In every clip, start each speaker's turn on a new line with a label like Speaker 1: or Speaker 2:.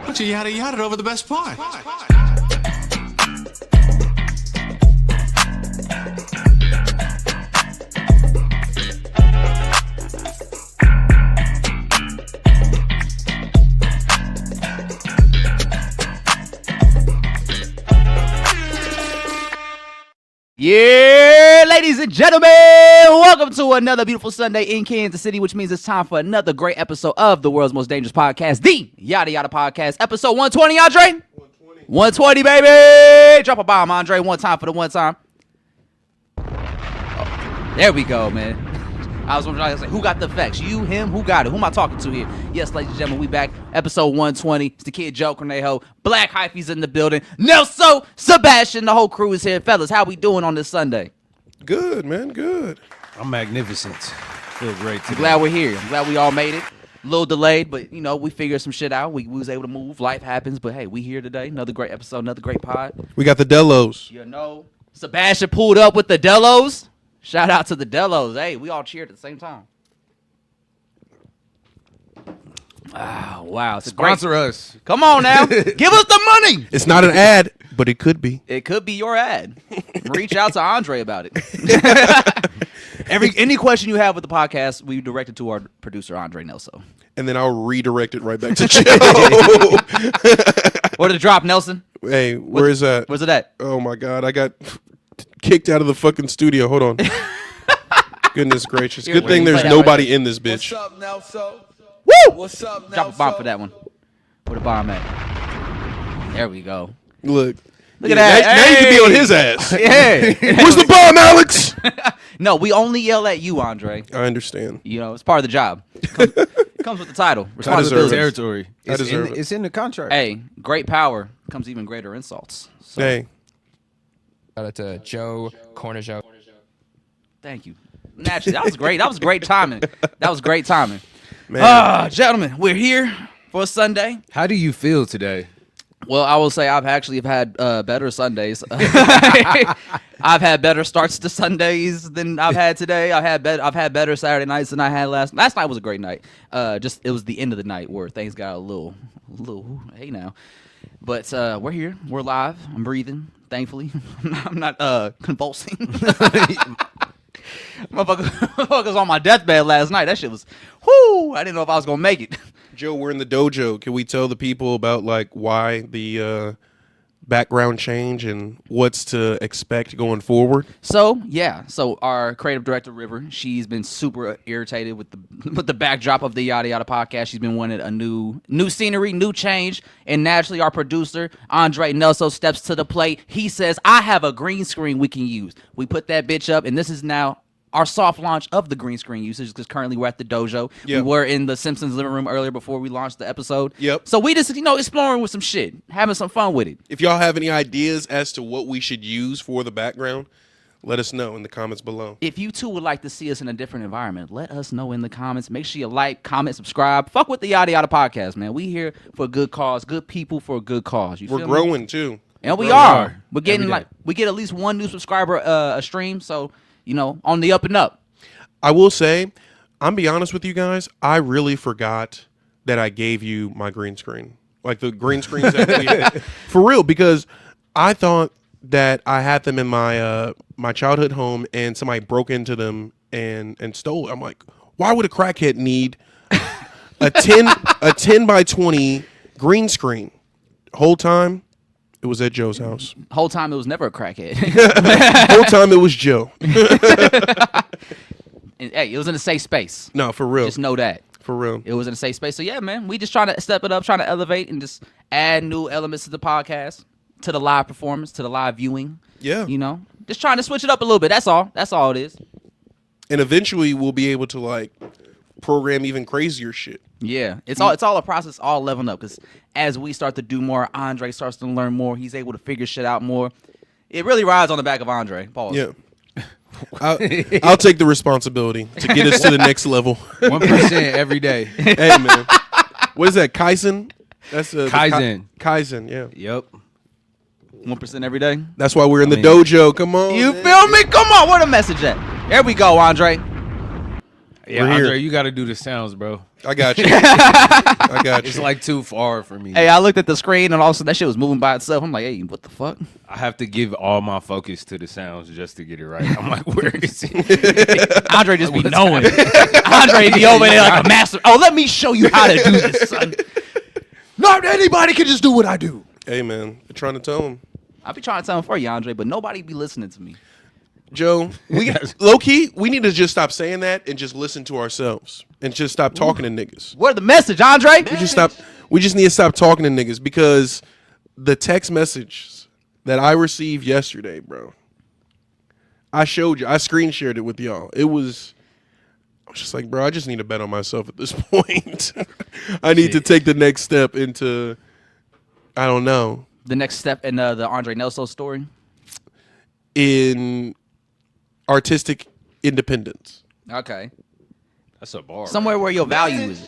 Speaker 1: But you yada yada over the best part.
Speaker 2: Yeah, ladies and gentlemen, welcome to another beautiful Sunday in Kansas City, which means it's time for another great episode of the world's most dangerous podcast, the Yadda Yadda Podcast, episode 120, Andre? 120, baby! Drop a bomb, Andre, one time for the one time. Oh, there we go, man. I was wondering, who got the effects? You, him, who got it? Who am I talking to here? Yes, ladies and gentlemen, we back. Episode 120. It's the kid Joe Cornejo. Black Hyphy's in the building. Nelson, Sebastian, the whole crew is here. Fellas, how we doing on this Sunday?
Speaker 3: Good, man, good.
Speaker 4: I'm magnificent. Feel great today.
Speaker 2: I'm glad we're here. I'm glad we all made it. A little delayed, but, you know, we figured some shit out. We was able to move. Life happens, but, hey, we here today. Another great episode, another great pod.
Speaker 3: We got the Delos.
Speaker 2: You know, Sebastian pulled up with the Delos. Shout out to the Delos. Hey, we all cheered at the same time. Oh, wow. It's
Speaker 4: Sponsor us.
Speaker 2: Come on now. Give us the money.
Speaker 3: It's not an ad, but it could be.
Speaker 2: It could be your ad. Reach out to Andre about it. Any question you have with the podcast, we direct it to our producer, Andre Nelson.
Speaker 3: And then I'll redirect it right back to Joe.
Speaker 2: Or to drop, Nelson.
Speaker 3: Hey, where is that?
Speaker 2: Where's it at?
Speaker 3: Oh, my God. I got kicked out of the fucking studio. Hold on. Goodness gracious. Good thing there's nobody in this bitch.
Speaker 5: What's up, Nelson?
Speaker 2: Woo!
Speaker 5: What's up, Nelson?
Speaker 2: Drop a bomb for that one. Where the bomb at? There we go.
Speaker 3: Look
Speaker 2: at that.
Speaker 3: Now you can be on his ass.
Speaker 2: Yeah.
Speaker 3: Where's the bomb, Alex?
Speaker 2: No, we only yell at you, Andre.
Speaker 3: I understand.
Speaker 2: You know, it's part of the job. Comes with the title.
Speaker 3: Responsibility.
Speaker 4: Territory.
Speaker 3: I deserve it.
Speaker 4: It's in the contract.
Speaker 2: Hey, great power comes even greater insults. So,
Speaker 3: Hey.
Speaker 6: Shout out to Joe Cornejo.
Speaker 2: thank you. Naturally, that was great. That was great timing.
Speaker 3: Man.
Speaker 2: Gentlemen, we're here for a Sunday.
Speaker 4: How do you feel today?
Speaker 2: Well, I will say I've actually had better Sundays. I've had better starts to Sundays than I've had today. I've had better Saturday nights than I had last. Last night was a great night. It was the end of the night where things got a little hey now. But we're here. We're live. I'm breathing. Thankfully, I'm not convulsing. Motherfuckers on my deathbed last night. That shit was, whoo! I didn't know if I was gonna make it.
Speaker 3: Joe, we're in the dojo. Can we tell the people about like why the background change and what's to expect going forward?
Speaker 2: So our creative director River, she's been super irritated with the backdrop of the Yadda Yadda podcast. She's been wanting a new scenery, new change, and naturally our producer Andre Nelson steps to the plate. He says, "I have a green screen we can use." We put that bitch up, and this is now our soft launch of the green screen usage, because currently we're at the dojo.
Speaker 3: Yep.
Speaker 2: We were in the Simpsons living room earlier before we launched the episode.
Speaker 3: Yep.
Speaker 2: So we just, exploring with some shit, having some fun with it.
Speaker 3: If y'all have any ideas as to what we should use for the background, let us know in the comments below.
Speaker 2: If you too would like to see us in a different environment, let us know in the comments. Make sure you like, comment, subscribe. Fuck with the Yadda Yadda podcast, man. We here for a good cause, good people for a good cause. You
Speaker 3: We're
Speaker 2: feel
Speaker 3: growing
Speaker 2: me?
Speaker 3: too.
Speaker 2: And we
Speaker 4: growing.
Speaker 2: are. We're getting
Speaker 4: Every day.
Speaker 2: we get at least one new subscriber a stream. So, on the up and up.
Speaker 3: I will say, I'm be honest with you guys, I really forgot that I gave you my green screen. Like the green screens that we had. For real, because I thought that I had them in my my childhood home and somebody broke into them and stole it. I'm like, why would a crackhead need a 10 by 20 green screen? Whole time it was at Joe's house.
Speaker 2: Whole time it was never a crackhead.
Speaker 3: Whole time it was Joe.
Speaker 2: And, hey, it was in a safe space.
Speaker 3: No, for real.
Speaker 2: Just know that.
Speaker 3: For real.
Speaker 2: It was in a safe space. So, yeah, man, we just trying to step it up, trying to elevate and just add new elements to the podcast, to the live performance, to the live viewing.
Speaker 3: Yeah.
Speaker 2: Just trying to switch it up a little bit. That's all. That's all it is.
Speaker 3: And eventually we'll be able to like program even crazier shit.
Speaker 2: Yeah. It's all a process, all leveling up. Because as we start to do more, Andre starts to learn more. He's able to figure shit out more. It really rides on the back of Andre. Pause.
Speaker 3: Yeah. I'll take the responsibility to get us to the next level.
Speaker 4: 1% every day.
Speaker 3: Hey, man. What is that? Kaizen? That's
Speaker 4: Kaizen.
Speaker 3: Kaizen, yeah.
Speaker 4: Yep.
Speaker 2: 1% every day.
Speaker 3: That's why we're in the dojo. Come on.
Speaker 2: You
Speaker 3: man.
Speaker 2: feel me? Come on. Where the message at? There we go, Andre.
Speaker 4: Yeah,
Speaker 3: We're here.
Speaker 4: Andre, you got to do the sounds, bro.
Speaker 3: I got you. I got
Speaker 4: It's
Speaker 3: you.
Speaker 4: like too far for me.
Speaker 2: Hey, I looked at the screen and all of a sudden that shit was moving by itself. I'm like, hey, what the fuck?
Speaker 4: I have to give all my focus to the sounds just to get it right. I'm like, where is it?
Speaker 2: Andre just be knowing. Andre be over there like a master. Oh, let me show you how to do this, son.
Speaker 4: Not anybody can just do what I do.
Speaker 3: Hey, man. I'm trying to tell him.
Speaker 2: I be trying to tell him for you, Andre, but nobody be listening to me.
Speaker 3: Joe, low key, we need to just stop saying that and just listen to ourselves and just stop talking to niggas.
Speaker 2: Where's the message, Andre?
Speaker 3: We just need to stop talking to niggas because the text message that I received yesterday, bro. I showed you. I screen shared it with y'all. I was just like, bro, I just need to bet on myself at this point. I need to take the next step into, I don't know,
Speaker 2: The next step in the Andre Nelson story.
Speaker 3: in artistic independence.
Speaker 2: Okay.
Speaker 4: That's a bar.
Speaker 2: Somewhere where your value is.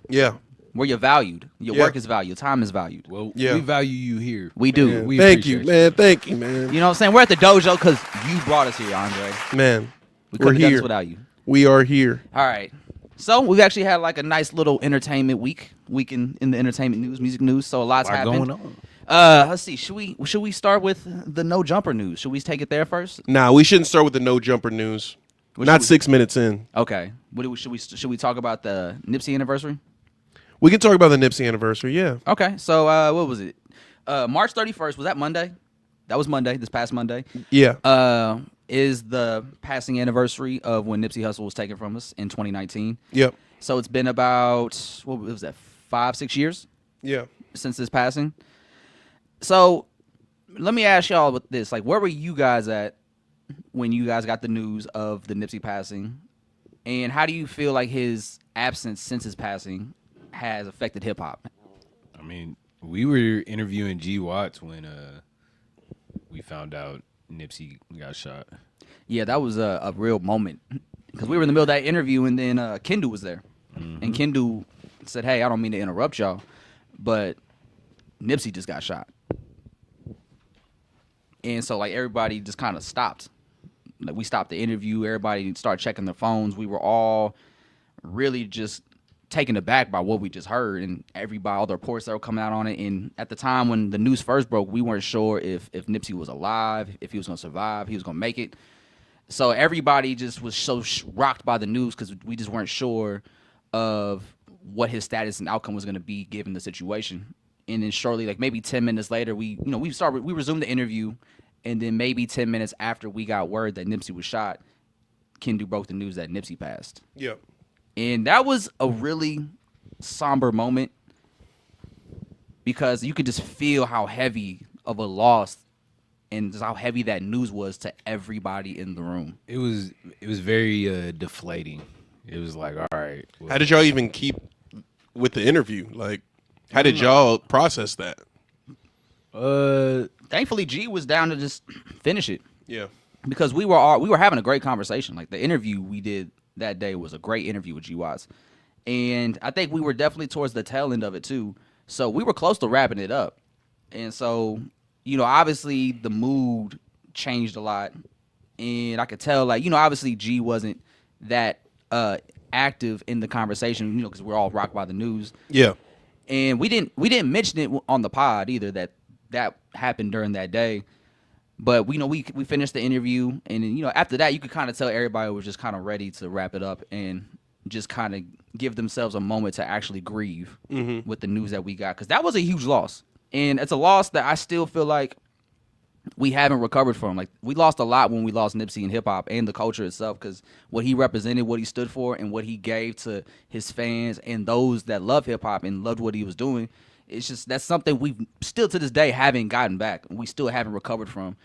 Speaker 3: Yeah.
Speaker 2: Where you're valued. Your
Speaker 3: Yeah.
Speaker 2: work is valued. Time is valued.
Speaker 4: Well,
Speaker 3: Yeah.
Speaker 4: we value you here.
Speaker 2: We do.
Speaker 3: Yeah.
Speaker 4: We
Speaker 3: Thank you,
Speaker 4: appreciate
Speaker 3: man. Thank you, man.
Speaker 2: You know what I'm saying? We're at the dojo because you brought us here, Andre.
Speaker 3: Man,
Speaker 2: We
Speaker 3: we're
Speaker 2: couldn't have done
Speaker 3: here.
Speaker 2: this without you.
Speaker 3: We are here.
Speaker 2: All right. So we've actually had like a nice little entertainment week in the entertainment news, music news. So a lot's
Speaker 4: Lot
Speaker 2: happened.
Speaker 4: going on.
Speaker 2: Let's see. Should we start with the no jumper news? Should we take it there first?
Speaker 3: Nah, we shouldn't start with the no jumper news.
Speaker 2: What
Speaker 3: Not
Speaker 2: should
Speaker 3: 6 minutes in.
Speaker 2: Okay. Should we talk about the Nipsey anniversary?
Speaker 3: We can talk about the Nipsey anniversary. Yeah.
Speaker 2: Okay. So what was it? March 31st. Was that Monday? That was Monday. This past Monday.
Speaker 3: Yeah.
Speaker 2: Is the passing anniversary of when Nipsey Hussle was taken from us in 2019.
Speaker 3: Yep.
Speaker 2: So it's been about what was that 5-6 years
Speaker 3: Yeah.
Speaker 2: since his passing. So let me ask y'all with this: like, where were you guys at when you guys got the news of the Nipsey passing, and how do you feel like his absence since his passing has affected hip hop?
Speaker 4: I mean, we were interviewing G Watts when we found out Nipsey got shot.
Speaker 2: Yeah, that was a real moment because we were in the middle of that interview, and then Kendu was there, and Kendu said, "Hey, I don't mean to interrupt y'all, but Nipsey just got shot." And so, like, everybody just kind of stopped. Like, we stopped the interview. Everybody started checking their phones. We were all really just taken aback by what we just heard and all the reports that were coming out on it. And at the time when the news first broke, we weren't sure if Nipsey was alive, if he was going to survive, he was going to make it. So everybody just was so rocked by the news because we just weren't sure of what his status and outcome was going to be given the situation. And then shortly, like maybe 10 minutes later, we resumed the interview, and then maybe 10 minutes after we got word that Nipsey was shot, Kendu broke the news that Nipsey passed.
Speaker 3: Yep.
Speaker 2: And that was a really somber moment because you could just feel how heavy of a loss and just how heavy that news was to everybody in the room.
Speaker 4: It was very deflating. It was like, all right. Well,
Speaker 3: How did y'all even keep with the interview? Like, how did y'all process that?
Speaker 2: Thankfully, G was down to just finish it
Speaker 3: Yeah.
Speaker 2: because we were having a great conversation. Like the interview we did that day was a great interview with G Watts, and I think we were definitely towards the tail end of it too. So we were close to wrapping it up, and so obviously the mood changed a lot, and I could tell like obviously G wasn't that active in the conversation because we're all rocked by the news.
Speaker 3: Yeah.
Speaker 2: And we didn't mention it on the pod either that happened during that day. But we finished the interview, and then, after that you could kind of tell everybody was just kind of ready to wrap it up and just kind of give themselves a moment to actually grieve with the news that we got, because that was a huge loss, and it's a loss that I still feel like we haven't recovered from. Like, we lost a lot when we lost Nipsey in hip hop and the culture itself, because what he represented, what he stood for, and what he gave to his fans and those that love hip hop and loved what he was doing. It's just, that's something we still to this day haven't gotten back. We still haven't recovered from.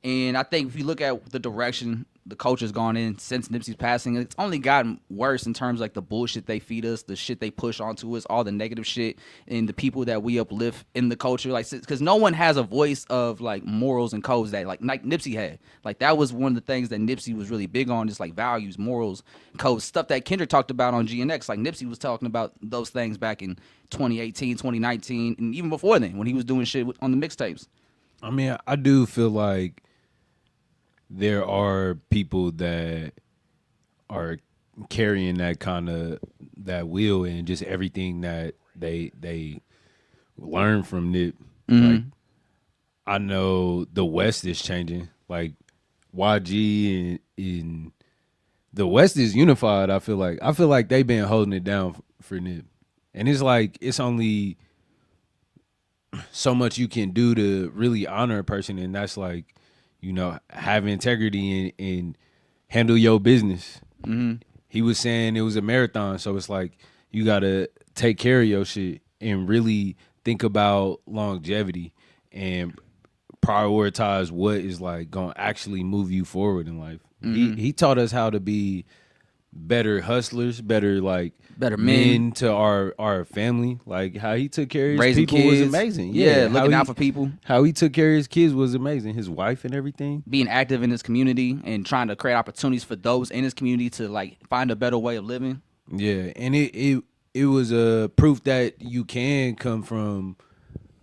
Speaker 2: And I think if you look at the direction the culture's gone in since Nipsey's passing, it's only gotten worse in terms of like the bullshit they feed us, the shit they push onto us, all the negative shit, and the people that we uplift in the culture. Like, because no one has a voice of like morals and codes that like Nipsey had. Like, that was one of the things that Nipsey was really big on, just like values, morals, codes, stuff that Kendrick talked about on GNX. Like, Nipsey was talking about those things back in 2018, 2019, and even before then when he was doing shit on the mixtapes.
Speaker 4: I mean, I do feel like there are people that are, carrying that kind of that wheel and just everything that they learn from Nip. Like I know the West is changing. Like YG and the West is unified. I feel like they've been holding it down for Nip, and it's like it's only so much you can do to really honor a person, and that's like, you know, have integrity and handle your business. He was saying it was a marathon, so it's like you gotta take care of your shit and really think about longevity and prioritize what is like gonna actually move you forward in life. He taught us how to be better hustlers, better men to our family. Like how he took care of his
Speaker 2: Raising
Speaker 4: people was
Speaker 2: kids.
Speaker 4: amazing.
Speaker 2: Yeah,
Speaker 4: how
Speaker 2: looking
Speaker 4: he-
Speaker 2: out for people.
Speaker 4: How he took care of his kids was amazing. His wife and everything.
Speaker 2: Being active in his community and trying to create opportunities for those in his community to like find a better way of living.
Speaker 4: Yeah, and it was a proof that you can come from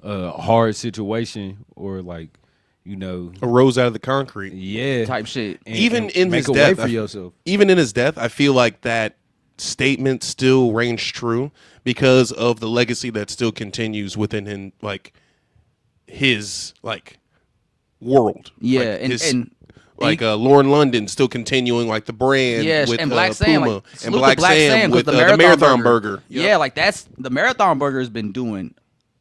Speaker 4: a hard situation or like, you know,
Speaker 3: Arose out of the concrete.
Speaker 4: yeah,
Speaker 2: Type shit.
Speaker 4: and-
Speaker 3: Even
Speaker 4: and
Speaker 3: in
Speaker 4: make
Speaker 3: his
Speaker 4: a
Speaker 3: death,
Speaker 4: way for yourself.
Speaker 3: Even in his death, I feel like that statement still reigns true because of the legacy that still continues within him, like his world.
Speaker 2: Yeah,
Speaker 3: Like,
Speaker 2: and-
Speaker 3: his,
Speaker 2: and
Speaker 3: Lauren London still continuing like the brand.
Speaker 2: Yeah,
Speaker 3: with,
Speaker 2: and Black Sam,
Speaker 3: Puma,
Speaker 2: like,
Speaker 3: and
Speaker 2: salute to
Speaker 3: Black Sam
Speaker 2: 'cause
Speaker 3: with the Marathon Burger. Yep.
Speaker 2: Yeah, like that's the Marathon Burger has been doing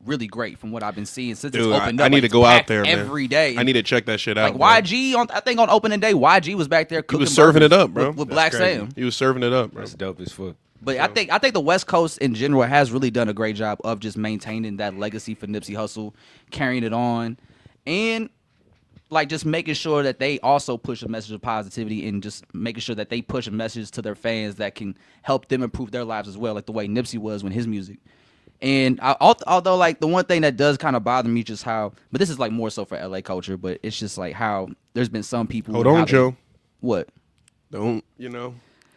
Speaker 2: really great from what I've been seeing since
Speaker 3: Dude,
Speaker 2: it's opened up.
Speaker 3: I need
Speaker 2: Like,
Speaker 3: to
Speaker 2: it's
Speaker 3: go out
Speaker 2: packed
Speaker 3: there, man.
Speaker 2: every day.
Speaker 3: I need to check that shit out.
Speaker 2: like
Speaker 3: bro.
Speaker 2: YG I think on opening day, YG was back there
Speaker 3: He
Speaker 2: cooking.
Speaker 3: was serving it
Speaker 2: burgers
Speaker 3: up, bro.
Speaker 2: with
Speaker 3: That's
Speaker 2: Black
Speaker 3: crazy.
Speaker 2: Sam.
Speaker 3: He was serving it up, bro.
Speaker 4: That's dope as fuck.
Speaker 2: But I think the West Coast in general has really done a great job of just maintaining that legacy for Nipsey Hussle, carrying it on, and like just making sure that they also push a message of positivity and just making sure that they push a message to their fans that can help them improve their lives as well, like the way Nipsey was when his music. And although like the one thing that does kind of bother me just how, but this is like more so for LA culture, but it's just like how there's been some people.
Speaker 3: Hold
Speaker 2: how
Speaker 3: on,
Speaker 2: they-
Speaker 3: Joe.
Speaker 2: What?
Speaker 3: Don't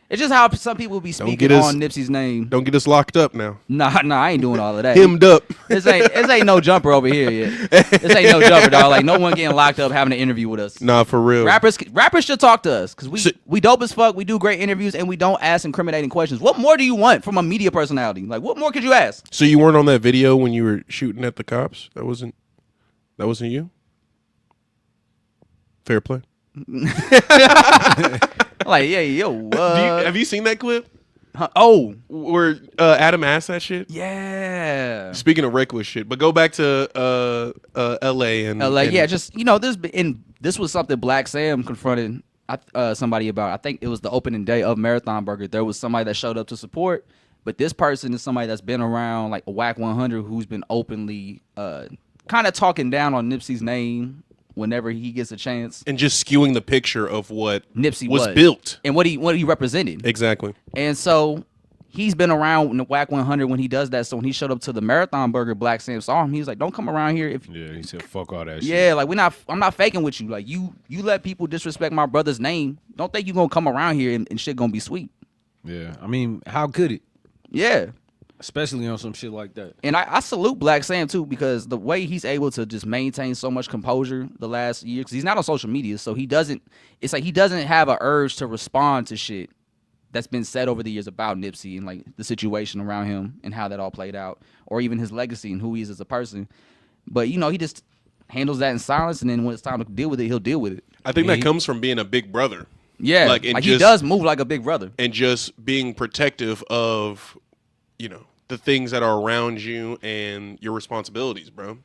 Speaker 2: It's just how some people be speaking
Speaker 3: get us-
Speaker 2: on Nipsey's name.
Speaker 3: don't get us locked up now.
Speaker 2: Nah, I ain't doing all of that.
Speaker 3: Hemmed up.
Speaker 2: This ain't no jumper over here yet. This ain't no jumper, dog. Like no one getting locked up having an interview with us.
Speaker 3: Nah, for real.
Speaker 2: Rappers should talk to us because
Speaker 3: So-
Speaker 2: we dope as fuck. We do great interviews and we don't ask incriminating questions. What more do you want from a media personality? Like what more could you ask?
Speaker 3: So you weren't on that video when you were shooting at the cops? That wasn't you? Fair play.
Speaker 2: Like yeah, yo,
Speaker 3: Have you seen that clip
Speaker 2: oh
Speaker 3: where Adam asked that shit?
Speaker 2: yeah.
Speaker 3: Speaking of reckless shit, but go back to L.A. and
Speaker 2: LA,
Speaker 3: and-
Speaker 2: yeah, just this was something Black Sam confronted somebody about. I think it was the opening day of Marathon Burger. There was somebody that showed up to support, but this person is somebody that's been around like a Whack 100 who's been openly kind of talking down on Nipsey's name whenever he gets a chance.
Speaker 3: and just skewing the picture of what
Speaker 2: Nipsey
Speaker 3: was built.
Speaker 2: and what he represented.
Speaker 3: Exactly.
Speaker 2: And so he's been around in the Whack 100 when he does that. So when he showed up to the Marathon Burger, Black Sam saw him. He was like, "Don't come around here if
Speaker 4: Yeah, he said, "Fuck all that shit."
Speaker 2: yeah, like I'm not faking with you. Like you let people disrespect my brother's name. Don't think you gonna come around here and shit gonna be sweet.
Speaker 4: Yeah. I mean, how could it?
Speaker 2: Yeah.
Speaker 4: Especially on some shit like that.
Speaker 2: And I salute Black Sam too because the way he's able to just maintain so much composure the last year, because he's not on social media, so it's like he doesn't have an urge to respond to shit that's been said over the years about Nipsey and like the situation around him and how that all played out, or even his legacy and who he is as a person. But you know, he just handles that in silence, and then when it's time to deal with it, he'll deal with it.
Speaker 3: I think that comes from being a big brother.
Speaker 2: Yeah,
Speaker 3: Like,
Speaker 2: like,
Speaker 3: and
Speaker 2: he
Speaker 3: just-
Speaker 2: does move like a big brother.
Speaker 3: And just being protective of, the things that are around you and your responsibilities, bro.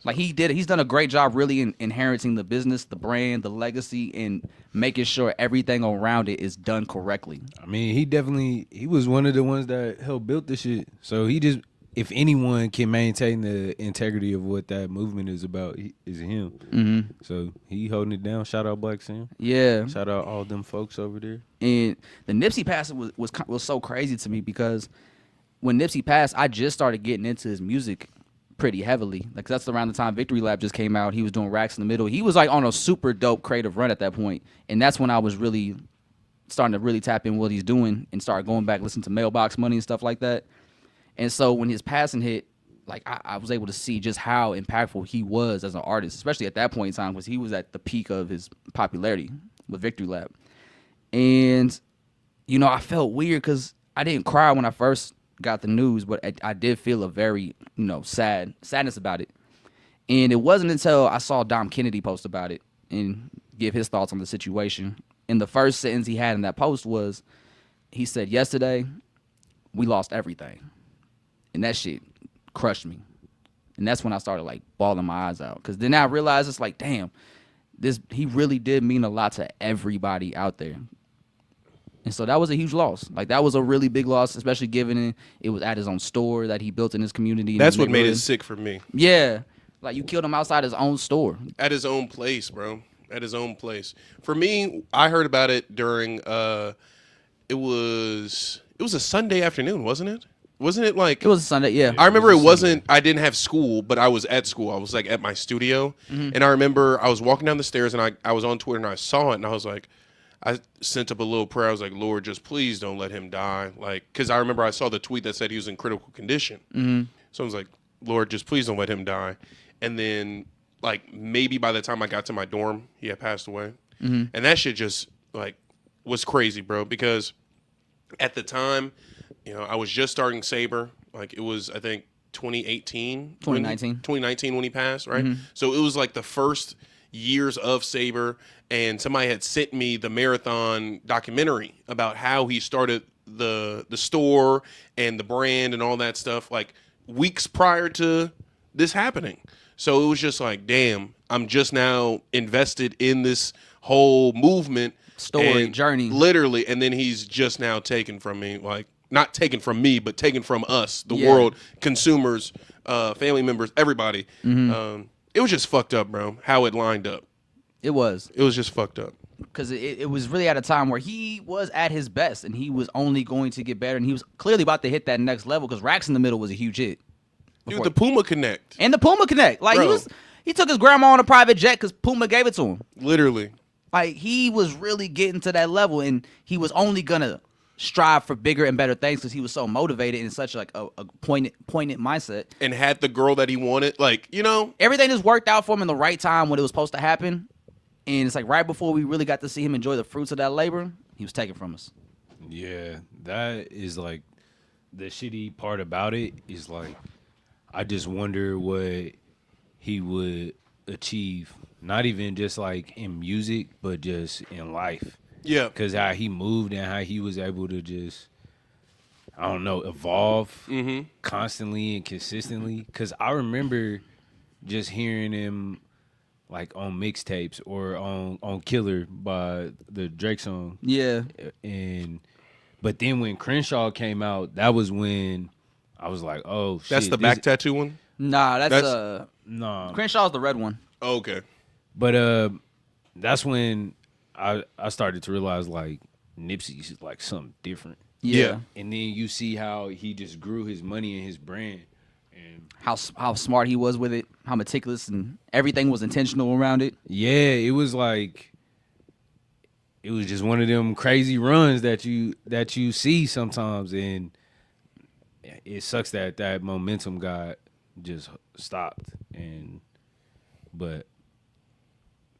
Speaker 2: Like he's done a great job really in inheriting the business, the brand, the legacy, and making sure everything around it is done correctly.
Speaker 4: I mean, he was one of the ones that helped build the shit. So he just, if anyone can maintain the integrity of what that movement is about, is him. Mm-hmm. So he holding it down. Shout out Black Sam.
Speaker 2: Yeah.
Speaker 4: Shout out all them folks over there.
Speaker 2: And the Nipsey passing was so crazy to me because when Nipsey passed, I just started getting into his music pretty heavily. Like that's around the time Victory Lap just came out. He was doing Racks in the Middle. He was like on a super dope creative run at that point. And that's when I was really starting to really tap in what he's doing and start going back listening to Mailbox Money and stuff like that. And so when his passing hit, like I was able to see just how impactful he was as an artist, especially at that point in time, because he was at the peak of his popularity with Victory Lap. And I felt weird because I didn't cry when I first got the news, but I did feel a very, sadness about it. And it wasn't until I saw Dom Kennedy post about it and give his thoughts on the situation. And the first sentence he had in that post was, he said, "Yesterday, we lost everything." And that shit crushed me. And that's when I started, like, bawling my eyes out. Because then I realized it's like, damn, he really did mean a lot to everybody out there. And so that was a huge loss. Like, that was a really big loss, especially given it was at his own store that he built in his community.
Speaker 3: That's what made it sick for me.
Speaker 2: Yeah. Like, you killed him outside his own store.
Speaker 3: At his own place, bro. At his own place. For me, I heard about it during, it was a Sunday afternoon, wasn't it? Wasn't it like...
Speaker 2: It was a Sunday, yeah.
Speaker 3: I remember it wasn't... I didn't have school, but I was at school. I was, like, at my studio. Mm-hmm. And I remember I was walking down the stairs, and I was on Twitter, and I saw it, and I was like... I sent up a little prayer. I was like, Lord, just please don't let him die. Like, because I remember I saw the tweet that said he was in critical condition. Mm-hmm. So I was like, Lord, just please don't let him die. And then, like, maybe by the time I got to my dorm, he had passed away. Mm-hmm. And that shit just, like, was crazy, bro. Because at the time... I was just starting Saber. Like, it was, I think, 2019 when he passed, right? Mm-hmm. So it was like the first years of Saber, and somebody had sent me the marathon documentary about how he started the store and the brand and all that stuff, like weeks prior to this happening. So it was just like, damn, I'm just now invested in this whole movement.
Speaker 2: Story, journey.
Speaker 3: Literally, and then he's just now taken from me, like, not taken from me, but taken from us, the world, consumers, family members, everybody. Mm-hmm. It was just fucked up, bro, how it lined up.
Speaker 2: It was.
Speaker 3: It was just fucked up.
Speaker 2: Because it was really at a time where he was at his best, and he was only going to get better, and he was clearly about to hit that next level, because Racks in the Middle was a huge hit.
Speaker 3: Dude, the Puma Connect.
Speaker 2: And the Puma Connect. Like, he took his grandma on a private jet because Puma gave it to him.
Speaker 3: Literally. Like,
Speaker 2: he was really getting to that level, and he was only going to strive for bigger and better things because he was so motivated in such like a poignant mindset, and
Speaker 3: had the girl that he wanted. Like,
Speaker 2: everything just worked out for him in the right time when it was supposed to happen. And it's like right before we really got to see him enjoy the fruits of that labor, he was taken from us.
Speaker 4: Yeah, that is like the shitty part about it is like I just wonder what he would achieve, not even just like in music, but just in life.
Speaker 3: Yeah.
Speaker 4: Because how he moved and how he was able to just, I don't know, evolve constantly and consistently. Because I remember just hearing him like on mixtapes or on Killer by the Drake song.
Speaker 2: Yeah.
Speaker 4: But then when Crenshaw came out, that was when I was like, oh, shit.
Speaker 3: That's the back tattoo one?
Speaker 2: Nah, that's
Speaker 4: no.
Speaker 2: Crenshaw's the red one.
Speaker 3: Oh, okay.
Speaker 4: But that's when I started to realize like Nipsey's like something different.
Speaker 2: Yeah.
Speaker 4: And then you see how he just grew his money and his brand, and
Speaker 2: how smart he was with it, how meticulous, and everything was intentional around it.
Speaker 4: Yeah, it was just one of them crazy runs that you see sometimes, and it sucks that momentum got just stopped. But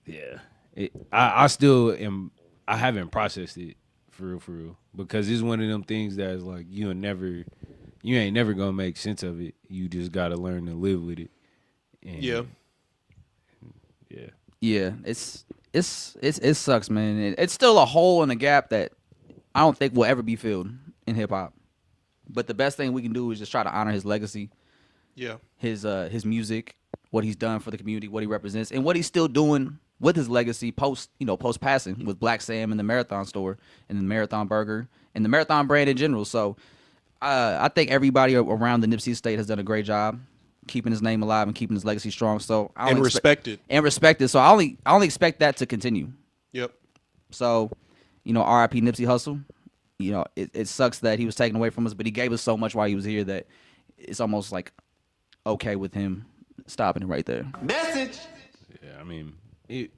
Speaker 4: yeah. I still am. I haven't processed it for real, because it's one of them things that's like you ain't never gonna make sense of it. You just gotta learn to live with it. And
Speaker 3: yeah.
Speaker 2: It sucks, man. It's still a hole in the gap that I don't think will ever be filled in hip hop. But the best thing we can do is just try to honor his legacy.
Speaker 3: Yeah.
Speaker 2: His music, what he's done for the community, what he represents, and what he's still doing with his legacy post passing with Black Sam and the Marathon store and the Marathon Burger and the Marathon brand in general. So I think everybody around the Nipsey estate has done a great job keeping his name alive and keeping his legacy strong. So
Speaker 3: respected.
Speaker 2: So I only expect that to continue.
Speaker 3: Yep.
Speaker 2: So, R.I.P. Nipsey Hussle. It sucks that he was taken away from us, but he gave us so much while he was here that it's almost like okay with him stopping it right there.
Speaker 1: Message.
Speaker 4: Yeah, I mean, he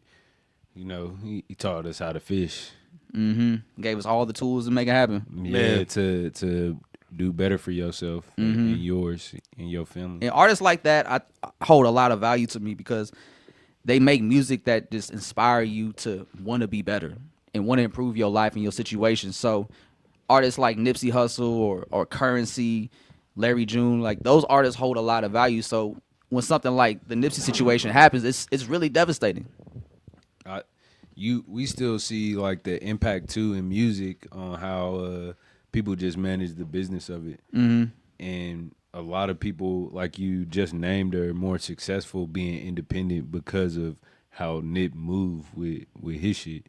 Speaker 4: taught us how to fish.
Speaker 2: Mm-hmm. Gave us all the tools to make it happen.
Speaker 4: Yeah, to do better for yourself and yours and your family.
Speaker 2: And artists like that, I hold a lot of value to me because they make music that just inspire you to want to be better and want to improve your life and your situation. So artists like Nipsey Hussle or Currency, Larry June, like those artists hold a lot of value. So when something like the Nipsey situation happens, it's really devastating.
Speaker 4: We still see like the impact too in music on how people just manage the business of it, and a lot of people like you just named are more successful being independent because of how Nip move with his shit,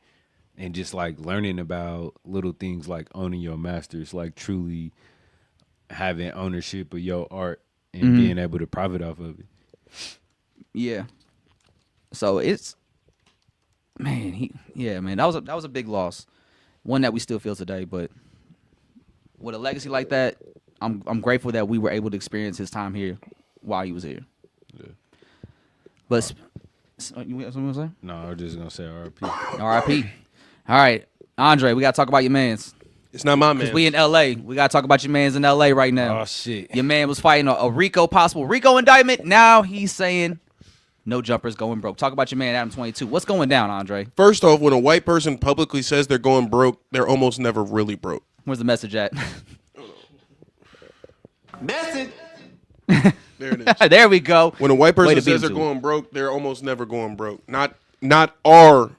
Speaker 4: and just like learning about little things like owning your masters, like truly having ownership of your art and being able to profit off of it.
Speaker 2: Yeah. So it's man, that was a big loss, one that we still feel today. But with a legacy like that, I'm grateful that we were able to experience his time here while he was here.
Speaker 4: Yeah.
Speaker 2: But you got something to say?
Speaker 4: No, I was just gonna say R.I.P.
Speaker 2: R.I.P. All right, Andre, we gotta talk about your man's.
Speaker 3: It's not my man.
Speaker 2: Because we in L.A. We gotta talk about your man's in L.A. right now.
Speaker 4: Oh shit.
Speaker 2: Your man was fighting a possible RICO indictment. Now he's saying no jumpers going broke. Talk about your man Adam 22. What's going down, Andre?
Speaker 3: First off, when a white person publicly says they're going broke, they're almost never really broke.
Speaker 2: Where's the message at?
Speaker 1: Message.
Speaker 3: There it is.
Speaker 2: There we go.
Speaker 3: When a white
Speaker 2: Way
Speaker 3: person
Speaker 2: to beat
Speaker 3: says
Speaker 2: him
Speaker 3: they're
Speaker 2: to it.
Speaker 3: going broke, they're almost never going broke. Not our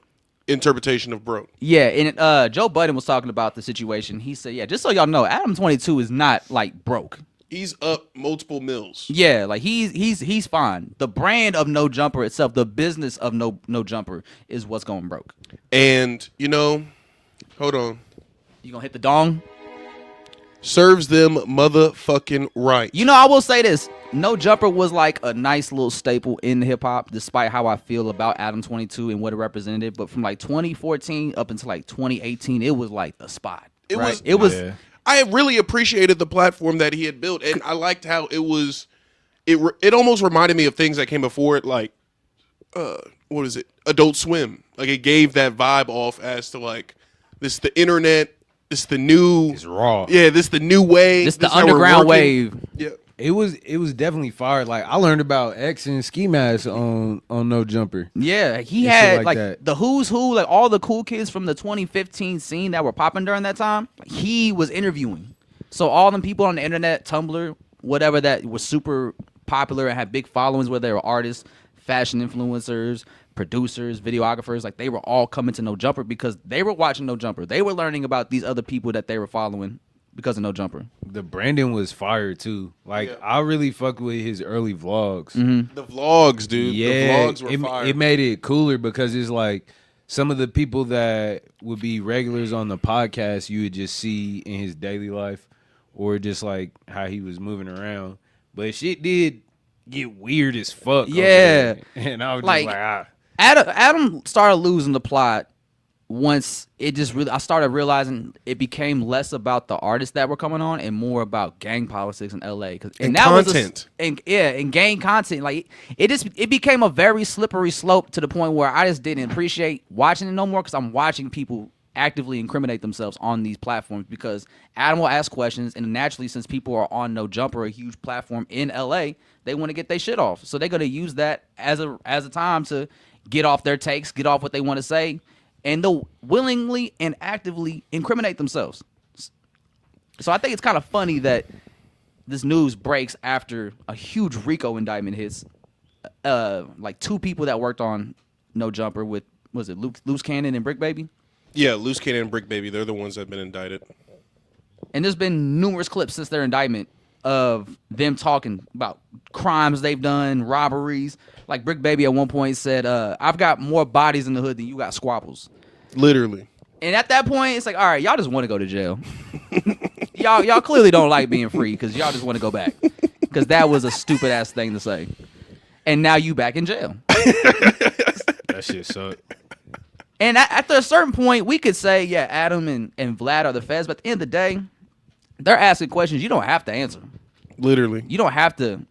Speaker 3: interpretation of broke.
Speaker 2: Yeah, and Joe Budden was talking about the situation. He said, yeah, just so y'all know, Adam 22 is not like broke.
Speaker 3: He's up multiple mills.
Speaker 2: Yeah, like he's fine. The brand of No Jumper itself, the business of No Jumper is what's going broke.
Speaker 3: And, hold on.
Speaker 2: You gonna hit the dong?
Speaker 3: Serves them motherfucking right.
Speaker 2: I will say this. No Jumper was like a nice little staple in hip hop, despite how I feel about Adam 22 and what it represented. But from like 2014 up until like 2018, it was like the spot.
Speaker 3: It
Speaker 2: right?
Speaker 3: was.
Speaker 4: Yeah.
Speaker 3: I really appreciated the platform that he had built, and I liked how it was. It almost reminded me of things that came before it, like what is it? Adult Swim. Like it gave that vibe off as to like this is the internet. This is the new.
Speaker 4: It's raw.
Speaker 3: Yeah, this is the new way.
Speaker 2: This the
Speaker 3: is how we're
Speaker 2: underground
Speaker 3: working.
Speaker 2: wave.
Speaker 3: Yeah.
Speaker 4: It was definitely fire. Like I learned about X and Ski Mask on No Jumper.
Speaker 2: Yeah, he
Speaker 4: And shit
Speaker 2: had
Speaker 4: like
Speaker 2: like
Speaker 4: that.
Speaker 2: the who's who, like all the cool kids from the 2015 scene that were popping during that time. He was interviewing. So all them people on the internet, Tumblr, whatever, that was super popular and had big followings, whether they were artists, fashion influencers, producers, videographers, like they were all coming to No Jumper because they were watching No Jumper. They were learning about these other people that they were following because of No Jumper.
Speaker 4: The branding was fire too. Like
Speaker 3: Yeah.
Speaker 4: I really fucked with his early vlogs.
Speaker 3: The vlogs, dude.
Speaker 4: Yeah,
Speaker 3: The vlogs were fire.
Speaker 4: it made it cooler because it's like some of the people that would be regulars on the podcast you would just see in his daily life, or just like how he was moving around. But shit did get weird as fuck.
Speaker 2: Yeah.
Speaker 4: And I was
Speaker 2: Like-
Speaker 4: just like,
Speaker 2: Adam started losing the plot once it just really, I started realizing it became less about the artists that were coming on and more about gang politics in LA.
Speaker 3: And
Speaker 2: that
Speaker 3: content.
Speaker 2: and gang content. Like it became a very slippery slope to the point where I just didn't appreciate watching it no more because I'm watching people actively incriminate themselves on these platforms because Adam will ask questions, and naturally, since people are on No Jumper, a huge platform in LA, they want to get their shit off. So they're gonna use that as a time to get off their takes, get off what they want to say, and they'll willingly and actively incriminate themselves. So I think it's kind of funny that this news breaks after a huge RICO indictment hits. Like two people that worked on No Jumper with, was it Loose Cannon and Brick Baby?
Speaker 3: Yeah, Loose Cannon and Brick Baby, they're the ones that have been indicted.
Speaker 2: And there's been numerous clips since their indictment of them talking about crimes they've done, robberies. Like Brick Baby at one point said, I've got more bodies in the hood than you got squabbles.
Speaker 3: Literally.
Speaker 2: And at that point, it's like, all right, y'all just want to go to jail. y'all clearly don't like being free because y'all just want to go back. Because that was a stupid ass thing to say. And now you back in jail.
Speaker 4: that shit sucked.
Speaker 2: And after a certain point, we could say, yeah, Adam and Vlad are the feds. But at the end of the day, they're asking questions you don't have to answer.
Speaker 3: Literally.
Speaker 2: You don't have to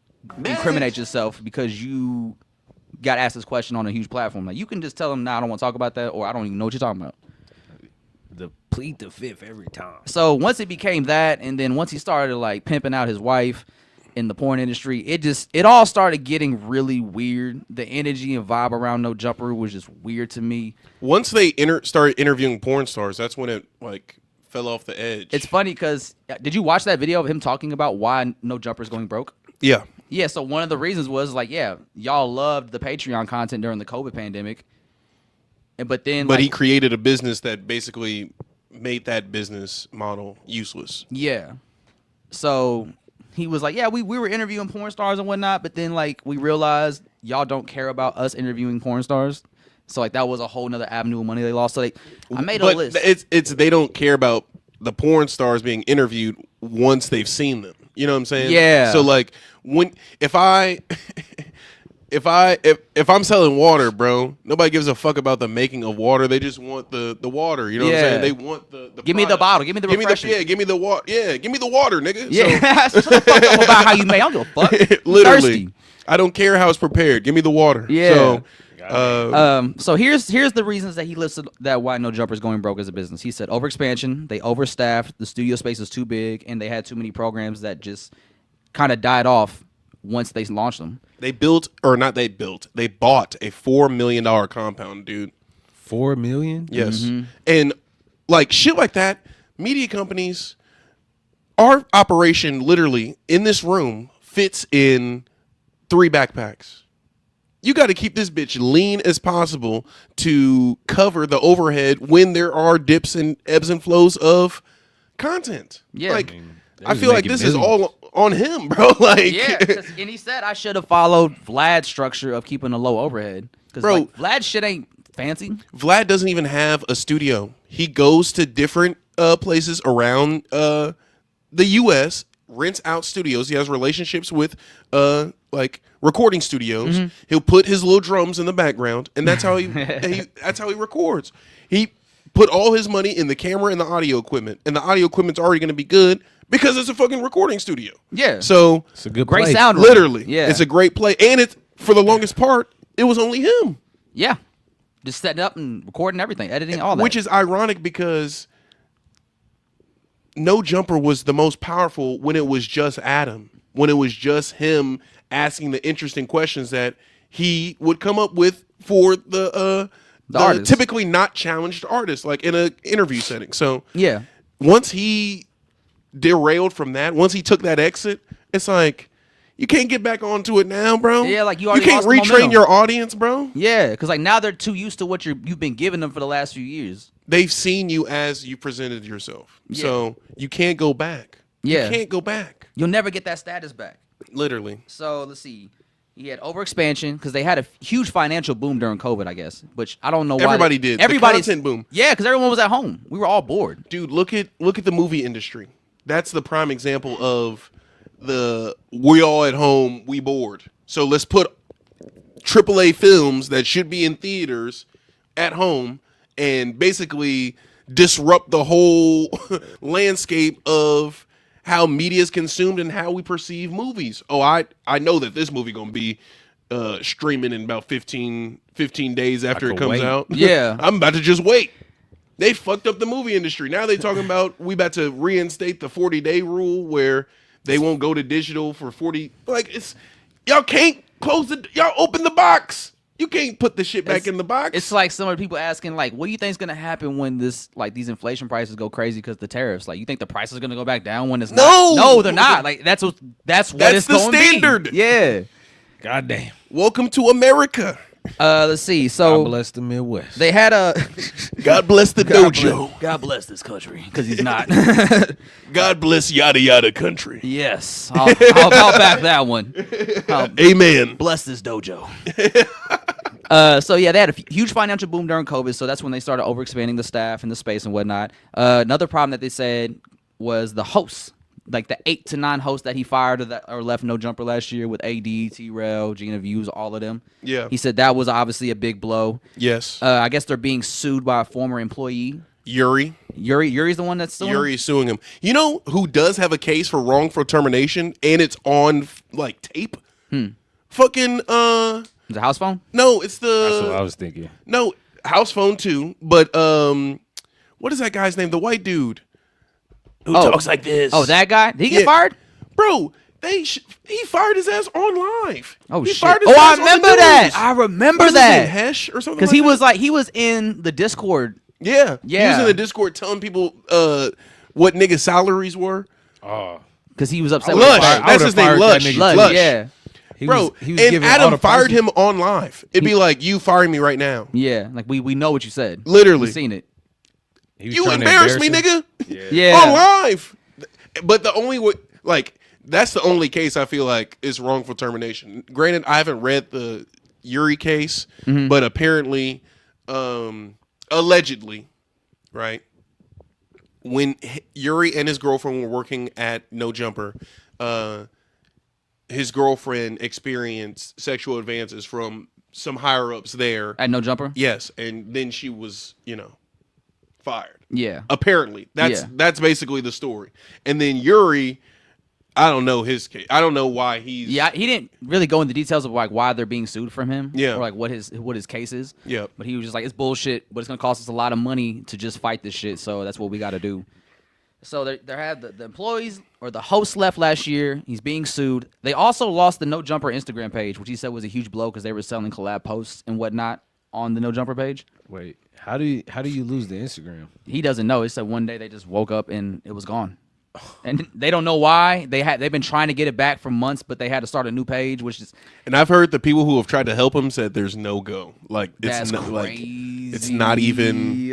Speaker 2: incriminate yourself because you got asked this question on a huge platform. Like you can just tell them, nah, I don't want to talk about that, or I don't even know what you're talking about.
Speaker 4: The plead the fifth every time.
Speaker 2: So once it became that, and then once he started like pimping out his wife in the porn industry, it all started getting really weird. The energy and vibe around No Jumper was just weird to me.
Speaker 3: Once they started interviewing porn stars, that's when it like fell off the edge.
Speaker 2: It's funny because did you watch that video of him talking about why No Jumper's going broke?
Speaker 3: Yeah.
Speaker 2: Yeah, so one of the reasons was like, yeah, y'all loved the Patreon content during the COVID pandemic. But
Speaker 3: he created a business that basically made that business model useless.
Speaker 2: Yeah. So he was like, yeah, we were interviewing porn stars and whatnot, but then like we realized y'all don't care about us interviewing porn stars. So like that was a whole nother avenue of money they lost. So I made a list.
Speaker 3: It's they don't care about the porn stars being interviewed once they've seen them. You know what I'm saying?
Speaker 2: Yeah.
Speaker 3: So like if I'm selling water, bro, nobody gives a fuck about the making of water. They just want the water. You know what I'm saying? They want the
Speaker 2: give me the bottle. Give me the refreshment.
Speaker 3: Give me the water. Yeah, give me the water, nigga.
Speaker 2: Yeah. So, shut the fuck up about how you make. I don't give a fuck.
Speaker 3: Literally.
Speaker 2: Thirsty.
Speaker 3: I don't care how it's prepared. Give me the water.
Speaker 2: Yeah.
Speaker 3: So,
Speaker 2: here's the reasons that he listed that why No Jumper's going broke as a business. He said overexpansion, they overstaffed, the studio space is too big, and they had too many programs that just kind of died off once they launched them.
Speaker 3: they bought a $4 million compound, dude.
Speaker 4: $4 million?
Speaker 3: Yes. And like shit like that, media companies, our operation literally in this room fits in 3 backpacks. You got to keep this bitch lean as possible to cover the overhead when there are dips and ebbs and flows of content.
Speaker 2: Yeah.
Speaker 3: Like,
Speaker 4: they
Speaker 3: I
Speaker 4: was
Speaker 3: feel like
Speaker 4: making
Speaker 3: this is
Speaker 4: millions.
Speaker 3: all on him, bro. Like,
Speaker 2: Yeah, and he said I should have followed Vlad's structure of keeping a low overhead. Because
Speaker 3: Bro.
Speaker 2: like, Vlad's shit ain't fancy.
Speaker 3: Vlad doesn't even have a studio. He goes to different places around the U.S., rents out studios. He has relationships with like recording studios. He'll put his little drums in the background, and that's how that's how he records. He put all his money in the camera and the audio equipment, and the audio equipment's already going to be good because it's a fucking recording studio.
Speaker 2: Yeah.
Speaker 3: So
Speaker 4: It's a good
Speaker 2: Great
Speaker 4: place.
Speaker 2: sound.
Speaker 3: literally,
Speaker 2: Yeah.
Speaker 3: it's a great play, and it's for the longest part, it was only him.
Speaker 2: Yeah. Just setting up and recording everything, editing, all that.
Speaker 3: Which is ironic because No Jumper was the most powerful when it was just Adam, when it was just him asking the interesting questions that he would come up with for the
Speaker 2: artists.
Speaker 3: typically not challenged artists, like in an interview setting. So
Speaker 2: yeah.
Speaker 3: once he derailed from that, once he took that exit, it's like you can't get back onto it now, bro.
Speaker 2: Yeah, like you already
Speaker 3: can't
Speaker 2: lost the
Speaker 3: retrain
Speaker 2: momentum.
Speaker 3: your audience, bro.
Speaker 2: Yeah, because like now they're too used to what you've been giving them for the last few years.
Speaker 3: They've seen you as you presented yourself.
Speaker 2: Yeah.
Speaker 3: So you can't go back.
Speaker 2: Yeah.
Speaker 3: You can't go back.
Speaker 2: You'll never get that status back.
Speaker 3: Literally.
Speaker 2: So let's see. He had overexpansion because they had a huge financial boom during COVID, I guess. Which I don't know why.
Speaker 3: Everybody did. The
Speaker 2: Everybody's
Speaker 3: content boom.
Speaker 2: Yeah, because everyone was at home. We were all bored.
Speaker 3: Dude, look at the movie industry. That's the prime example of we all at home, we bored. So let's put AAA films that should be in theaters at home and basically disrupt the whole landscape of how media is consumed and how we perceive movies. Oh, I know that this movie gonna be streaming in about 15 days after it
Speaker 4: can
Speaker 3: comes
Speaker 4: wait.
Speaker 3: out.
Speaker 2: Yeah.
Speaker 3: I'm about to just wait. They fucked up the movie industry. Now they talking about we about to reinstate the 40-day rule where they won't go to digital for 40. Like it's y'all can't y'all open the box. You can't put the shit back in the box.
Speaker 2: It's like some of the people asking, like, what do you think is gonna happen when these inflation prices go crazy because the tariffs? Like, you think the price is gonna go back down when it's no, they're not. Like that's what it's
Speaker 3: the
Speaker 2: going to be.
Speaker 3: standard.
Speaker 2: Yeah.
Speaker 4: God damn.
Speaker 3: Welcome to America.
Speaker 2: Let's see. So
Speaker 4: God bless the Midwest.
Speaker 2: they had a
Speaker 3: God bless the dojo.
Speaker 2: God bless this country because he's not.
Speaker 3: God bless Yadda Yadda country.
Speaker 2: Yes, I'll back that one.
Speaker 3: Amen.
Speaker 2: Bless this dojo. So yeah, they had a huge financial boom during COVID, so that's when they started overexpanding the staff and the space and whatnot. Another problem that they said was the hosts, like the 8 to 9 hosts that he fired or left No Jumper last year with AD, T-Rail, Gina Views, all of them.
Speaker 3: Yeah.
Speaker 2: He said that was obviously a big blow.
Speaker 3: Yes.
Speaker 2: I guess they're being sued by a former employee.
Speaker 3: Yuri's
Speaker 2: Yuri's the one that's suing.
Speaker 3: Yuri is suing him. You know who does have a case for wrongful termination and it's on like tape? Fucking
Speaker 2: The house phone.
Speaker 3: no, it's the
Speaker 4: That's what I was thinking.
Speaker 3: No, house phone too, but what is that guy's name? The white dude who talks like this.
Speaker 2: Oh, that guy? Did he get
Speaker 3: Yeah.
Speaker 2: fired?
Speaker 3: Bro, he fired his ass on live.
Speaker 2: Oh
Speaker 3: he
Speaker 2: shit!
Speaker 3: fired his
Speaker 2: Oh, I
Speaker 3: ass on the
Speaker 2: remember that.
Speaker 3: news.
Speaker 2: I remember
Speaker 3: What is his name,
Speaker 2: that
Speaker 3: Hesh or something.
Speaker 2: because
Speaker 3: like
Speaker 2: he
Speaker 3: that?
Speaker 2: was he was in the Discord
Speaker 3: Yeah.
Speaker 2: Yeah.
Speaker 3: He was in the Discord telling people what niggas' salaries were.
Speaker 4: Oh,
Speaker 2: because he was upset.
Speaker 3: Lush.
Speaker 2: with the
Speaker 3: That's his name, Lush.
Speaker 2: Lush. Yeah,
Speaker 3: Bro,
Speaker 4: he was
Speaker 3: and
Speaker 4: giving all
Speaker 3: Adam
Speaker 4: the
Speaker 3: fired
Speaker 4: prices.
Speaker 3: him on live. It'd be like, you firing me right now.
Speaker 2: yeah. Like we know what you said.
Speaker 3: Literally.
Speaker 2: we seen it.
Speaker 4: He was
Speaker 3: You
Speaker 4: trying to
Speaker 3: embarrassed me,
Speaker 4: embarrass him.
Speaker 3: nigga.
Speaker 2: Yeah.
Speaker 3: On live. But the only way, like, that's the only case I feel like is wrongful termination. Granted, I haven't read the Yuri case, but apparently, allegedly, right? When Yuri and his girlfriend were working at No Jumper, his girlfriend experienced sexual advances from some higher ups there.
Speaker 2: At No Jumper.
Speaker 3: Yes, and then she was, fired.
Speaker 2: Yeah.
Speaker 3: Apparently, that's basically the story. And then Yuri, I don't know his case. I don't know why he's.
Speaker 2: Yeah, he didn't really go into details of like why they're being sued from him.
Speaker 3: Yeah.
Speaker 2: Or like what his case is.
Speaker 3: Yep.
Speaker 2: But he was just like, it's bullshit, but it's gonna cost us a lot of money to just fight this shit. So that's what we got to do. So there had the employees or the host left last year. He's being sued. They also lost the No Jumper Instagram page, which he said was a huge blow because they were selling collab posts and whatnot on the No Jumper page.
Speaker 4: Wait, how do you lose the Instagram?
Speaker 2: He doesn't know. He said one day they just woke up and it was gone. And they don't know why. They've been trying to get it back for months, but they had to start a new page, which is
Speaker 3: And I've heard the people who have tried to help him said there's no go. Like it's
Speaker 2: that's
Speaker 3: not like
Speaker 2: crazy.
Speaker 3: it's not even.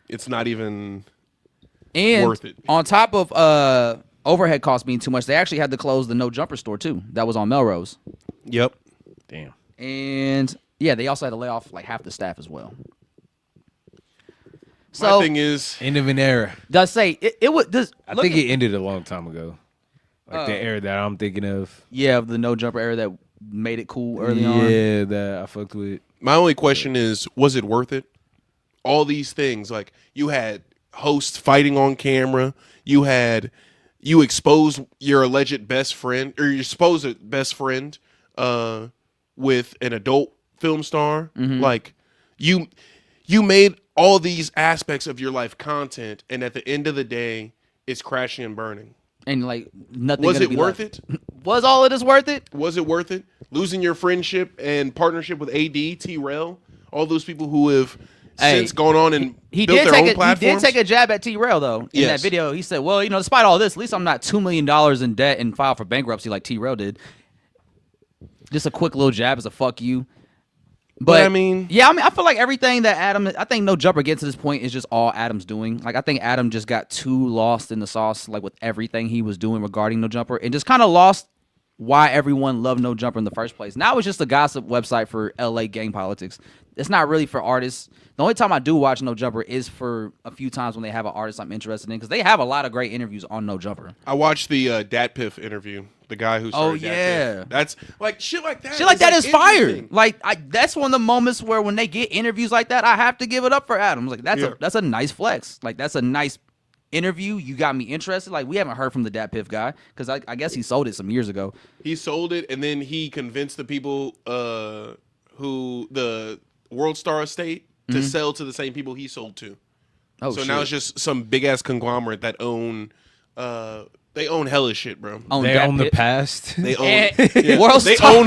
Speaker 3: It's not even.
Speaker 2: And
Speaker 3: worth it.
Speaker 2: on top of overhead costs being too much, they actually had to close the No Jumper store too. That was on Melrose.
Speaker 3: Yep.
Speaker 4: Damn.
Speaker 2: And yeah, they also had to lay off like half the staff as well.
Speaker 3: My
Speaker 2: So
Speaker 3: thing is,
Speaker 4: End of an era.
Speaker 2: does say it would does
Speaker 4: I think it ended a long time ago. Like the era that I'm thinking of.
Speaker 2: yeah, of the No Jumper era that made it cool early on.
Speaker 4: Yeah, that I fucked with.
Speaker 3: my only question is, was it worth it? All these things, like you had hosts fighting on camera, you exposed your alleged best friend or your supposed best friend with an adult film star. Like you made all these aspects of your life content, and at the end of the day, it's crashing and burning.
Speaker 2: And like nothing
Speaker 3: Was
Speaker 2: gonna
Speaker 3: it
Speaker 2: be
Speaker 3: worth
Speaker 2: left.
Speaker 3: it?
Speaker 2: Was all of this worth it?
Speaker 3: Was it worth it? Losing your friendship and partnership with AD, T-Rail, all those people who have since gone on and built their own platforms.
Speaker 2: He did take a jab at T-Rail though. In
Speaker 3: Yes.
Speaker 2: that video, he said, "Well, despite all this, at least I'm not $2 million in debt and filed for bankruptcy like T-Rail did." Just a quick little jab as a fuck you. But
Speaker 3: I mean,
Speaker 2: I feel like everything that I think No Jumper gets to this point is just all Adam's doing. Like I think Adam just got too lost in the sauce, like with everything he was doing regarding No Jumper, and just kind of lost why everyone loved No Jumper in the first place. Now it's just a gossip website for LA gang politics. It's not really for artists. The only time I do watch No Jumper is for a few times when they have an artist I'm interested in, because they have a lot of great interviews on No Jumper.
Speaker 3: I watched the Dat Piff interview. The guy who started Dat
Speaker 2: yeah.
Speaker 3: Piff. That's like shit like that.
Speaker 2: Shit like that is fire.
Speaker 3: interesting.
Speaker 2: Like that's one of the moments where when they get interviews like that, I have to give it up for Adam. Like
Speaker 3: Yeah.
Speaker 2: that's a nice flex. Like that's a nice interview. You got me interested. Like we haven't heard from the Dat Piff guy because I guess he sold it some years ago.
Speaker 3: He sold it, and then he convinced the people who the World Star Estate to sell to the same people he sold to.
Speaker 2: Oh,
Speaker 3: so
Speaker 2: shit.
Speaker 3: now it's just some big ass conglomerate that own. They own hella shit, bro.
Speaker 4: They
Speaker 2: Dat
Speaker 4: own the
Speaker 2: Piff.
Speaker 4: past.
Speaker 3: They own.
Speaker 2: And World
Speaker 3: They
Speaker 2: Star.
Speaker 3: own.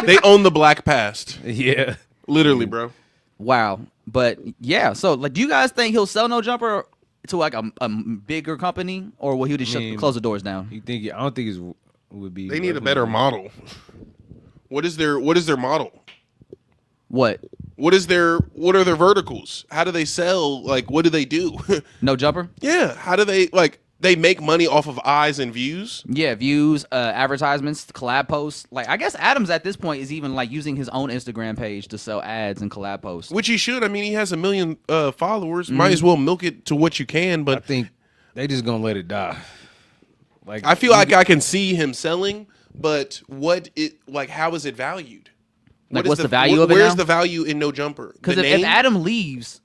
Speaker 3: They own the black past.
Speaker 4: Yeah.
Speaker 3: Literally, bro.
Speaker 2: Wow. But yeah, so like, do you guys think he'll sell No Jumper to like a bigger company, or will he just close the doors down?
Speaker 4: You think? I don't think it would be.
Speaker 3: They need a better model. What is their model?
Speaker 2: What?
Speaker 3: What are their verticals? How do they sell? Like, what do they do?
Speaker 2: No Jumper?
Speaker 3: Yeah. How do they make money off of eyes and views?
Speaker 2: Yeah, views, advertisements, collab posts. Like, I guess Adams at this point is even like using his own Instagram page to sell ads and collab posts.
Speaker 3: Which he should. I mean, he has 1 million followers. Might as well milk it to what you can.
Speaker 4: I
Speaker 3: But
Speaker 4: think they just gonna let it die. Like
Speaker 3: I feel like I can see him selling. But how is it valued?
Speaker 2: Like,
Speaker 3: What is
Speaker 2: what's the value of it
Speaker 3: Where's
Speaker 2: now?
Speaker 3: the value in No Jumper?
Speaker 2: Because
Speaker 3: The
Speaker 2: if
Speaker 3: name?
Speaker 2: Adam leaves,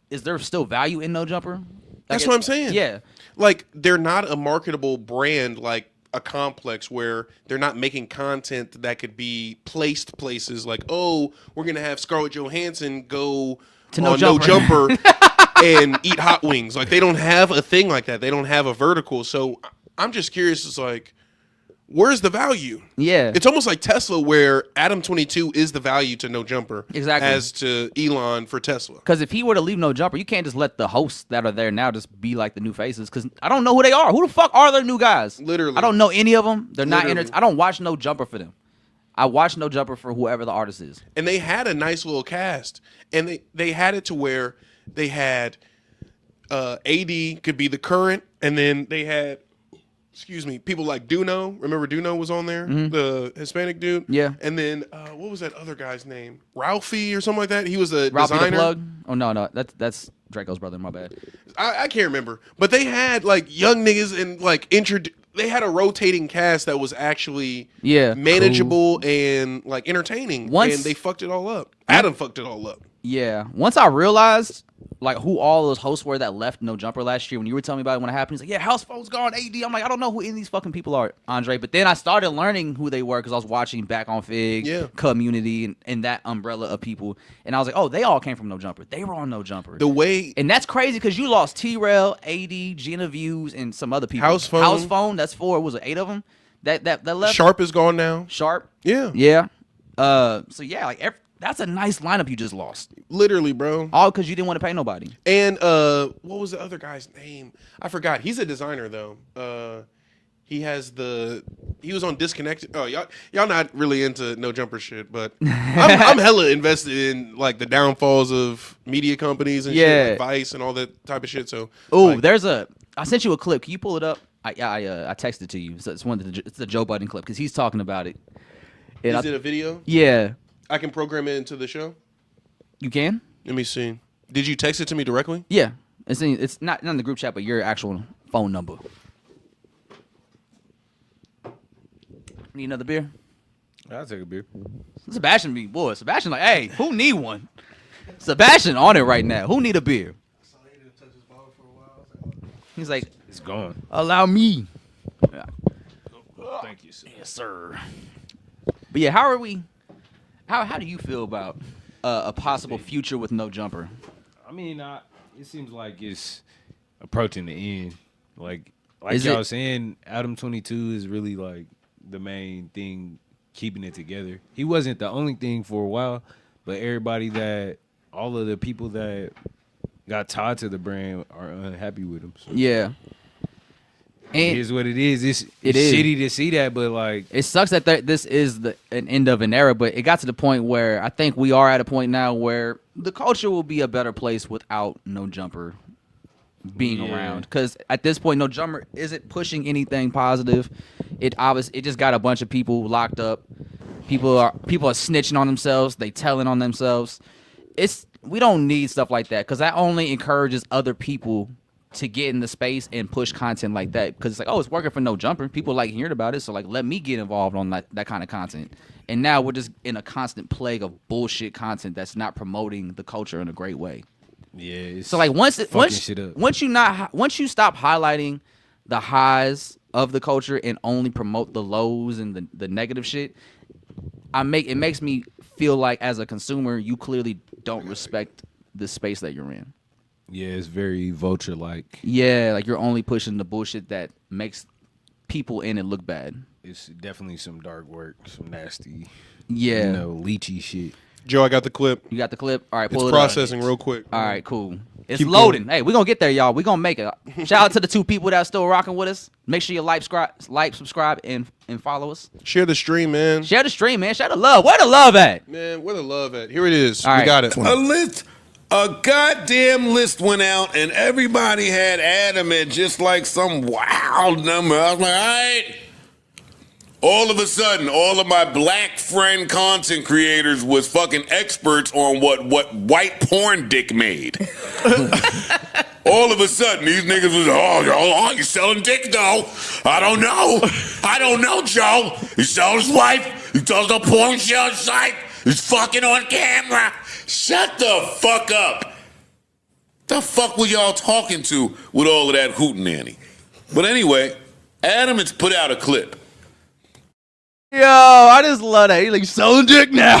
Speaker 2: is there still value in No Jumper?
Speaker 3: That's what I'm saying.
Speaker 2: Yeah.
Speaker 3: Like, they're not a marketable brand like a Complex, where they're not making content that could be placed places like, oh, we're going to have Scarlett Johansson go
Speaker 2: To No
Speaker 3: on
Speaker 2: Jumper.
Speaker 3: No Jumper and eat hot wings. Like, they don't have a thing like that. They don't have a vertical. So I'm just curious. It's like, where's the value?
Speaker 2: Yeah.
Speaker 3: It's almost like Tesla, where Adam 22 is the value to No Jumper,
Speaker 2: Exactly.
Speaker 3: as to Elon for Tesla.
Speaker 2: Because if he were to leave No Jumper, you can't just let the hosts that are there now just be like the new faces. Because I don't know who they are. Who the fuck are the new guys?
Speaker 3: Literally.
Speaker 2: I don't know any of them. They're not.
Speaker 3: Literally.
Speaker 2: I don't watch No Jumper for them. I watch No Jumper for whoever the artist is.
Speaker 3: And they had a nice little cast, and they had it to where they had AD could be the current, and then they had, people like Duno. Remember Duno was on there, the Hispanic dude.
Speaker 2: Yeah.
Speaker 3: And then what was that other guy's name? Ralphie or something like that. He was a
Speaker 2: Ralphie
Speaker 3: designer.
Speaker 2: the Plug? Oh no, that's Draco's brother. My bad.
Speaker 3: I can't remember, but they had like young niggas and like they had a rotating cast that was actually manageable and like entertaining. And they fucked it all up. Adam fucked it all up.
Speaker 2: Yeah. Once I realized like who all those hosts were that left No Jumper last year, when you were telling me about it when it happened, he's like, yeah, House Phone's gone, AD. I'm like, I don't know who any of these fucking people are, Andre. But then I started learning who they were because I was watching Back on Fig, Community, and that umbrella of people. And I was like, oh, they all came from No Jumper. They were on No Jumper. And that's crazy because you lost T-Rail, AD, Gina Views, and some other people.
Speaker 3: House Phone,
Speaker 2: that's 4. Was it 8 of them? That left.
Speaker 3: Sharp is gone now.
Speaker 2: Sharp.
Speaker 3: Yeah.
Speaker 2: Yeah. So yeah, like that's a nice lineup you just lost.
Speaker 3: Literally, bro.
Speaker 2: All because you didn't want to pay nobody.
Speaker 3: And what was the other guy's name? I forgot. He's a designer though. He was on Disconnected. Oh, y'all not really into No Jumper shit, but I'm hella invested in like the downfalls of media companies and shit, like Vice and all that type of shit. So
Speaker 2: I sent you a clip. Can you pull it up? I texted it to you. So it's it's the Joe Budden clip because he's talking about it. And
Speaker 3: Is it a video?
Speaker 2: Yeah.
Speaker 3: I can program it into the show.
Speaker 2: You can?
Speaker 3: Let me see. Did you text it to me directly?
Speaker 2: Yeah. It's not in the group chat, but your actual phone number. Need another beer?
Speaker 4: I'll take a beer.
Speaker 2: Sebastian like, hey, who need one? Sebastian on it right now. Who need a beer? He's like,
Speaker 4: it's gone.
Speaker 2: Allow me.
Speaker 4: Thank you, sir.
Speaker 2: Yes, sir. But yeah, how do you feel about a possible future with No Jumper?
Speaker 4: I mean, it seems like it's approaching the end. Like
Speaker 2: Is
Speaker 4: y'all
Speaker 2: it?
Speaker 4: saying, Adam 22 is really like the main thing keeping it together. He wasn't the only thing for a while, but all of the people that got tied to the brand are unhappy with him. So.
Speaker 2: Yeah.
Speaker 4: It is what it is. It's
Speaker 2: is
Speaker 4: shitty to see that, but like
Speaker 2: it sucks that this is an end of an era. But it got to the point where I think we are at a point now where the culture will be a better place without No Jumper being around. Because at this point, No Jumper isn't pushing anything positive. It just got a bunch of people locked up. People are snitching on themselves. They telling on themselves. We don't need stuff like that because that only encourages other people to get in the space and push content like that because it's like, oh, it's working for No Jumper. People like hearing about it, so like let me get involved on that kind of content. And now we're just in a constant plague of bullshit content that's not promoting the culture in a great way.
Speaker 4: Yeah.
Speaker 2: So like once you stop highlighting the highs of the culture and only promote the lows and the negative shit, it makes me feel like as a consumer you clearly don't respect the space that you're in.
Speaker 4: Yeah, it's very vulture-like.
Speaker 2: Yeah, like you're only pushing the bullshit that makes people in it look bad.
Speaker 4: It's definitely some dark work, some nasty, leechy shit.
Speaker 3: Joe, I got the clip.
Speaker 2: You got the clip? All right, pull
Speaker 3: it's
Speaker 2: it
Speaker 3: processing real quick.
Speaker 2: All right, cool. It's
Speaker 3: Keep
Speaker 2: loading.
Speaker 3: going.
Speaker 2: Hey, we're going to get there, y'all. We're going to make it. Shout out to the 2 people that are still rocking with us. Make sure you like, subscribe, and follow us.
Speaker 3: Share the stream, man.
Speaker 2: Share the stream, man. Share the love. Where the love at?
Speaker 3: Man, where the love at? Here it is.
Speaker 2: All right.
Speaker 3: We got it.
Speaker 5: A goddamn list went out, and everybody had Adam at just like some wild number. I was like, all right. All of a sudden, all of my black friend content creators was fucking experts on what white porn dick made. All of a sudden, these niggas was, oh, you selling dick, though? I don't know, Joe. He sells his wife. He does a porn show site. He's fucking on camera. Shut the fuck up. The fuck were y'all talking to with all of that hootenanny? But anyway, Adam has put out a clip.
Speaker 2: Yo, I just love that. He's like, selling dick now.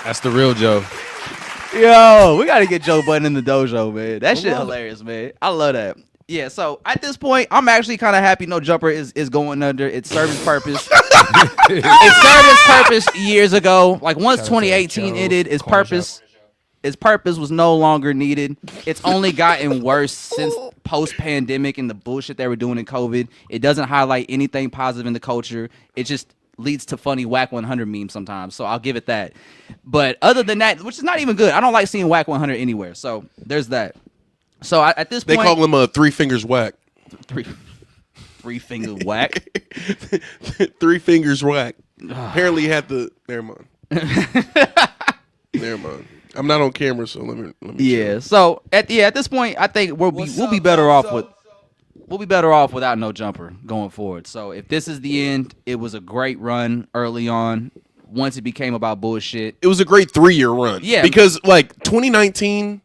Speaker 4: That's the real Joe.
Speaker 2: Yo, we got to get Joe Budden in the dojo, man. That shit hilarious, man. I love that. Yeah, so at this point, I'm actually kind of happy No Jumper is going under. It served its purpose. It served its purpose years ago. Like once
Speaker 6: Shout out to
Speaker 2: 2018
Speaker 6: Joe
Speaker 2: ended, its
Speaker 6: Corner
Speaker 2: purpose was no longer needed. It's only gotten worse since post-pandemic and the bullshit they were doing in COVID. It doesn't highlight anything positive in the culture. It just leads to funny Whack 100 memes sometimes. So I'll give it that. But other than that, which is not even good. I don't like seeing Whack 100 anywhere. So there's that. So at this
Speaker 3: They
Speaker 2: point,
Speaker 3: call him a 3 fingers whack.
Speaker 2: three finger whack.
Speaker 3: 3 fingers whack. Apparently, he had the. Never mind. Never mind. I'm not on camera, so let me.
Speaker 2: Yeah. So at this point, I think we'll be better off without No Jumper going forward. So if this is the end, it was a great run early on. Once it became about bullshit,
Speaker 3: It was a great 3-year run.
Speaker 2: Yeah.
Speaker 3: Because like 2019,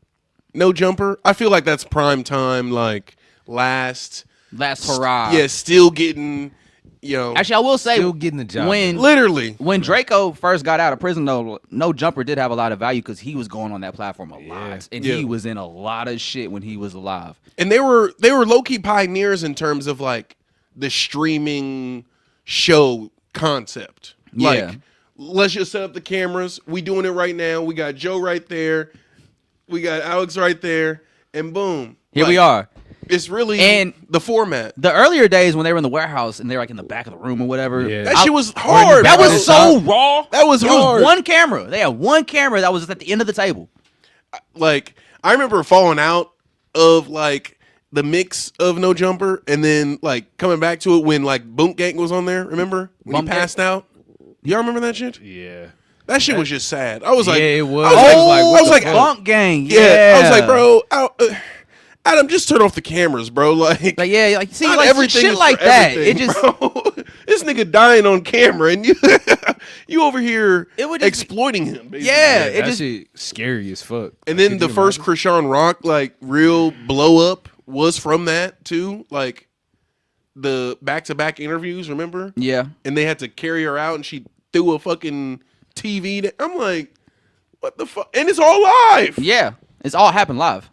Speaker 3: No Jumper. I feel like that's prime time. Like last
Speaker 2: hurrah.
Speaker 3: Yeah, still getting.
Speaker 2: Actually, I will say,
Speaker 4: Still getting the job
Speaker 3: Literally.
Speaker 2: when Draco first got out of prison, though, No Jumper did have a lot of value because he was going on that platform a lot, and he was in a lot of shit when he was alive.
Speaker 3: And they were low key pioneers in terms of like the streaming show concept.
Speaker 2: Yeah.
Speaker 3: Like, let's just set up the cameras. We doing it right now. We got Joe right there. We got Alex right there, and boom,
Speaker 2: Here we are.
Speaker 3: It's really
Speaker 2: And
Speaker 3: the format.
Speaker 2: The earlier days when they were in the warehouse and they were like in the back of the room or whatever.
Speaker 4: Yeah.
Speaker 3: That shit was hard.
Speaker 2: That
Speaker 3: bro.
Speaker 2: was so raw.
Speaker 3: That was
Speaker 2: It
Speaker 3: hard.
Speaker 2: was one camera. They had one camera that was just at the end of the table.
Speaker 3: Like, I remember falling out of like the mix of No Jumper, and then like coming back to it when like Boom Gang was on there. Remember when
Speaker 2: Bump
Speaker 3: he passed out? Y'all remember that shit?
Speaker 4: Yeah.
Speaker 3: That shit was just sad. I was like,
Speaker 4: Yeah, it was.
Speaker 3: I was like,
Speaker 4: Oh,
Speaker 3: I was like,
Speaker 2: Bunk Gang.
Speaker 3: yeah. I was like, bro, Adam, just turn off the cameras, bro. Like
Speaker 2: See,
Speaker 3: not
Speaker 2: like
Speaker 3: everything
Speaker 2: shit
Speaker 3: is
Speaker 2: like
Speaker 3: for
Speaker 2: that.
Speaker 3: everything,
Speaker 2: It just
Speaker 3: bro. This nigga dying on camera, and you over here
Speaker 2: It would just
Speaker 3: exploiting him. Basically.
Speaker 2: yeah,
Speaker 4: That
Speaker 2: it just
Speaker 4: shit scary as fuck.
Speaker 3: And then
Speaker 4: Could
Speaker 3: the
Speaker 4: you
Speaker 3: first
Speaker 4: imagine?
Speaker 3: Krishan Rock like real blow up was from that too, like the back-to-back interviews. Remember?
Speaker 2: yeah.
Speaker 3: And they had to carry her out, and she threw a fucking TV. I'm like, what the fuck? And it's all live,
Speaker 2: Yeah. It's all happened live.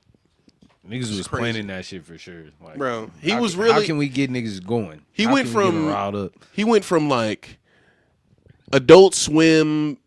Speaker 4: Niggas was
Speaker 3: crazy.
Speaker 4: planning that shit for sure. Like,
Speaker 3: bro. He
Speaker 4: how
Speaker 3: was
Speaker 4: can-
Speaker 3: really.
Speaker 4: How can we get niggas going?
Speaker 3: He
Speaker 4: How
Speaker 3: went
Speaker 4: can we get
Speaker 3: from-
Speaker 4: them riled up.
Speaker 3: He went from like Adult Swim,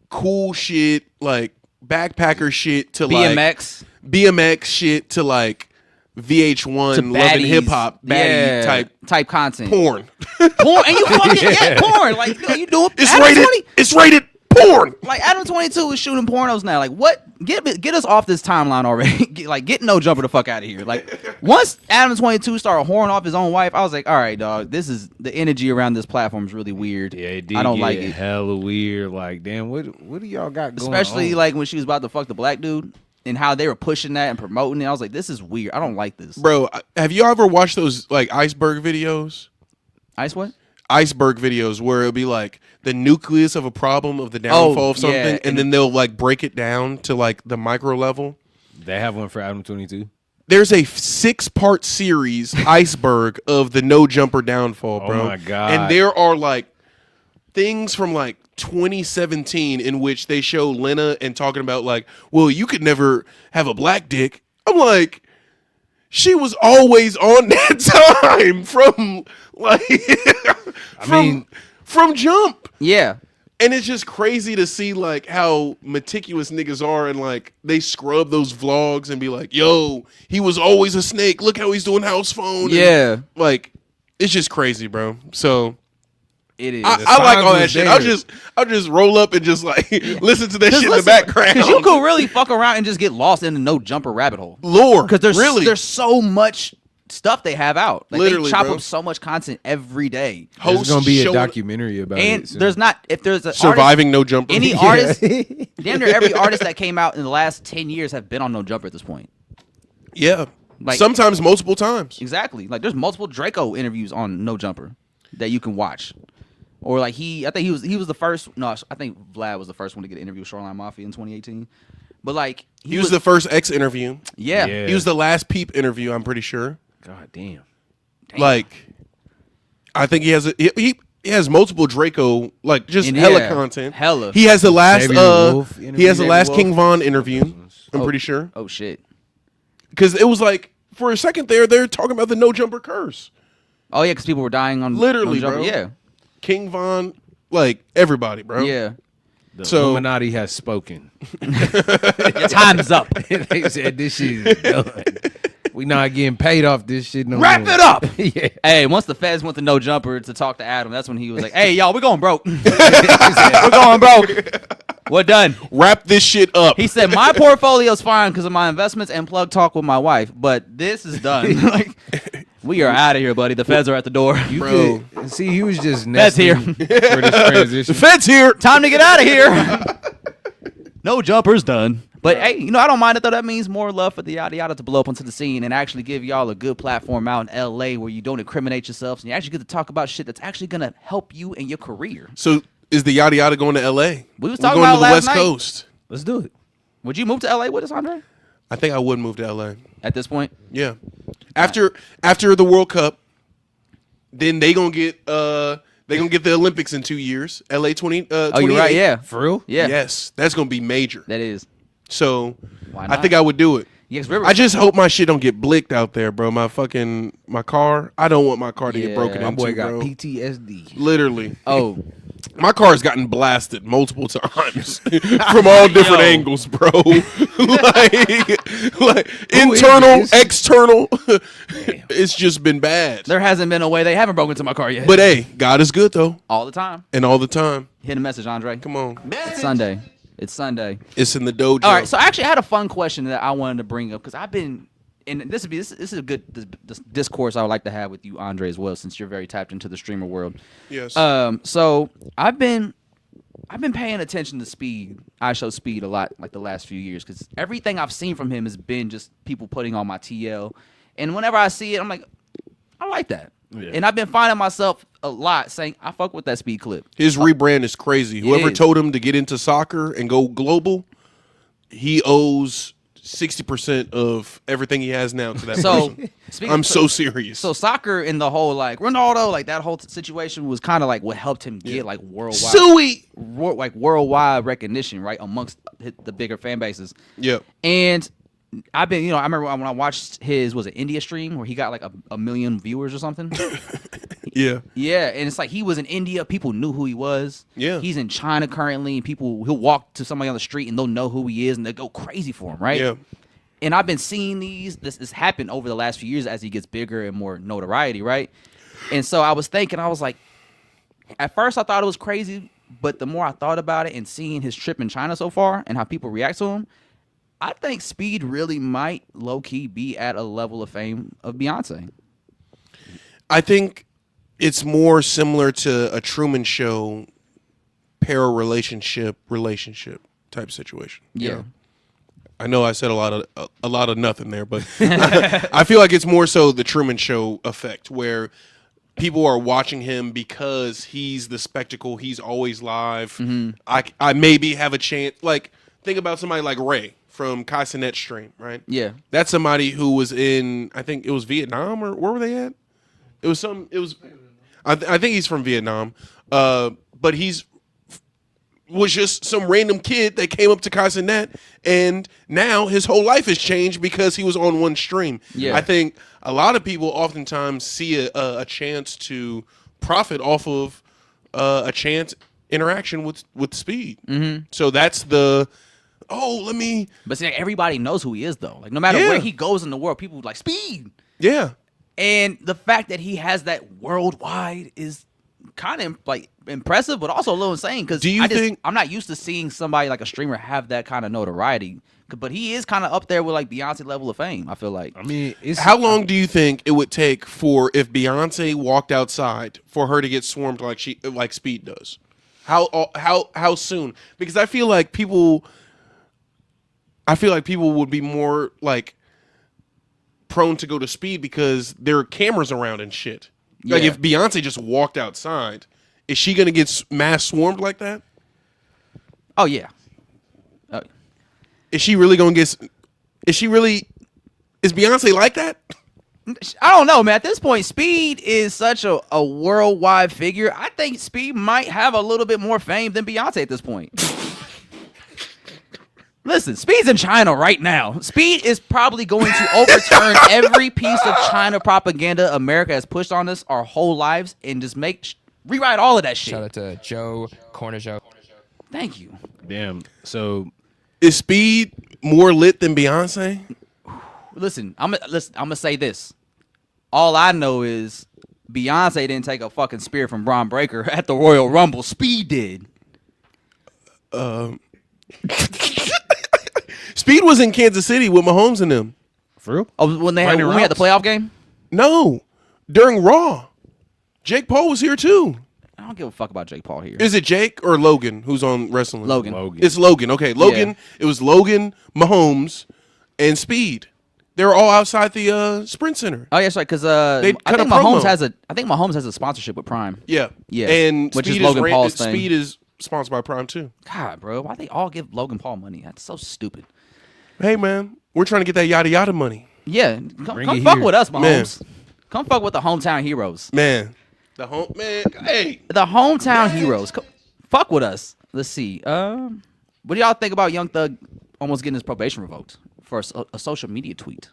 Speaker 3: cool shit, like backpacker shit to
Speaker 2: BMX.
Speaker 3: like BMX shit to like VH1
Speaker 2: to
Speaker 3: Love and
Speaker 2: baddies.
Speaker 3: Hip Hop baddie
Speaker 2: Yeah,
Speaker 3: type
Speaker 2: content.
Speaker 3: porn.
Speaker 2: Porn, and you fucking porn. Like you doing
Speaker 3: It's
Speaker 2: Adam
Speaker 3: rated.
Speaker 2: 20
Speaker 3: It's rated porn.
Speaker 2: Like Adam 22 is shooting pornos now. Like what? Get us off this timeline already. Get No Jumper the fuck out of here. Like once Adam 22 started whoring off his own wife, I was like, all right, dog. This is the energy around this platform is really weird.
Speaker 4: Yeah, it did
Speaker 2: I don't
Speaker 4: get
Speaker 2: like it.
Speaker 4: hella weird. Like, damn, what do y'all got going
Speaker 2: Especially
Speaker 4: on?
Speaker 2: like when she was about to fuck the black dude and how they were pushing that and promoting it. I was like, this is weird. I don't like this.
Speaker 3: Bro, have you ever watched those like iceberg videos?
Speaker 2: Ice what?
Speaker 3: Iceberg videos where it'll be like the nucleus of a problem of the downfall of something,
Speaker 2: yeah,
Speaker 3: and then they'll like break it down to like the micro level.
Speaker 4: They have one for Adam 22.
Speaker 3: There's a 6-part series, Iceberg, of the No Jumper downfall,
Speaker 4: Oh
Speaker 3: bro.
Speaker 4: my God.
Speaker 3: And there are like things from like 2017 in which they show Lena and talking about like, well, you could never have a black dick. I'm like, she was always on that time from like from jump.
Speaker 2: Yeah.
Speaker 3: And it's just crazy to see like how meticulous niggas are, and like they scrub those vlogs and be like, yo, he was always a snake. Look how he's doing house phone.
Speaker 2: Yeah.
Speaker 3: And, like, it's just crazy, bro. So
Speaker 2: It is.
Speaker 3: I like all that
Speaker 4: was
Speaker 3: shit.
Speaker 4: there.
Speaker 3: I'll just roll up and just like listen to that shit in the
Speaker 2: listen,
Speaker 3: background.
Speaker 2: Because you could really fuck around and just get lost in the No Jumper rabbit hole.
Speaker 3: Lore.
Speaker 2: Because there's so much stuff they have out. Like
Speaker 3: Literally,
Speaker 2: they chop
Speaker 3: bro.
Speaker 2: up so much content every day.
Speaker 4: There's
Speaker 3: Hosts
Speaker 4: gonna be a
Speaker 3: showing-
Speaker 4: documentary about it.
Speaker 2: And
Speaker 4: soon.
Speaker 2: there's not if there's a
Speaker 3: Surviving No Jumper.
Speaker 2: any artist, damn near every artist that came out in the last 10 years have been on No Jumper at this point.
Speaker 3: Yeah.
Speaker 2: Like-
Speaker 3: Sometimes multiple times.
Speaker 2: Exactly. Like there's multiple Draco interviews on No Jumper that you can watch. Or like I think he was the first. No, I think Vlad was the first one to get an interview with Shoreline Mafia in 2018. But like
Speaker 3: He was the first X interview.
Speaker 2: yeah.
Speaker 4: Yeah.
Speaker 3: He was the last Peep interview, I'm pretty sure.
Speaker 4: God damn.
Speaker 3: Like, I think he has he has multiple Draco, like just
Speaker 2: And
Speaker 3: hella
Speaker 2: yeah,
Speaker 3: content.
Speaker 2: hella.
Speaker 3: He has the last
Speaker 4: Xavier Wolf
Speaker 3: he
Speaker 4: interview.
Speaker 3: has the last
Speaker 2: Xavier
Speaker 3: King Von interview. I'm
Speaker 2: Oh.
Speaker 3: pretty sure
Speaker 2: Oh shit.
Speaker 3: because it was like for a second there, they're talking about the no jumper curse.
Speaker 2: Oh yeah, because people were dying on
Speaker 3: Literally,
Speaker 2: on jumper.
Speaker 3: bro.
Speaker 2: Yeah,
Speaker 3: King Von, like everybody, bro.
Speaker 2: yeah.
Speaker 4: The
Speaker 3: So-
Speaker 4: Illuminati has spoken.
Speaker 2: Your time's up.
Speaker 4: They said this shit is done. We not getting paid off this shit no
Speaker 2: Wrap
Speaker 4: more.
Speaker 2: it up.
Speaker 4: Yeah.
Speaker 2: Hey, once the feds went to no jumper to talk to Adam, that's when he was like, "Hey, y'all, we're going broke. We're going broke. We're done."
Speaker 3: Wrap this shit up.
Speaker 2: He said, "My portfolio's fine because of my investments and plug talk with my wife, but this is done. Like, we are out of here, buddy. The feds are at the door.
Speaker 4: You
Speaker 3: Bro.
Speaker 4: could see he was just
Speaker 2: Feds here.
Speaker 4: nesting for this transition.
Speaker 3: The Fed's here.
Speaker 2: Time to get out of here. No jumper's done." But hey, you know, I don't mind it though. That means more love for the Yadda Yadda to blow up onto the scene and actually give y'all a good platform out in LA where you don't incriminate yourselves and you actually get to talk about shit that's actually gonna help you in your career.
Speaker 3: So is the Yadda Yadda going to L.A.?
Speaker 2: We was
Speaker 3: We're
Speaker 2: talking
Speaker 3: going
Speaker 2: about
Speaker 3: to the
Speaker 2: last
Speaker 3: West
Speaker 2: night.
Speaker 3: Coast.
Speaker 4: Let's do it.
Speaker 2: Would you move to LA with us, Andre?
Speaker 3: I think I would move to L.A.
Speaker 2: At this point?
Speaker 3: Yeah. After the World Cup, then they gonna get the Olympics in 2 years. LA 20.
Speaker 2: Oh, you're right. Yeah,
Speaker 4: For real?
Speaker 2: yeah,
Speaker 3: Yes, that's gonna be major.
Speaker 2: that is.
Speaker 3: So
Speaker 2: Why
Speaker 3: I
Speaker 2: not?
Speaker 3: think I would do it.
Speaker 2: Yes,
Speaker 3: I just hope my shit don't get blicked out there, bro. My car. I don't want my car to get
Speaker 2: Yeah.
Speaker 3: broken
Speaker 2: My
Speaker 3: into,
Speaker 4: Boy got
Speaker 3: bro.
Speaker 4: PTSD.
Speaker 3: Literally,
Speaker 2: Oh,
Speaker 3: my car has gotten blasted multiple times from all different
Speaker 2: Yo.
Speaker 3: angles, bro. like
Speaker 4: is
Speaker 3: internal,
Speaker 4: this?
Speaker 3: external. It's just been bad.
Speaker 2: there hasn't been a way they haven't broken into my car yet.
Speaker 3: But hey, God is good though,
Speaker 2: all the time.
Speaker 3: and all the time.
Speaker 2: Hit a message, Andre.
Speaker 3: Come on,
Speaker 2: It's Sunday. It's Sunday.
Speaker 3: it's in the dojo.
Speaker 2: All right, so actually, I had a fun question that I wanted to bring up because I've been, and this is a good this discourse I would like to have with you, Andre, as well, since you're very tapped into the streamer world.
Speaker 3: Yes.
Speaker 2: So I've been paying attention to Speed. I show Speed a lot, like the last few years, because everything I've seen from him has been just people putting on my TL, and whenever I see it, I'm like, I like that.
Speaker 4: Yeah.
Speaker 2: And I've been finding myself a lot saying, I fuck with that Speed clip.
Speaker 3: His rebrand is crazy. Whoever
Speaker 2: is.
Speaker 3: told him to get into soccer and go global, he owes 60% of everything he has now to that
Speaker 2: So,
Speaker 3: person.
Speaker 2: speaking
Speaker 3: I'm so serious.
Speaker 2: So soccer and the whole like Ronaldo, like that whole situation was kind of like what helped him get like worldwide recognition, right, amongst the bigger fan bases.
Speaker 3: Yeah.
Speaker 2: And I've been, I remember when I watched was it India stream where he got like a million viewers or something.
Speaker 3: Yeah.
Speaker 2: Yeah, and it's like he was in India, people knew who he was.
Speaker 3: Yeah.
Speaker 2: He's in China currently, and he'll walk to somebody on the street and they'll know who he is and they'll go crazy for him, right?
Speaker 3: Yeah.
Speaker 2: And I've been seeing this happen over the last few years as he gets bigger and more notoriety, right? And so I was thinking, I was like, at first I thought it was crazy, but the more I thought about it and seeing his trip in China so far and how people react to him, I think Speed really might low-key be at a level of fame of Beyonce.
Speaker 3: I think it's more similar to a Truman Show relationship type situation.
Speaker 2: Yeah.
Speaker 3: I know I said a lot of nothing there, but I feel like it's more so the Truman Show effect where people are watching him because he's the spectacle. He's always live.
Speaker 2: Mm-hmm.
Speaker 3: I maybe have a chance. Like, think about somebody like Ray from Kai Cenat stream, right?
Speaker 2: Yeah.
Speaker 3: That's somebody who was in, I think it was Vietnam, or where were they at? I think he's from Vietnam. But was just some random kid that came up to Kai Cenat, and now his whole life has changed because he was on one stream.
Speaker 2: Yeah.
Speaker 3: I think a lot of people oftentimes see a chance to profit off of a chance interaction with Speed. Mm-hmm. So that's
Speaker 2: But see, like, everybody knows who he is, though. Like, no matter
Speaker 3: Yeah.
Speaker 2: where he goes in the world, people like Speed.
Speaker 3: Yeah.
Speaker 2: And the fact that he has that worldwide is kind of like impressive, but also a little insane. Because
Speaker 3: Do you think-
Speaker 2: I'm not used to seeing somebody like a streamer have that kind of notoriety. But he is kind of up there with like Beyonce level of fame. I feel like.
Speaker 4: I mean, it's
Speaker 3: How long do you think it would take for if Beyonce walked outside for her to get swarmed like Speed does? How soon? Because I feel like people would be more like prone to go to Speed because there are cameras around and shit. Like
Speaker 2: Yeah.
Speaker 3: if Beyonce just walked outside, is she gonna get mass swarmed like that?
Speaker 2: Oh yeah.
Speaker 3: Is she really gonna get? Is Beyonce like that?
Speaker 2: I don't know, man. At this point, Speed is such a worldwide figure. I think Speed might have a little bit more fame than Beyonce at this point. Listen, Speed's in China right now. Speed is probably going to overturn every piece of China propaganda America has pushed on us our whole lives and just rewrite all of that shit.
Speaker 6: Shout out to Joe Cornijo.
Speaker 2: Thank you.
Speaker 4: Damn. So
Speaker 3: Is Speed more lit than Beyonce?
Speaker 2: Listen, I'm gonna say this. All I know is Beyonce didn't take a fucking spear from Braun Breaker at the Royal Rumble. Speed did.
Speaker 3: Speed was in Kansas City with Mahomes and them.
Speaker 4: for real?
Speaker 2: Oh, when we had the playoff game?
Speaker 3: No, during Raw. Jake Paul was here too.
Speaker 2: I don't give a fuck about Jake Paul here.
Speaker 3: Is it Jake or Logan who's on wrestling?
Speaker 2: Logan.
Speaker 3: It's Logan. Okay, Logan.
Speaker 2: Yeah.
Speaker 3: It was Logan, Mahomes, and Speed. They were all outside the Sprint Center.
Speaker 2: Oh yeah, that's right. Because
Speaker 3: They
Speaker 2: I
Speaker 3: cut
Speaker 2: think
Speaker 3: a promo.
Speaker 2: Mahomes has a sponsorship with Prime.
Speaker 3: Yeah,
Speaker 2: Yeah.
Speaker 3: And
Speaker 2: Which
Speaker 3: Speed
Speaker 2: is Logan Paul's thing.
Speaker 3: Speed is sponsored by Prime too.
Speaker 2: God, bro, why they all give Logan Paul money? That's so stupid.
Speaker 3: Hey man, we're trying to get that yada yada money,
Speaker 2: Yeah,
Speaker 4: Bring
Speaker 2: come
Speaker 4: it
Speaker 2: fuck
Speaker 4: here.
Speaker 2: with us,
Speaker 3: Man.
Speaker 2: Mahomes. Come fuck with the hometown heroes.
Speaker 3: man. The home man. Hey,
Speaker 2: The hometown heroes. Fuck with us. Let's see. What do y'all think about Young Thug almost getting his probation revoked for a social media tweet?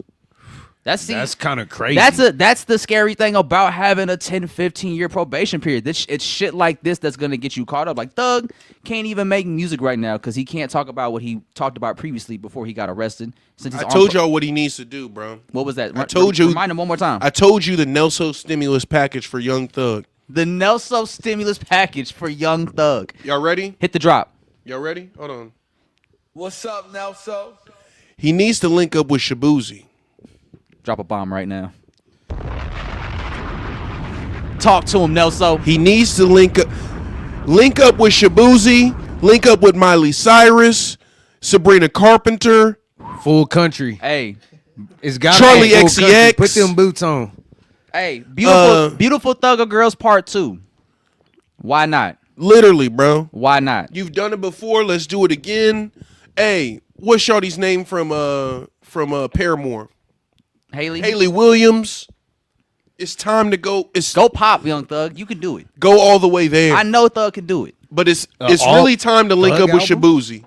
Speaker 4: That's kind of crazy.
Speaker 2: That's the scary thing about having a 10, 15-year probation period. It's shit like this that's gonna get you caught up. Like Thug can't even make music right now because he can't talk about what he talked about previously before he got arrested. Since he's
Speaker 3: I told y'all what he needs to do, bro.
Speaker 2: What was that?
Speaker 3: I told you.
Speaker 2: Remind him one more time.
Speaker 3: I told you the Nelso stimulus package for Young Thug.
Speaker 2: The Nelso stimulus package for Young Thug.
Speaker 3: Y'all ready?
Speaker 2: Hit the drop.
Speaker 3: Y'all ready? Hold on.
Speaker 7: What's up, Nelso?
Speaker 3: He needs to link up with Shabuzi.
Speaker 2: Drop a bomb right now. Talk to him, Nelso.
Speaker 3: He needs to link up with Shabuzi, link up with Miley Cyrus, Sabrina Carpenter,
Speaker 4: full country.
Speaker 2: Hey,
Speaker 4: It's got
Speaker 3: Charlie
Speaker 4: full country.
Speaker 3: XCX.
Speaker 4: Put them boots on.
Speaker 2: hey, beautiful Thugger Girls Part 2. Why not?
Speaker 3: literally, bro.
Speaker 2: Why not?
Speaker 3: You've done it before. Let's do it again. Hey, what's Shorty's name from Paramore? Haley Williams. It's time to go.
Speaker 2: Go pop, Young Thug. You can do it.
Speaker 3: Go all the way there.
Speaker 2: I know Thug can do it.
Speaker 3: But it's
Speaker 4: all
Speaker 3: really time to link
Speaker 4: Thug
Speaker 3: up with
Speaker 4: album?
Speaker 3: Shabuzi.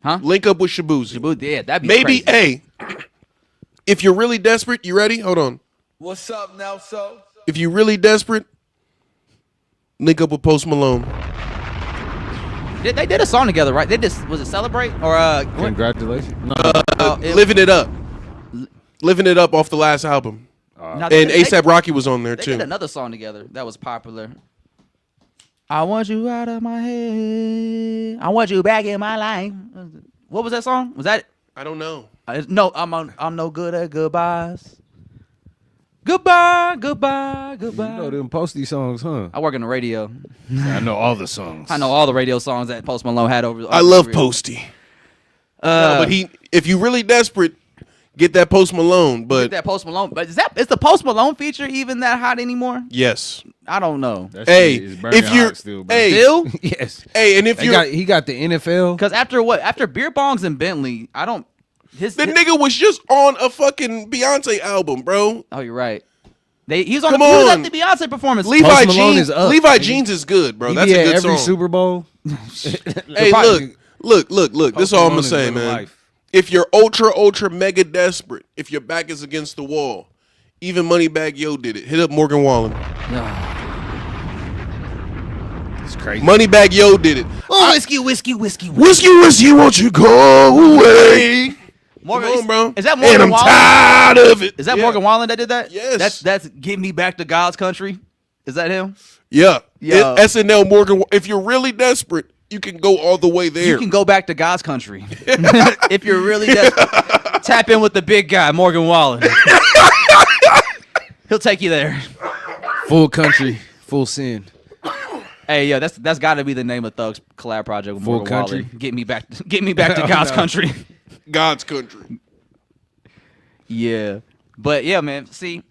Speaker 2: Huh?
Speaker 3: Link up with Shabuzi.
Speaker 2: Yeah, that'd be
Speaker 3: Maybe,
Speaker 2: crazy.
Speaker 3: hey, if you're really desperate, you ready? Hold on.
Speaker 7: What's up, Nelso?
Speaker 3: If you're really desperate, link up with Post Malone.
Speaker 2: They did a song together, right? They just was it Celebrate or
Speaker 4: Congratulations. No.
Speaker 3: Living It Up. Living It Up off the last album.
Speaker 2: Now,
Speaker 3: And ASAP Rocky was on there
Speaker 2: They
Speaker 3: too.
Speaker 2: did another song together that was popular. I want you out of my head. I want you back in my life. What was that song? Was that?
Speaker 3: I don't know.
Speaker 2: No, I'm no good at goodbyes. Goodbye.
Speaker 4: You know them posty songs, huh?
Speaker 2: I work in the radio.
Speaker 4: I know all the songs.
Speaker 2: I know all the radio songs that Post Malone had over.
Speaker 3: I love Posty. But if you really desperate, get that Post Malone. But
Speaker 2: that Post Malone. But is the Post Malone feature even that hot anymore?
Speaker 3: yes.
Speaker 2: I don't know.
Speaker 4: That
Speaker 3: Hey,
Speaker 4: shit is burning
Speaker 3: if you're
Speaker 4: hot still, bro.
Speaker 3: hey,
Speaker 2: Still?
Speaker 4: yes.
Speaker 3: hey, and if
Speaker 4: He got the NFL.
Speaker 2: Because after Beer Bongs and Bentley, I don't.
Speaker 3: the nigga was just on a fucking Beyonce album, bro.
Speaker 2: Oh, you're right. He was
Speaker 3: Come
Speaker 2: at
Speaker 3: on.
Speaker 2: the Beyonce performance.
Speaker 3: Levi
Speaker 4: Malone
Speaker 3: Jeans
Speaker 4: is up,
Speaker 3: Levi
Speaker 4: nigga.
Speaker 3: Jeans is good, bro.
Speaker 4: He
Speaker 3: That's
Speaker 4: be
Speaker 3: a
Speaker 4: at
Speaker 3: good
Speaker 4: every
Speaker 3: song.
Speaker 4: Super Bowl.
Speaker 3: Hey, look. This
Speaker 4: Post
Speaker 3: is all I'm
Speaker 4: Malone
Speaker 3: gonna
Speaker 4: is
Speaker 3: say,
Speaker 4: living
Speaker 3: man.
Speaker 4: life.
Speaker 3: If you're ultra mega desperate, if your back is against the wall, even Moneybag Yo did it. Hit up Morgan Wallen.
Speaker 4: It's crazy.
Speaker 3: Moneybag Yo did it.
Speaker 2: Oh, whiskey.
Speaker 3: Whiskey, won't you go away?
Speaker 2: Morgan,
Speaker 3: Come on, bro.
Speaker 2: Is that
Speaker 3: And
Speaker 2: Morgan
Speaker 3: I'm
Speaker 2: Wallen?
Speaker 3: tired of it.
Speaker 2: Is that
Speaker 3: Yeah.
Speaker 2: Morgan Wallen that did that?
Speaker 3: Yes.
Speaker 2: That's Get Me Back to God's Country. Is that him?
Speaker 3: Yeah.
Speaker 2: Yo.
Speaker 3: SNL Morgan. If you're really desperate, you can go all the way there.
Speaker 2: You can go back to God's country if you're really desperate. Tap in with the big guy, Morgan Wallen. He'll take you there.
Speaker 4: Full country, full sin.
Speaker 2: Hey, yo, that's got to be the name of Thug's collab project with
Speaker 4: Full
Speaker 2: Morgan
Speaker 4: country?
Speaker 2: Wallen. Get me back to God's country.
Speaker 3: God's country.
Speaker 2: Yeah, but yeah, man. See,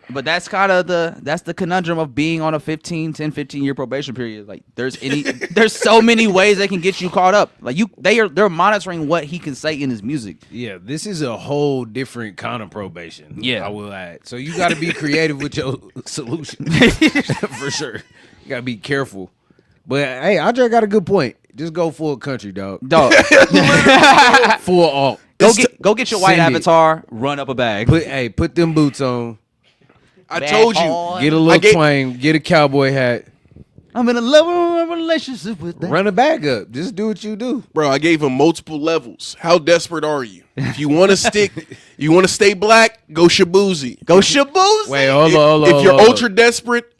Speaker 2: but that's kind of that's the conundrum of being on a 15-year probation period. Like, there's so many ways they can get you caught up. Like they're monitoring what he can say in his music.
Speaker 4: Yeah, this is a whole different kind of probation.
Speaker 2: Yeah.
Speaker 4: I will add. So you got to be creative with your solution for sure. You got to be careful. But hey, Andre got a good point. Just go full country, dog.
Speaker 2: Dog.
Speaker 4: Full alt.
Speaker 2: Go get your white
Speaker 4: Send it.
Speaker 2: avatar. Run up a bag.
Speaker 4: Put them boots on.
Speaker 3: I told you.
Speaker 4: Get a little twang. Get a cowboy hat.
Speaker 2: I'm in a love relationship with that.
Speaker 4: Run a bag up. Just do what you do.
Speaker 3: Bro, I gave him multiple levels. How desperate are you? If you want to you want to stay black, go Shabuzi.
Speaker 2: Go Shabuzi.
Speaker 4: Wait, hold on.
Speaker 3: If you're ultra desperate,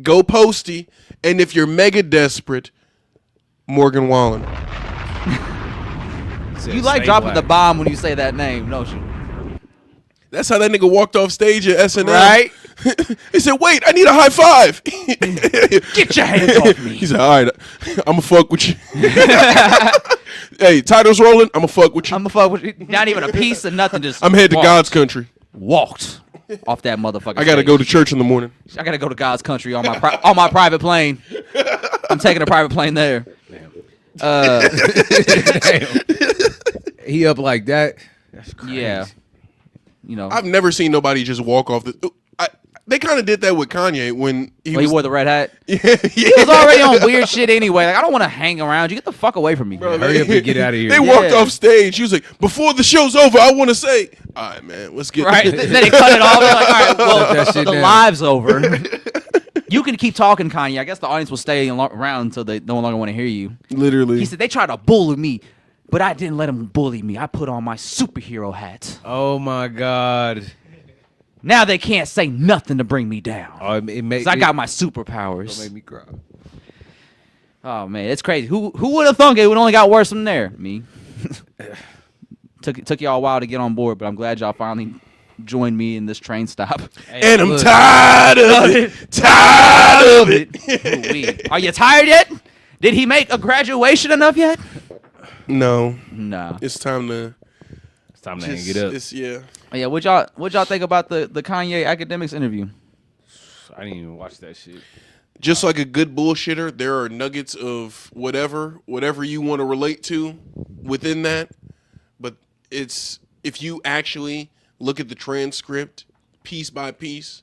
Speaker 3: go Posty. And if you're mega desperate, Morgan Wallen.
Speaker 2: You like dropping the bomb when you say that name, don't you?
Speaker 3: That's how that nigga walked off stage at SNL.
Speaker 2: Right?
Speaker 3: He said, wait, I need a high five.
Speaker 2: Get your hands off me.
Speaker 3: He said, all right, I'm going to fuck with you. Hey, title's rolling, I'm going to fuck with you.
Speaker 2: I'm gonna fuck with you. Not even a piece of nothing. Just
Speaker 3: I'm headed to God's country.
Speaker 2: Walked off that motherfucker.
Speaker 3: I got to go to church in the morning.
Speaker 2: I gotta go to God's country on my on my private plane. I'm taking a private plane there.
Speaker 4: He up like that. That's crazy.
Speaker 2: Yeah. You know,
Speaker 3: I've never seen nobody just walk off the... They kind of did that with Kanye when
Speaker 2: he wore the red hat.
Speaker 3: Yeah.
Speaker 2: He was already on weird shit anyway. Like, I don't want to hang around. You get the fuck away from me.
Speaker 3: Bro,
Speaker 4: Hurry up and get out of here.
Speaker 3: They walked off stage. He was like, before the show's over, I want to say, all right, man, let's get...
Speaker 2: Right? Then they cut it off. They're like, all right, well,
Speaker 4: that shit
Speaker 2: the
Speaker 4: down.
Speaker 2: live's over. You can keep talking, Kanye. I guess the audience will stay around until they no longer want to hear you.
Speaker 3: Literally.
Speaker 2: He said, they tried to bully me, but I didn't let them bully me. I put on my superhero hat.
Speaker 4: Oh my God.
Speaker 2: Now they can't say nothing to bring me down.
Speaker 4: Oh, it made
Speaker 2: 'Cause I got my
Speaker 4: It
Speaker 2: superpowers.
Speaker 4: made me cry.
Speaker 2: Oh man, it's crazy. Who would have thunk it would only got worse from there? Me. Took y'all a while to get on board, but I'm glad y'all finally joined me in this train stop.
Speaker 3: And I'm tired of it. Tired of it.
Speaker 2: Ooh-wee. Are you tired yet? Did he make a graduation enough yet?
Speaker 3: No.
Speaker 2: No.
Speaker 3: It's time to...
Speaker 4: It's time to hang it up.
Speaker 3: Yeah.
Speaker 2: Yeah, what y'all think about the Kanye Academics interview?
Speaker 4: I didn't even watch that shit.
Speaker 3: Just like a good bullshitter, there are nuggets of whatever you want to relate to within that. But it's... If you actually look at the transcript, piece by piece,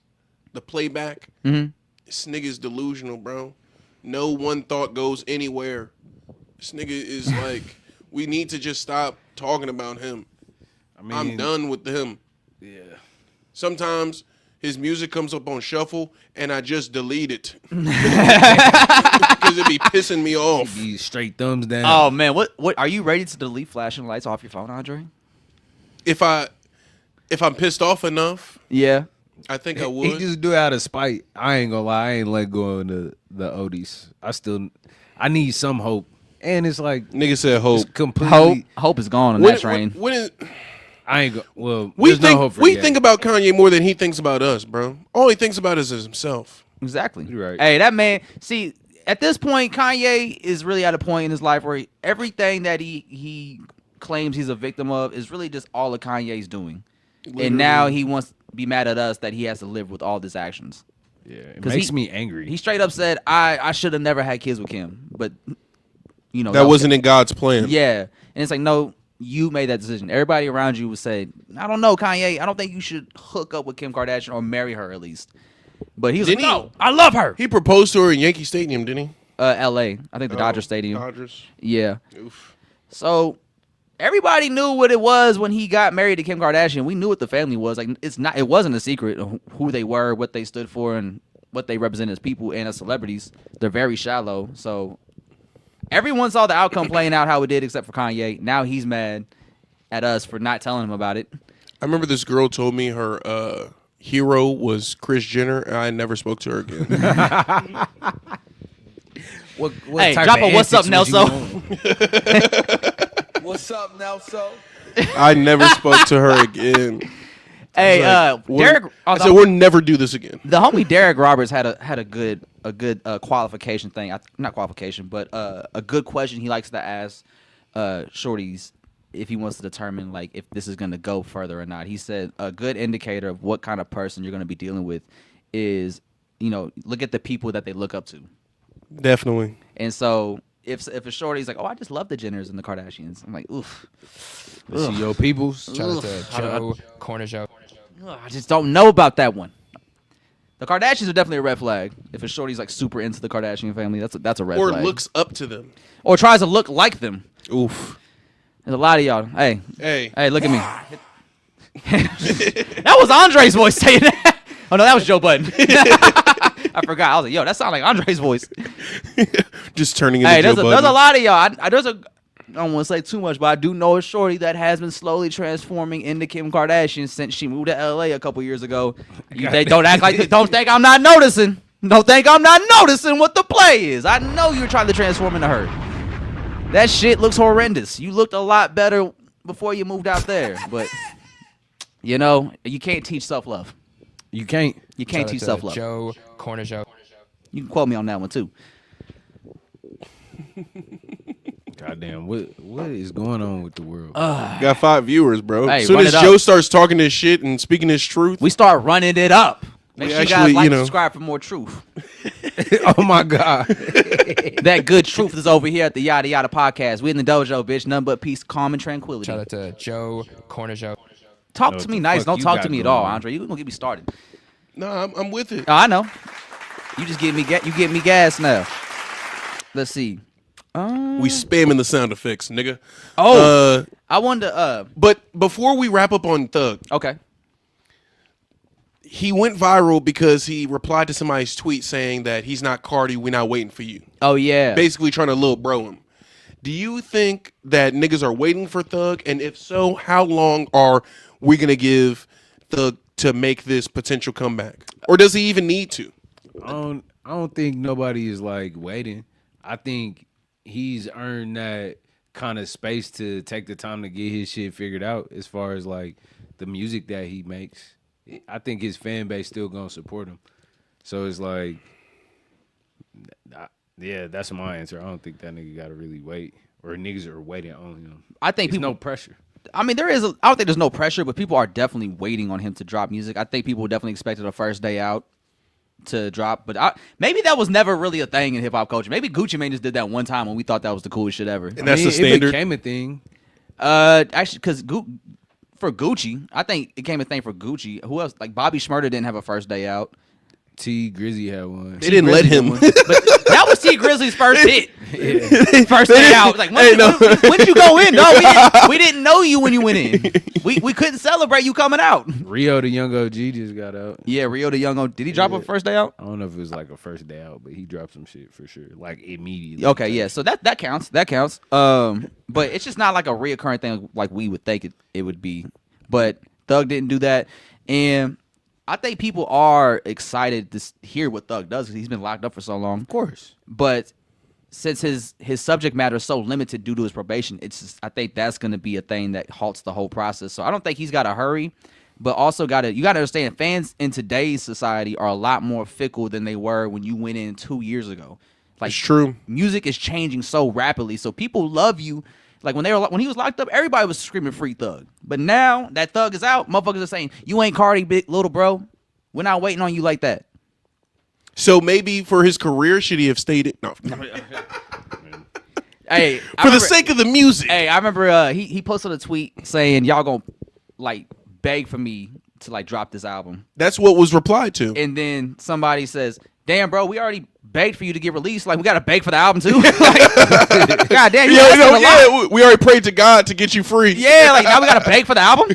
Speaker 3: the playback, this nigga is delusional, bro. No one thought goes anywhere. This nigga is like, we need to just stop talking about him. I'm done with him.
Speaker 4: Yeah.
Speaker 3: Sometimes his music comes up on shuffle and I just delete it. Because it be pissing me off.
Speaker 4: Be straight thumbs down.
Speaker 2: Oh man, what are you ready to delete flashing lights off your phone, Andre?
Speaker 3: If I'm pissed off enough,
Speaker 2: Yeah.
Speaker 3: I think I
Speaker 4: He
Speaker 3: would.
Speaker 4: just do it out of spite. I ain't gonna lie. I ain't let go of the Odies. I need some hope. And it's like
Speaker 3: Nigga said hope.
Speaker 4: it's completely.
Speaker 2: Hope is gone on that train.
Speaker 4: I ain't go. Well,
Speaker 3: We
Speaker 4: there's no hope
Speaker 3: think
Speaker 4: for
Speaker 3: we
Speaker 4: it
Speaker 3: think
Speaker 4: yet.
Speaker 3: about Kanye more than he thinks about us, bro. All he thinks about is himself.
Speaker 2: Exactly.
Speaker 4: You're right.
Speaker 2: Hey, that man. See, at this point, Kanye is really at a point in his life where everything that he claims he's a victim of is really just all of Kanye's doing, and now he wants to be mad at us that he has to live with all these actions.
Speaker 4: Yeah, it
Speaker 2: 'Cause
Speaker 4: makes me angry.
Speaker 2: He straight up said, "I should have never had kids with Kim," but you know
Speaker 3: That wasn't in God's plan.
Speaker 2: Yeah, and it's like, no, you made that decision. Everybody around you would say, I don't know, Kanye. I don't think you should hook up with Kim Kardashian or marry her at least. But he was like,
Speaker 3: Didn't he?
Speaker 2: no, I love her.
Speaker 3: He proposed to her in Yankee Stadium, didn't he?
Speaker 2: L.A. I think the Dodger Stadium.
Speaker 3: Dodgers.
Speaker 2: Yeah.
Speaker 3: Oof.
Speaker 2: So everybody knew what it was when he got married to Kim Kardashian. We knew what the family was. Like, it wasn't a secret of who they were, what they stood for, and what they represent as people and as celebrities. They're very shallow. So everyone saw the outcome playing out how it did, except for Kanye. Now he's mad at us for not telling him about it.
Speaker 3: I remember this girl told me her hero was Kris Jenner, and I never spoke to her again.
Speaker 4: What
Speaker 2: Hey,
Speaker 4: type
Speaker 2: drop
Speaker 4: of
Speaker 2: a what's up,
Speaker 4: antics was you
Speaker 2: Nelso.
Speaker 4: on?
Speaker 7: What's up, Nelso?
Speaker 3: I never spoke to her again.
Speaker 2: Hey, Derek.
Speaker 3: I said we'll never do this again.
Speaker 2: The homie Derek Roberts had a good qualification thing. Not qualification, but a good question he likes to ask shorties if he wants to determine like if this is going to go further or not. He said a good indicator of what kind of person you're going to be dealing with is, look at the people that they look up to.
Speaker 3: Definitely.
Speaker 2: And so if a shorty's like, oh, I just love the Jenners and the Kardashians, I'm like, oof.
Speaker 4: See your peoples.
Speaker 6: Shout out to Joe, Corner Joe.
Speaker 2: Ugh, I just don't know about that one. The Kardashians are definitely a red flag. If a shorty's like super into the Kardashian family, that's a red
Speaker 3: Or
Speaker 2: flag.
Speaker 3: looks up to them.
Speaker 2: Or tries to look like them.
Speaker 3: Oof.
Speaker 2: There's a lot of y'all. Hey, look at me. That was Andre's voice saying that. Oh no, that was Joe Budden. I forgot. I was like, yo, that sounded like Andre's voice.
Speaker 3: Just turning into
Speaker 2: Hey,
Speaker 3: Joe
Speaker 2: there's
Speaker 3: Budden.
Speaker 2: a lot of y'all. I don't want to say too much, but I do know a shorty that has been slowly transforming into Kim Kardashian since she moved to LA a couple years ago. Don't think I'm not noticing. Don't think I'm not noticing what the play is. I know you're trying to transform into her. That shit looks horrendous. You looked a lot better before you moved out there, but you know, you can't teach self-love.
Speaker 4: You can't.
Speaker 2: You can't
Speaker 6: Shout out
Speaker 2: teach
Speaker 6: to
Speaker 2: self-love.
Speaker 6: Joe, Corner Joe.
Speaker 2: You can quote me on that one too.
Speaker 4: Goddamn, what is going on with the world?
Speaker 3: Got 5 viewers, bro.
Speaker 2: Hey,
Speaker 3: As soon
Speaker 2: run
Speaker 3: as
Speaker 2: it up.
Speaker 3: Joe starts talking his shit and speaking his truth,
Speaker 2: We start running it up. Make
Speaker 3: We
Speaker 2: sure you guys
Speaker 3: actually,
Speaker 2: like
Speaker 3: you
Speaker 2: and
Speaker 3: know.
Speaker 2: subscribe for more truth.
Speaker 4: Oh my god.
Speaker 2: That good truth is over here at the Yada Yada podcast. We in the dojo, bitch. None but peace, calm, and tranquility.
Speaker 6: Shout out to Joe, Corner Joe.
Speaker 2: Talk
Speaker 4: Know
Speaker 2: to
Speaker 4: what
Speaker 2: me
Speaker 4: the
Speaker 2: nice.
Speaker 4: fuck
Speaker 2: Don't
Speaker 4: you
Speaker 2: talk
Speaker 4: got
Speaker 2: to me at
Speaker 4: going
Speaker 2: all,
Speaker 4: on.
Speaker 2: Andre. You gonna get me started.
Speaker 3: no, I'm with it.
Speaker 2: Oh, I know. You just get me gas now. Let's see.
Speaker 3: We spamming the sound effects, nigga.
Speaker 2: Oh, I wanted to.
Speaker 3: But before we wrap up on Thug,
Speaker 2: Okay.
Speaker 3: he went viral because he replied to somebody's tweet saying that he's not Cardi, we're not waiting for you.
Speaker 2: Oh yeah.
Speaker 3: Basically trying to little bro him. Do you think that niggas are waiting for Thug? And if so, how long are we going to give Thug to make this potential comeback? Or does he even need to?
Speaker 4: I don't think nobody is like waiting. I think he's earned that kind of space to take the time to get his shit figured out as far as like the music that he makes. I think his fan base still gonna support him. So it's like, yeah, that's my answer. I don't think that nigga gotta really wait, or niggas are waiting on him.
Speaker 2: I think
Speaker 4: It's
Speaker 2: people.
Speaker 4: no pressure.
Speaker 2: I mean, I don't think there's no pressure, but people are definitely waiting on him to drop music. I think people definitely expected a first day out to drop, but maybe that was never really a thing in hip hop culture. Maybe Gucci Mane just did that one time when we thought that was the coolest shit ever.
Speaker 3: And that's
Speaker 4: I mean,
Speaker 3: the standard.
Speaker 4: It became a thing.
Speaker 2: Actually, because for Gucci, I think it became a thing for Gucci. Who else? Like Bobby Shmurda didn't have a first day out.
Speaker 4: T Grizzy had one.
Speaker 3: They didn't let him.
Speaker 2: But that was T Grizzly's first hit. First day out. Like, when did you go in? No, we didn't know you when you went in. We couldn't celebrate you coming out.
Speaker 4: Rio the Young OG just got out.
Speaker 2: Yeah, Rio the Young. Did he drop a first day out?
Speaker 4: I don't know if it was like a first day out, but he dropped some shit for sure, like immediately.
Speaker 2: Okay, yeah. So that counts. That counts. But it's just not like a reoccurring thing like we would think it would be. But Thug didn't do that, and I think people are excited to hear what Thug does because he's been locked up for so long.
Speaker 4: Of course.
Speaker 2: But since his subject matter is so limited due to his probation, I think that's going to be a thing that halts the whole process. So I don't think he's got to hurry, but also you got to understand fans in today's society are a lot more fickle than they were when you went in 2 years ago. Like,
Speaker 3: It's true.
Speaker 2: Music is changing so rapidly, so people love you. Like when he was locked up, everybody was screaming free Thug. But now that Thug is out, motherfuckers are saying, you ain't Cardi, big little bro. We're not waiting on you like that.
Speaker 3: So maybe for his career, should he have stayed it? No.
Speaker 2: Hey,
Speaker 3: For the sake of the music.
Speaker 2: Hey, I remember he posted a tweet saying y'all gonna like beg for me to like drop this album,
Speaker 3: That's what was replied to.
Speaker 2: and then somebody says, "Damn, bro, we already begged for you to get released. Like we gotta beg for the album too." Like, God damn, you asking a lot.
Speaker 3: We already prayed to God to get you free.
Speaker 2: Yeah, like now we gotta beg for the album.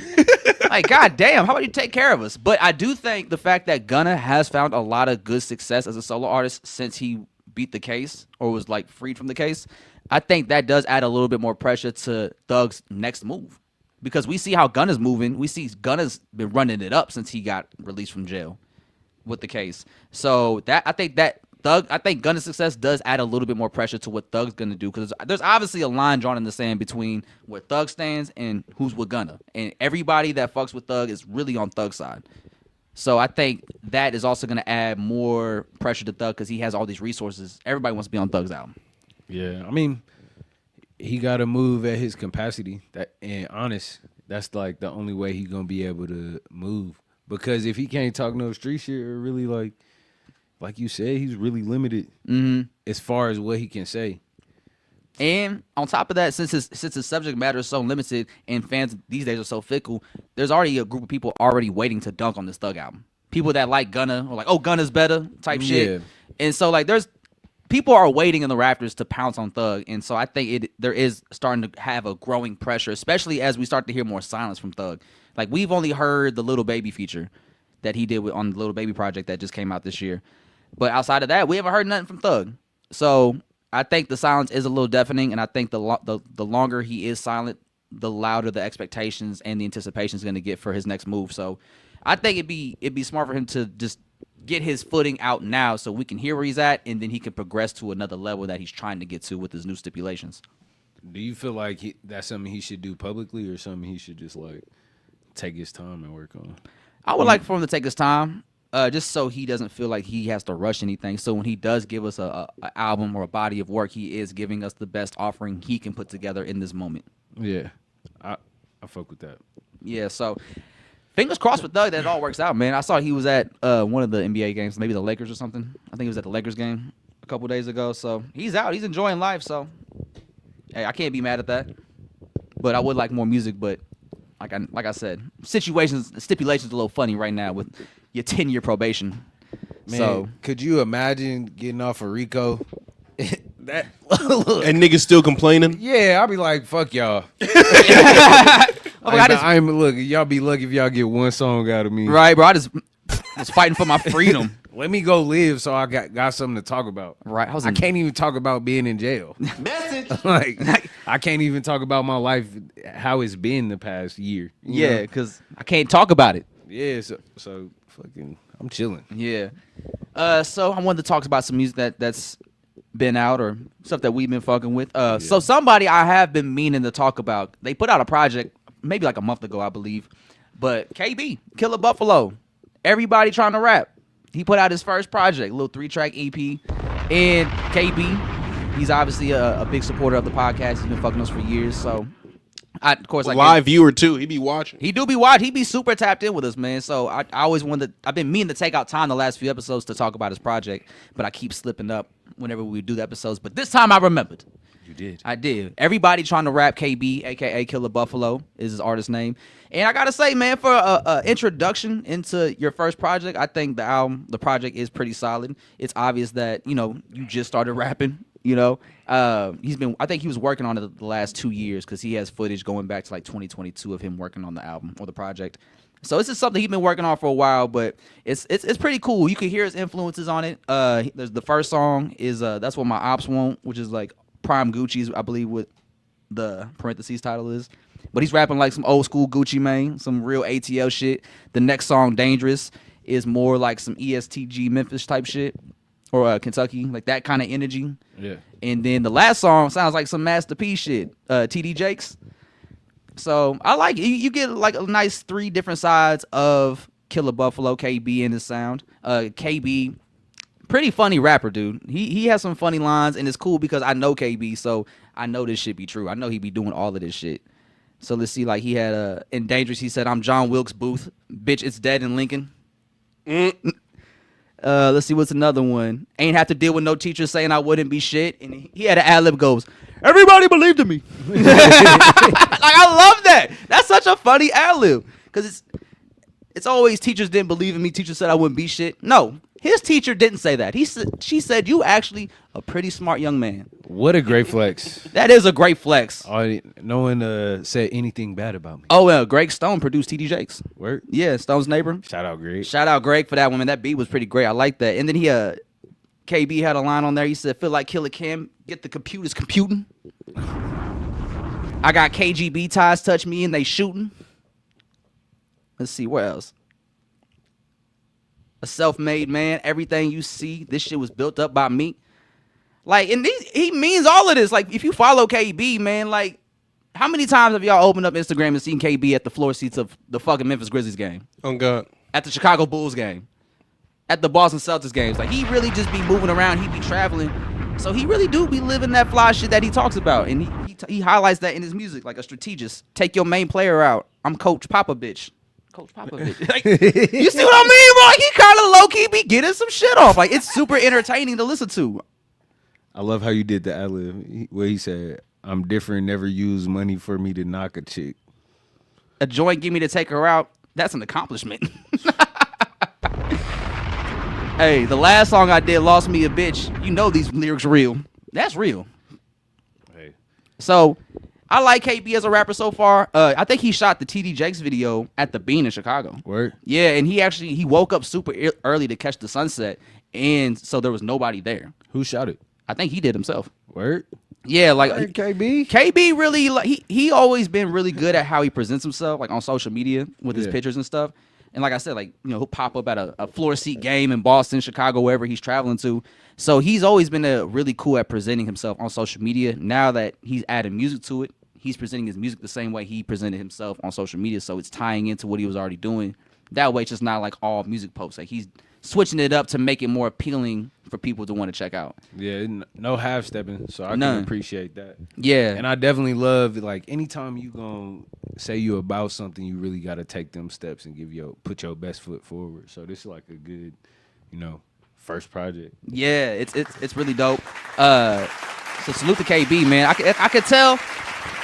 Speaker 2: Like, God damn, how about you take care of us? But I do think the fact that Gunna has found a lot of good success as a solo artist since he beat the case or was like freed from the case, I think that does add a little bit more pressure to Thug's next move. Because we see how Gunna's moving. We see Gunna's been running it up since he got released from jail with the case. So I think Gunna's success does add a little bit more pressure to what Thug's gonna do, because there's obviously a line drawn in the sand between where Thug stands and who's with Gunna, and everybody that fucks with Thug is really on Thug's side. So I think that is also gonna add more pressure to Thug because he has all these resources. Everybody wants to be on Thug's album.
Speaker 4: Yeah, I mean, he got to move at his capacity. That's like the only way he gonna be able to move. Because if he can't talk no street shit, or really like you said, he's really limited as far as what he can say.
Speaker 2: And on top of that, since his subject matter is so limited and fans these days are so fickle, there's already a group of people already waiting to dunk on this Thug album. people that like Gunna or like, oh, Gunna's better type
Speaker 4: Yeah.
Speaker 2: shit. And so like there's people are waiting in the rafters to pounce on Thug, and so I think there is starting to have a growing pressure, especially as we start to hear more silence from Thug. Like we've only heard the Little Baby feature that he did on the Little Baby project that just came out this year, but outside of that, we haven't heard nothing from Thug. So I think the silence is a little deafening, and I think the longer he is silent, the louder the expectations and the anticipation is going to get for his next move. So I think it'd be smart for him to just get his footing out now so we can hear where he's at, and then he can progress to another level that he's trying to get to with his new stipulations.
Speaker 4: Do you feel like that's something he should do publicly, or something he should just like take his time and work on?
Speaker 2: I would like for him to take his time, just so he doesn't feel like he has to rush anything. So when he does give us a album or a body of work, he is giving us the best offering he can put together in this moment.
Speaker 4: Yeah, I fuck with that.
Speaker 2: Yeah, so fingers crossed for Thug that it all works out, man. I saw he was at one of the NBA games, maybe the Lakers or something. I think he was at the Lakers game a couple days ago. So he's out. He's enjoying life. So, hey, I can't be mad at that. But I would like more music. But like I said, stipulations a little funny right now with your 10-year probation.
Speaker 4: Man,
Speaker 2: So
Speaker 4: could you imagine getting off of Rico? That
Speaker 3: And niggas still complaining.
Speaker 4: yeah, I'll be like, fuck y'all.
Speaker 2: Oh, I just-
Speaker 4: Look, y'all be lucky if y'all get one song out of me.
Speaker 2: right, bro. I just was fighting for my freedom.
Speaker 4: Let me go live so I got something to talk about.
Speaker 2: Right.
Speaker 4: I can't even talk about being in jail. like I can't even talk about my life, how it's been the past year. you
Speaker 2: Yeah,
Speaker 4: know?
Speaker 2: because I can't talk about it.
Speaker 4: Yeah, so fucking I'm chilling.
Speaker 2: Yeah. So I wanted to talk about some music that's been out or stuff that we've been fucking with. So somebody I have been meaning to talk about. They put out a project maybe like a month ago, I believe. But KB, Killer Buffalo, everybody trying to rap. He put out his first project, a little 3-track EP. And KB, he's obviously a big supporter of the podcast. He's been fucking us for years. So, of course,
Speaker 3: Live viewer too. He be watching.
Speaker 2: he do be watching. He be super tapped in with us, man. So I always wanted. I've been meaning to take out time the last few episodes to talk about his project, but I keep slipping up whenever we do the episodes. But this time I remembered.
Speaker 4: You did.
Speaker 2: I did. Everybody trying to rap. KB, aka Killer Buffalo, is his artist name. And I gotta say, man, for a introduction into your first project, I think the project is pretty solid. It's obvious that you just started rapping. I think he was working on it the last 2 years because he has footage going back to like 2022 of him working on the album or the project. So this is something he's been working on for a while, but it's pretty cool. You can hear his influences on it. There's the first song is That's What My Ops Want, which is like Prime Gucci's, I believe what the parentheses title is. But he's rapping like some old school Gucci Mane, some real ATL shit. The next song, Dangerous, is more like some ESTG Memphis type shit. Or Kentucky, like that kind of energy.
Speaker 4: Yeah.
Speaker 2: And then the last song sounds like some Master P shit, TD Jakes. So I like it. You get like a nice 3 different sides of Killer Buffalo, KB, and his sound. KB, pretty funny rapper, dude. He has some funny lines, and it's cool because I know KB, so I know this shit be true. I know he be doing all of this shit. So let's see, like he had in Dangerous, he said, "I'm John Wilkes Booth, bitch, it's dead in Lincoln." Let's see what's another one. Ain't have to deal with no teacher saying I wouldn't be shit. And he had an ad-lib goes, "Everybody believed in me." Like I love that. That's such a funny ad-lib. Because it's always teachers didn't believe in me. Teachers said I wouldn't be shit. No, his teacher didn't say that. She said you actually a pretty smart young man.
Speaker 4: What a great flex.
Speaker 2: That is a great flex.
Speaker 4: No one said anything bad about me.
Speaker 2: Oh well, Greg Stone produced TD Jakes.
Speaker 4: Word.
Speaker 2: Yeah, Stone's neighbor.
Speaker 4: Shout out, Greg.
Speaker 2: Shout out Greg for that one, man. That beat was pretty great. I like that. And then KB had a line on there. He said, "Feel like Killer Cam, get the computers computing. I got KGB ties touch me and they shooting." Let's see, what else? A self-made man. Everything you see, this shit was built up by me. Like, and he means all of this. Like, if you follow KB, man, like, how many times have y'all opened up Instagram and seen KB at the floor seats of the fucking Memphis Grizzlies game?
Speaker 3: Oh God.
Speaker 2: At the Chicago Bulls game? At the Boston Celtics games? Like, he really just be moving around. He be traveling. So he really do be living that fly shit that he talks about. And he highlights that in his music, like a strategist. Take your main player out. I'm Coach Papa Bitch. Coach Popovich. Like, you see what I mean, bro? Like, he kind of low-key be getting some shit off. Like, it's super entertaining to listen to.
Speaker 4: I love how you did the ad-lib where he said, "I'm different, never use money for me to knock a chick."
Speaker 2: A joint give me to take her out. That's an accomplishment. Hey, the last song I did, Lost Me a Bitch, you know these lyrics real. That's real.
Speaker 4: Hey,
Speaker 2: So, I like KB as a rapper so far. I think he shot the TD Jakes video at the Bean in Chicago.
Speaker 4: word.
Speaker 2: Yeah, and he woke up super early to catch the sunset, and so there was nobody there.
Speaker 4: Who shot it?
Speaker 2: I think he did himself.
Speaker 4: Word.
Speaker 2: Yeah, like
Speaker 4: Word, KB.
Speaker 2: KB really like he always been really good at how he presents himself, like on social media with his
Speaker 4: Yeah.
Speaker 2: pictures and stuff. And like I said, like he'll pop up at a floor seat game in Boston, Chicago, wherever he's traveling to. So he's always been really cool at presenting himself on social media. Now that he's added music to it, he's presenting his music the same way he presented himself on social media. So it's tying into what he was already doing. That way, it's just not like all music posts. Like he's switching it up to make it more appealing for people to want to check out.
Speaker 4: Yeah, no half stepping, so I
Speaker 2: None.
Speaker 4: can appreciate that.
Speaker 2: Yeah,
Speaker 4: And I definitely love like anytime you gonna say you about something, you really got to take them steps and put your best foot forward. So this is like a good, first project.
Speaker 2: yeah, it's really dope. So salute to KB, man. I could tell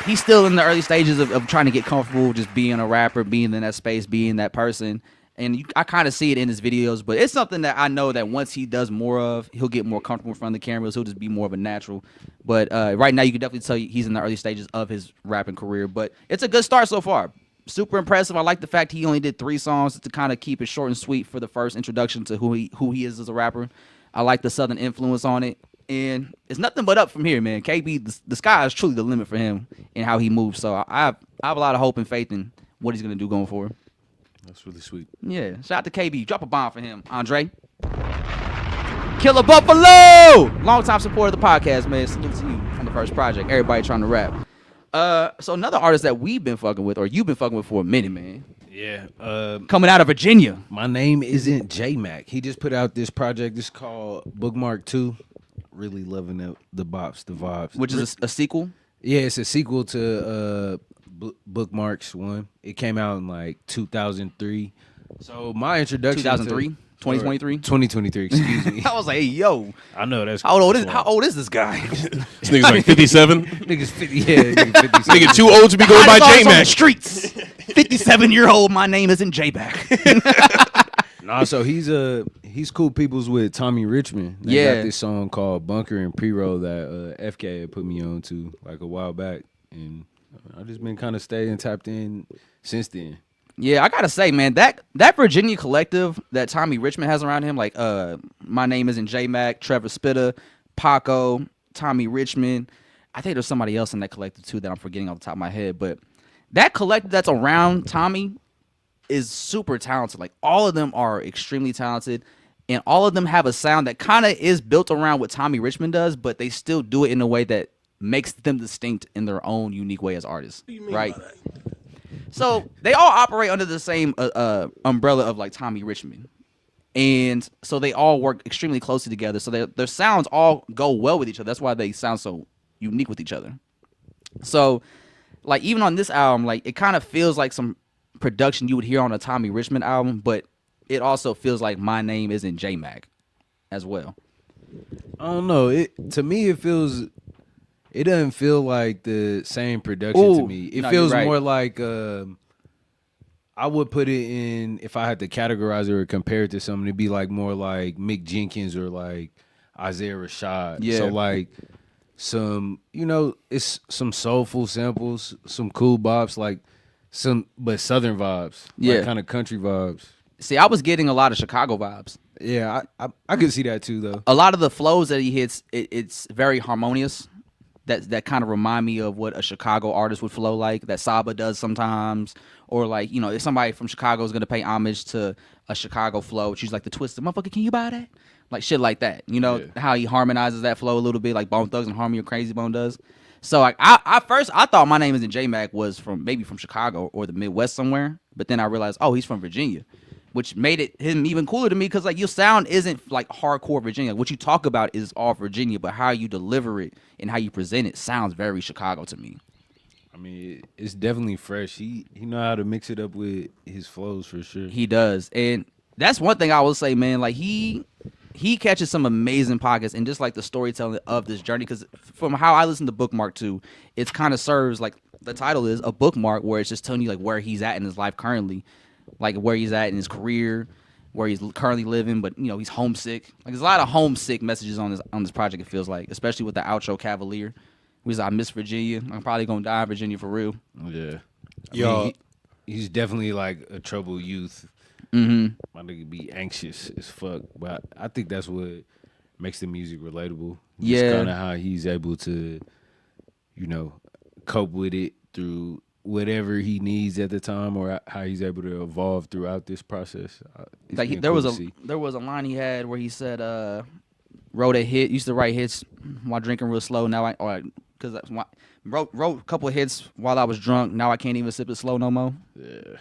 Speaker 2: he's still in the early stages of trying to get comfortable just being a rapper, being in that space, being that person. And I kind of see it in his videos, but it's something that I know that once he does more of, he'll get more comfortable in front of the cameras. He'll just be more of a natural. But right now, you can definitely tell he's in the early stages of his rapping career. But it's a good start so far. Super impressive. I like the fact he only did 3 songs to kind of keep it short and sweet for the first introduction to who he is as a rapper. I like the Southern influence on it. And it's nothing but up from here, man. KB, the sky is truly the limit for him and how he moves. So I have a lot of hope and faith in what he's going to do going forward.
Speaker 4: That's really sweet.
Speaker 2: Yeah, shout out to KB. Drop a bomb for him, Andre. Killer Buffalo! Long-time supporter of the podcast, man. Salute to you on the first project. Everybody trying to rap. So another artist that we've been fucking with, or you've been fucking with for a minute, man.
Speaker 4: Yeah.
Speaker 2: Coming out of Virginia.
Speaker 4: My name isn't J-Mac. He just put out this project. This is called Bookmark 2. Really loving the bops, the vibes.
Speaker 2: Which is a sequel?
Speaker 4: Yeah, it's a sequel to Bookmarks 1. It came out in like 2003. So my introduction
Speaker 2: 2003? 2023?
Speaker 4: 2023, excuse me.
Speaker 2: I was like, hey, yo.
Speaker 4: I know that's
Speaker 2: How old is this guy?
Speaker 3: This nigga's like 57.
Speaker 4: niggas 50. Yeah, nigga 50.
Speaker 3: Nigga too old to be going by
Speaker 2: Hottest artist on the
Speaker 3: J-Mac.
Speaker 2: streets. 57-year-old, my name isn't J-Back.
Speaker 4: Nah, so he's cool peoples with Tommy Richmond. They
Speaker 2: Yeah.
Speaker 4: got this song called Bunker and Pre-Roll that FK had put me on to like a while back. And I've just been kind of staying tapped in since then.
Speaker 2: Yeah, I gotta say, man, that Virginia collective that Tommy Richmond has around him, like my name isn't J-Mac, Trevor Spitta, Paco, Tommy Richmond. I think there's somebody else in that collective too that I'm forgetting off the top of my head. But that collective that's around Tommy is super talented. Like all of them are extremely talented, and all of them have a sound that kind of is built around what Tommy Richmond does, but they still do it in a way that makes them distinct in their own unique way as artists. Right? So they all operate under the same umbrella of like Tommy Richmond, and so they all work extremely closely together. So their sounds all go well with each other. That's why they sound so unique with each other. So, like even on this album, like it kind of feels like some production you would hear on a Tommy Richmond album, but it also feels like my name isn't J-Mac as well.
Speaker 4: I don't know. To me, it doesn't feel like the same production to me. It
Speaker 2: no,
Speaker 4: feels
Speaker 2: you're right.
Speaker 4: more like I would put it in, if I had to categorize it or compare it to something, it'd be like more like Mick Jenkins or like Isaiah Rashad.
Speaker 2: Yeah.
Speaker 4: So like some, it's some soulful samples, some cool bops, like but Southern vibes.
Speaker 2: Yeah.
Speaker 4: Like kind of country vibes.
Speaker 2: See, I was getting a lot of Chicago vibes.
Speaker 4: Yeah, I could see that too though.
Speaker 2: A lot of the flows that he hits, it's very harmonious. That kind of remind me of what a Chicago artist would flow like, that Saba does sometimes, or like if somebody from Chicago is gonna pay homage to a Chicago flow, she's like the Twisted motherfucker, can you buy that? Like shit like that. How he harmonizes that flow a little bit, like Bone Thugs and Harmony or Crazy Bone does. So like I thought my name isn't J-Mac was from Chicago or the Midwest somewhere, but then I realized he's from Virginia, which made him even cooler to me because like your sound isn't like hardcore Virginia. What you talk about is all Virginia, but how you deliver it and how you present it sounds very Chicago to me.
Speaker 4: I mean, it's definitely fresh. He know how to mix it up with his flows for sure.
Speaker 2: He does, and that's one thing I will say, man. Like he catches some amazing pockets and just like the storytelling of this journey. Because from how I listen to Bookmark 2, it's kind of serves like the title is a bookmark where it's just telling you like where he's at in his life currently. Like where he's at in his career, where he's currently living, but he's homesick. Like there's a lot of homesick messages on this project. It feels like, especially with the outro Cavalier. He's like, I miss Virginia. I'm probably gonna die in Virginia for real.
Speaker 4: Yeah.
Speaker 3: Yo,
Speaker 4: He's definitely like a troubled youth.
Speaker 2: Mm-hmm.
Speaker 4: My nigga be anxious as fuck, but I think that's what makes the music relatable.
Speaker 2: Yeah.
Speaker 4: Kind of how he's able to, cope with it through whatever he needs at the time, or how he's able to evolve throughout this process. It's
Speaker 2: Like
Speaker 4: been
Speaker 2: there
Speaker 4: cool
Speaker 2: was
Speaker 4: to see.
Speaker 2: a line he had where he said, wrote a hit, used to write hits while drinking real slow. Now because wrote a couple of hits while I was drunk. Now I can't even sip it slow no more.
Speaker 4: Yeah.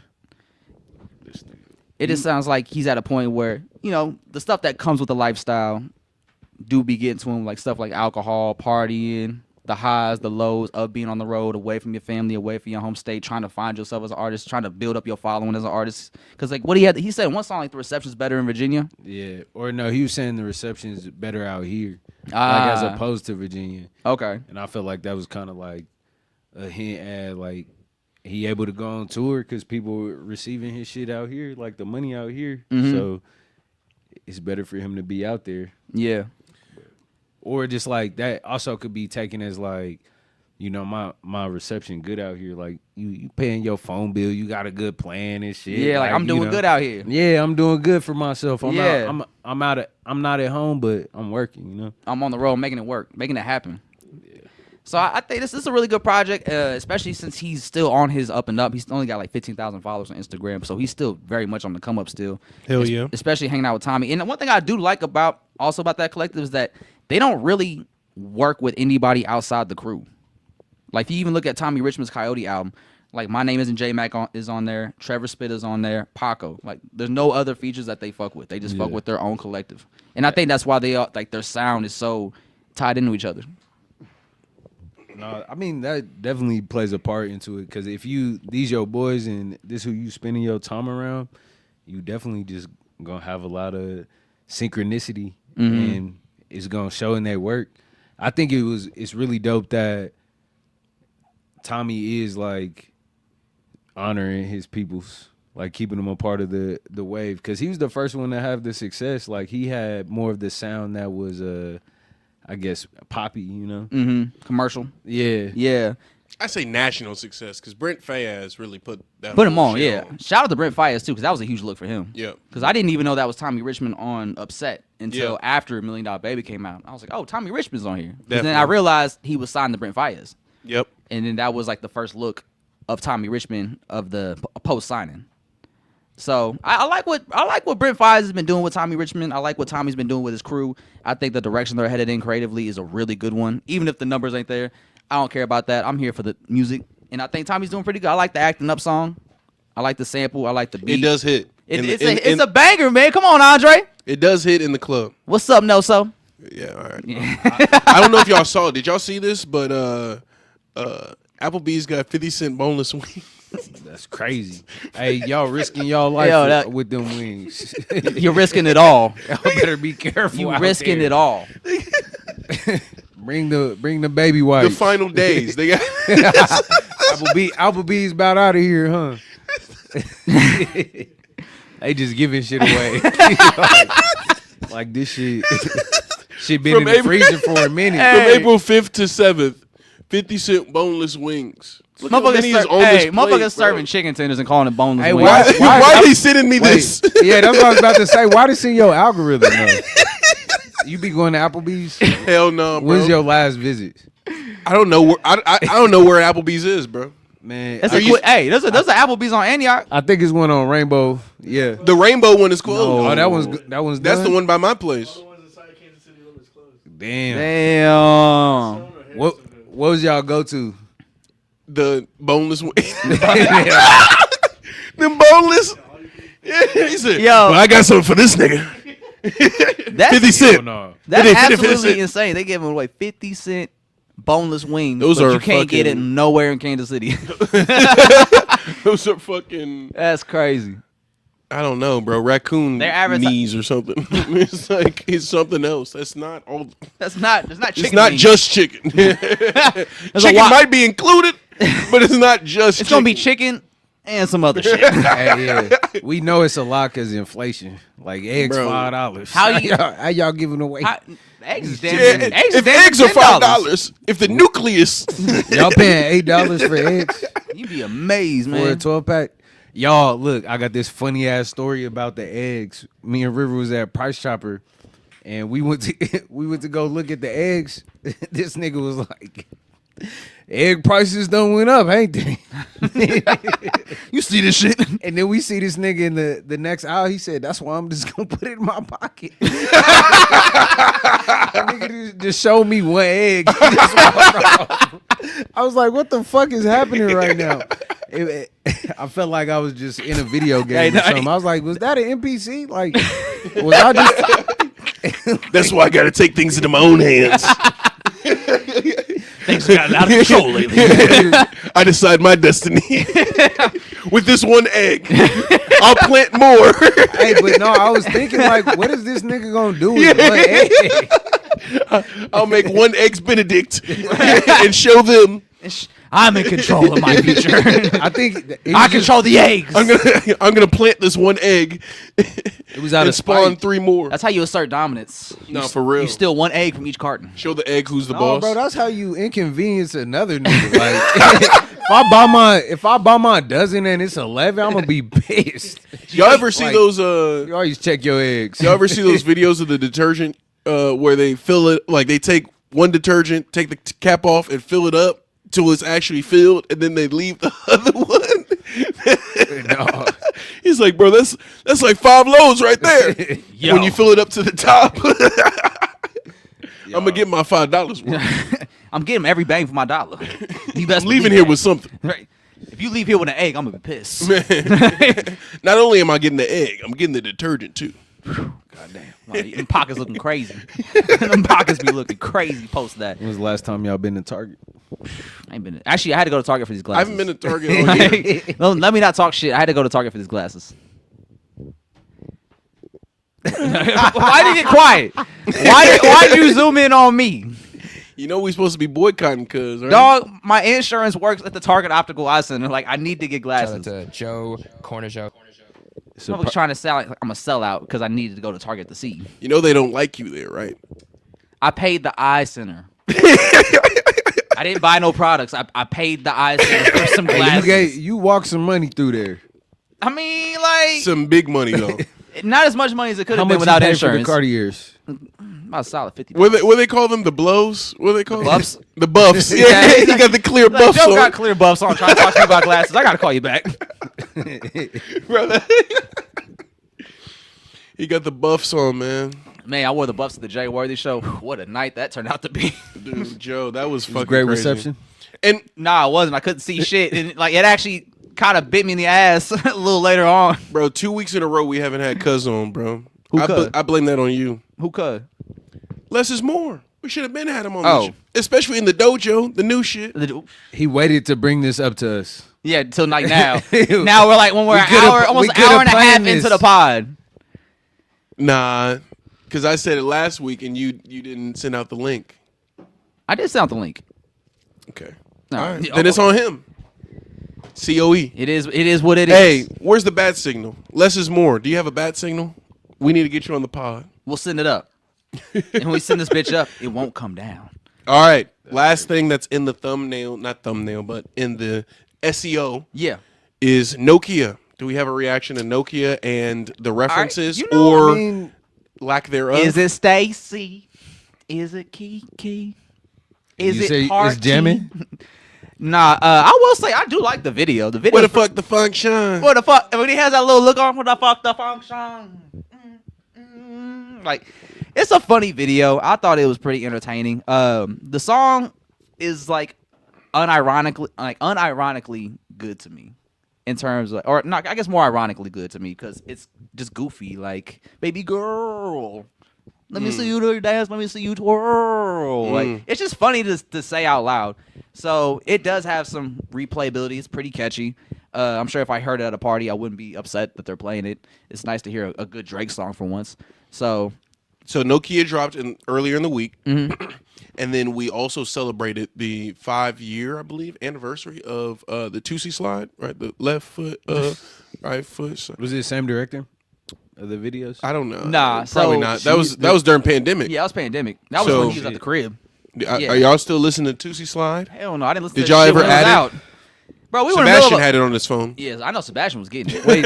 Speaker 4: This nigga.
Speaker 2: It just sounds like he's at a point where the stuff that comes with the lifestyle do be getting to him, like stuff like alcohol, partying, the highs, the lows of being on the road, away from your family, away from your home state, trying to find yourself as an artist, trying to build up your following as an artist. Because like what he said in one song, like the reception's better in Virginia.
Speaker 4: Yeah, or no, he was saying the reception is better out here, like as opposed to Virginia.
Speaker 2: Okay.
Speaker 4: And I felt like that was kind of like a hint at like he able to go on tour because people were receiving his shit out here, like the money out here.
Speaker 2: Mhm.
Speaker 4: So it's better for him to be out there.
Speaker 2: Yeah.
Speaker 4: Or just like that also could be taken as like, my reception good out here. Like you paying your phone bill, you got a good plan and shit.
Speaker 2: Yeah, like I'm doing good out here.
Speaker 4: Yeah, I'm doing good for myself. I'm
Speaker 2: Yeah.
Speaker 4: I'm not at home, but I'm working.
Speaker 2: I'm on the road making it work, making it happen. So I think this is a really good project, especially since he's still on his up and up. He's only got like 15,000 followers on Instagram, so he's still very much on the come up still.
Speaker 3: Hell yeah.
Speaker 2: Especially hanging out with Tommy. And one thing I do like about that collective is that they don't really work with anybody outside the crew. Like if you even look at Tommy Richmond's Coyote album, like My Name Isn't J Mac is on there, Trevor Spitt is on there, Paco. Like there's no other features that they fuck with. They just fuck with their own collective, and I think that's why they like their sound is so tied into each other.
Speaker 4: No, I mean that definitely plays a part into it because if these your boys and this who you spending your time around, you definitely just gonna have a lot of synchronicity and it's gonna show in their work. I think it's really dope that Tommy is like honoring his peoples, like keeping them a part of the wave because he was the first one to have the success. Like he had more of the sound that was I guess poppy,
Speaker 2: Commercial.
Speaker 4: Yeah.
Speaker 2: Yeah.
Speaker 3: I say national success because Brent Faiyaz really put
Speaker 2: Put
Speaker 3: whole
Speaker 2: him on,
Speaker 3: shit
Speaker 2: yeah. Shout out to Brent Faiyaz too, because that was a huge look for him.
Speaker 3: Yeah.
Speaker 2: Because I didn't even know that was Tommy Richmond on Upset until
Speaker 3: Yeah.
Speaker 2: after $1 Million Baby came out. I was like, oh, Tommy Richmond's on here. And then
Speaker 3: Definitely.
Speaker 2: I realized he was signed to Brent Faiyaz.
Speaker 3: Yep.
Speaker 2: And then that was like the first look of Tommy Richmond of the post signing. So I like what Brent Faiyaz has been doing with Tommy Richmond. I like what Tommy's been doing with his crew. I think the direction they're headed in creatively is a really good one. Even if the numbers ain't there, I don't care about that. I'm here for the music, and I think Tommy's doing pretty good. I like the acting up song. I like the sample. I like the beat.
Speaker 3: It does hit.
Speaker 2: It's a banger, man. Come on, Andre.
Speaker 3: It does hit in the club.
Speaker 2: What's up, Noso?
Speaker 3: Yeah, all right. I don't know if y'all saw it. Did y'all see this? But Applebee's got 50 cent boneless wings.
Speaker 4: That's crazy. Hey, y'all risking y'all life
Speaker 2: Yo,
Speaker 4: with them wings.
Speaker 2: You're risking it all.
Speaker 4: Y'all better be careful.
Speaker 2: You
Speaker 4: out
Speaker 2: risking
Speaker 4: there.
Speaker 2: it all.
Speaker 4: Bring the baby wife.
Speaker 3: The final days. They got
Speaker 4: Applebee's about out of here, huh? They just giving shit away. like this shit. Shit been
Speaker 3: From
Speaker 4: in the freezer for a minute.
Speaker 3: from April 5th to 7th. 50 cent boneless wings. Look how many is on this plate,
Speaker 2: Motherfuckers
Speaker 3: bro.
Speaker 2: serving chicken tenders and calling it boneless
Speaker 4: Hey,
Speaker 2: wings.
Speaker 3: Why are they sending me this?
Speaker 4: Yeah, that's what I was about to say. Why this in your algorithm, though? You be going to Applebee's?
Speaker 3: Hell no, bro.
Speaker 4: When's your last visit?
Speaker 3: I don't know where I don't know where Applebee's is, bro.
Speaker 4: Man,
Speaker 2: That's
Speaker 4: I,
Speaker 2: there's an Applebee's on Antioch.
Speaker 4: I think it's one on Rainbow. Yeah.
Speaker 3: The rainbow one is closed.
Speaker 4: Oh, that one's
Speaker 3: That's
Speaker 4: done?
Speaker 3: the one by my place.
Speaker 4: Damn.
Speaker 2: Damn.
Speaker 4: What was y'all go to?
Speaker 3: The boneless wings. Them boneless. Yeah, he said,
Speaker 2: Yo.
Speaker 3: well, I got something for this nigga.
Speaker 2: That's
Speaker 3: 50 cent.
Speaker 4: no.
Speaker 2: That's
Speaker 3: 50
Speaker 2: absolutely
Speaker 3: cent.
Speaker 2: insane. They giving away 50 cent boneless wings.
Speaker 3: Those
Speaker 2: but
Speaker 3: are
Speaker 2: you can't get it
Speaker 3: fucking-
Speaker 2: nowhere in Kansas City.
Speaker 3: Those are fucking,
Speaker 2: That's crazy.
Speaker 3: I don't know, bro. Raccoon
Speaker 2: They're adverti-
Speaker 3: knees or something. It's like, it's something else. That's not all.
Speaker 2: That's not. It's not chicken.
Speaker 3: It's not
Speaker 2: wings.
Speaker 3: just chicken.
Speaker 2: a
Speaker 3: Chicken
Speaker 2: lot-
Speaker 3: might be included, but it's not just
Speaker 2: It's gonna be chicken, and some other shit.
Speaker 4: Hey, yeah. We know it's a lot because inflation. Like eggs,
Speaker 3: Bro.
Speaker 4: $5.
Speaker 2: How
Speaker 4: y'all giving away?
Speaker 2: Eggs is damn
Speaker 3: Yeah,
Speaker 2: near- eggs is
Speaker 3: if
Speaker 2: damn near
Speaker 3: eggs are
Speaker 2: $10.
Speaker 3: $5, if the nucleus,
Speaker 4: Y'all paying $8 for eggs
Speaker 2: You be amazed,
Speaker 4: for a
Speaker 2: man.
Speaker 4: 12-pack? Y'all, look, I got this funny ass story about the eggs. Me and River was at Price Chopper, and we went to go look at the eggs. This nigga was like, egg prices done went up, ain't they?
Speaker 2: You see this shit?
Speaker 4: And then we see this nigga in the next aisle. He said, "That's why I'm just gonna put it in my pocket." That nigga just showed me one egg. I was like, "What the fuck is happening right now?" I felt like I was just in a video game or something. I was like, "Was that an NPC? Like, was I just?"
Speaker 3: that's why I got to take things into my own hands.
Speaker 2: Things have gotten out of control lately.
Speaker 3: I decide my destiny with this one egg. I'll plant more.
Speaker 4: Hey, but no, I was thinking like, what is this nigga gonna do with one egg?
Speaker 3: I'll make one eggs Benedict and show them.
Speaker 2: I'm in control of my future.
Speaker 4: I think
Speaker 2: I control the eggs.
Speaker 3: I'm gonna plant this one egg.
Speaker 4: It was out
Speaker 3: and
Speaker 4: of
Speaker 3: spawn
Speaker 4: spite.
Speaker 3: 3 more.
Speaker 2: That's how you assert dominance.
Speaker 3: No, for real.
Speaker 2: You steal one egg from each carton.
Speaker 3: Show the egg who's the
Speaker 4: No,
Speaker 3: boss.
Speaker 4: bro, that's how you inconvenience another nigga. Like, if I buy my dozen and it's 11, I'm gonna be pissed.
Speaker 3: Y'all ever see
Speaker 4: Like,
Speaker 3: those?
Speaker 4: You always check your eggs.
Speaker 3: Y'all ever see those videos of the detergent where they fill it? Like they take one detergent, take the cap off, and fill it up till it's actually filled, and then they leave the other one.
Speaker 4: No.
Speaker 3: He's like, bro, that's like 5 loads right there.
Speaker 2: Yo.
Speaker 3: When you fill it up to the top. I'm gonna get my $5 worth.
Speaker 2: I'm getting every bang for my dollar. You best
Speaker 3: I'm leaving
Speaker 2: believe
Speaker 3: here
Speaker 2: that.
Speaker 3: with something.
Speaker 2: Right. If you leave here with an egg, I'm gonna be pissed.
Speaker 3: Not only am I getting the egg, I'm getting the detergent too.
Speaker 2: Goddamn. Them pockets looking crazy. Them pockets be looking crazy post that.
Speaker 4: When was the last time y'all been to Target?
Speaker 2: I ain't been. Actually, I had to go to Target for these
Speaker 3: I
Speaker 2: glasses.
Speaker 3: haven't been to Target all year.
Speaker 2: No, let me not talk shit. I had to go to Target for these glasses. Why did you get quiet? Why did you zoom in on me?
Speaker 3: You know we supposed to be boycotting, cuz, right?
Speaker 2: Dog, my insurance works at the Target Optical Eye Center. Like, I need to get
Speaker 6: Shout
Speaker 2: glasses.
Speaker 6: out to Joe, Corner Joe.
Speaker 2: I was trying to sell like I'm a sellout because I needed to go to Target to see.
Speaker 3: You know they don't like you there, right?
Speaker 2: I paid the Eye Center. I didn't buy no products. I paid the Eye Center for some glasses.
Speaker 4: You walked some money through there.
Speaker 2: I mean, like,
Speaker 3: Some big money though.
Speaker 2: not as much money as it could
Speaker 4: How
Speaker 2: have
Speaker 4: much
Speaker 2: been without
Speaker 4: you paid
Speaker 2: insurance.
Speaker 4: for the Cartiers?
Speaker 2: About a solid $50.
Speaker 3: What they call them? The blows? What they call them?
Speaker 2: Buffs?
Speaker 3: The buffs. Yeah, you got the clear
Speaker 2: Like,
Speaker 3: buffs
Speaker 2: Joe
Speaker 3: on.
Speaker 2: got clear buffs on trying to talk to me about glasses. I got to call you back.
Speaker 3: Brother. He got the buffs on, man.
Speaker 2: Man, I wore the buffs at the Jay Worthy show. What a night that turned out to be.
Speaker 3: Dude, Joe, that was fucking
Speaker 4: Great
Speaker 3: crazy.
Speaker 4: reception.
Speaker 3: And
Speaker 2: Nah, I wasn't. I couldn't see shit. And like it actually kind of bit me in the ass a little later on.
Speaker 3: bro, 2 weeks in a row we haven't had Cuz on, bro.
Speaker 2: Who
Speaker 3: I
Speaker 2: Cuz?
Speaker 3: blame that on you.
Speaker 2: Who could?
Speaker 3: Less is more. We should have been had him on
Speaker 2: Oh.
Speaker 3: this shit. Especially in the dojo, the new shit.
Speaker 4: He waited to bring this up to us.
Speaker 2: Yeah, until like now. Now we're like when we're
Speaker 4: We
Speaker 2: an
Speaker 4: coulda-
Speaker 2: hour, almost
Speaker 4: we
Speaker 2: an
Speaker 4: coulda
Speaker 2: hour and a half
Speaker 4: planned
Speaker 2: into
Speaker 4: this.
Speaker 2: the pod.
Speaker 3: Nah, because I said it last week and you didn't send out the link.
Speaker 2: I did send out the link.
Speaker 3: Okay.
Speaker 2: No.
Speaker 3: All right.
Speaker 2: Yeah,
Speaker 3: Then it's on him. COE.
Speaker 2: It is what it is.
Speaker 3: Hey, where's the bat signal? Less is more. Do you have a bat signal? We need to get you on the pod.
Speaker 2: We'll send it up. And when we send this bitch up, it won't come down.
Speaker 3: All right. Last thing that's in the thumbnail, not thumbnail, but in the SEO
Speaker 2: Yeah.
Speaker 3: is Nokia. Do we have a reaction to Nokia and the references
Speaker 2: you know,
Speaker 3: or
Speaker 4: I mean,
Speaker 3: lack thereof?
Speaker 2: Is it Stacy? Is it Kiki? Is
Speaker 4: you
Speaker 2: it
Speaker 4: say
Speaker 2: Party?
Speaker 4: it's jamming?
Speaker 2: Nah, I will say I do like the video. The video.
Speaker 3: What the fuck the function?
Speaker 2: What the fuck? When he has that little look on, what the fuck the function? Like, it's a funny video. I thought it was pretty entertaining. The song is like unironically good to me. In terms of, or not, I guess more ironically good to me because it's just goofy. Like, baby girl, let me see you dance, let me see you twirl. Like, it's just funny to say out loud. So it does have some replayability. It's pretty catchy. I'm sure if I heard it at a party, I wouldn't be upset that they're playing it. It's nice to hear a good Drake song for once. So
Speaker 3: So Nokia dropped earlier in the week. And then we also celebrated the 5-year, I believe, anniversary of the Tootsie slide, right? The left foot, right foot. So,
Speaker 4: Was it the same director of the videos?
Speaker 3: I don't know.
Speaker 2: Nah,
Speaker 3: Probably
Speaker 2: so
Speaker 3: not. That was during pandemic.
Speaker 2: Yeah, that was pandemic. That was
Speaker 3: So-
Speaker 2: when he was at the crib. Yeah.
Speaker 3: Are y'all still listening to Tootsie slide?
Speaker 2: Hell no, I didn't listen
Speaker 3: Did
Speaker 2: to
Speaker 3: y'all
Speaker 2: that shit
Speaker 3: ever
Speaker 2: when it was
Speaker 3: add it?
Speaker 2: out. Bro, we were in the middle
Speaker 3: Sebastian
Speaker 2: of
Speaker 3: had it on his phone.
Speaker 2: Yes, I know Sebastian was getting it.
Speaker 4: Wait,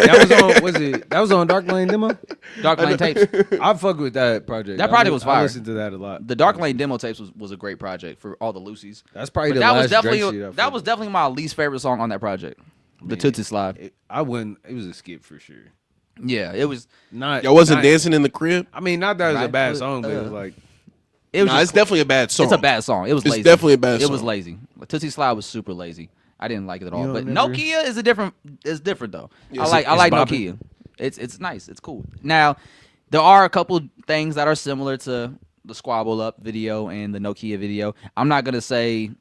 Speaker 4: that was on Dark Lane demo?
Speaker 2: Dark Lane tapes.
Speaker 4: I fuck with that project.
Speaker 2: That project was
Speaker 4: I
Speaker 2: fire.
Speaker 4: listened to that a lot.
Speaker 2: The Dark Lane demo tapes was a great project for all the Lucy's.
Speaker 4: That's probably
Speaker 2: But
Speaker 4: the
Speaker 2: that
Speaker 4: last
Speaker 2: was definitely
Speaker 4: Drake shit I
Speaker 2: that
Speaker 4: fuck
Speaker 2: was
Speaker 4: with.
Speaker 2: definitely my least favorite song on that project. The Tootsie Slide.
Speaker 4: I wouldn't. It was a skip for sure.
Speaker 2: Yeah, it was.
Speaker 4: Not
Speaker 3: Y'all wasn't
Speaker 4: not-
Speaker 3: dancing in the crib?
Speaker 4: I mean, not that it was a
Speaker 2: Right
Speaker 4: bad
Speaker 2: foot,
Speaker 4: song, but it was like
Speaker 2: It was.
Speaker 3: Nah, it's
Speaker 2: just,
Speaker 3: definitely a bad song.
Speaker 2: it's a bad song. It was
Speaker 3: It's
Speaker 2: lazy.
Speaker 3: definitely a bad
Speaker 2: It was
Speaker 3: song.
Speaker 2: lazy. Tootsie Slide was super lazy. I didn't like it at all.
Speaker 4: You
Speaker 2: But
Speaker 4: don't never-
Speaker 2: Nokia is a different. It's different though.
Speaker 3: Yeah,
Speaker 2: I
Speaker 3: it's
Speaker 2: like
Speaker 4: bopping.
Speaker 2: Nokia. It's nice. It's cool. Now, there are a couple things that are similar to the Squabble Up video and the Nokia video. I'm not gonna say.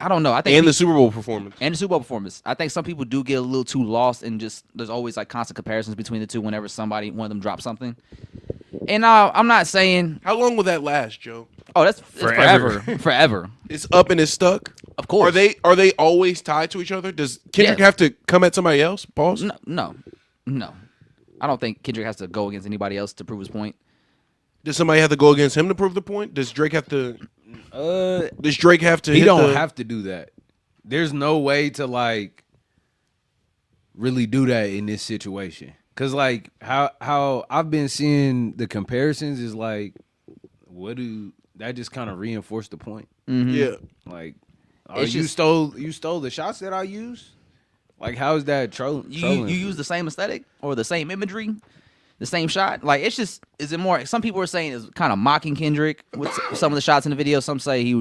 Speaker 2: I don't know. I think
Speaker 3: And the Super Bowl performance.
Speaker 2: and the Super Bowl performance. I think some people do get a little too lost and just there's always like constant comparisons between the two whenever one of them drops something. And I'm not saying
Speaker 3: How long will that last, Joe?
Speaker 2: it's forever, forever.
Speaker 3: It's up and it's stuck?
Speaker 2: Of course.
Speaker 3: Are they always tied to each other? Does Kendrick
Speaker 2: Yes.
Speaker 3: have to come at somebody else? Pause.
Speaker 2: No. I don't think Kendrick has to go against anybody else to prove his point.
Speaker 3: Does somebody have to go against him to prove the point? Does Drake have to? Does Drake have to?
Speaker 4: he
Speaker 3: hit
Speaker 4: don't
Speaker 3: the-
Speaker 4: have to do that. There's no way to like really do that in this situation. Cause like how I've been seeing the comparisons is like, that just kind of reinforced the point.
Speaker 3: Yeah.
Speaker 4: Like,
Speaker 2: It's
Speaker 4: you
Speaker 2: just-
Speaker 4: stole the shots that I used. Like, how is that trolling?
Speaker 2: You use the same aesthetic or the same imagery, the same shot. Like it's just is it more? Some people are saying it's kind of mocking Kendrick with some of the shots in the video. Some say he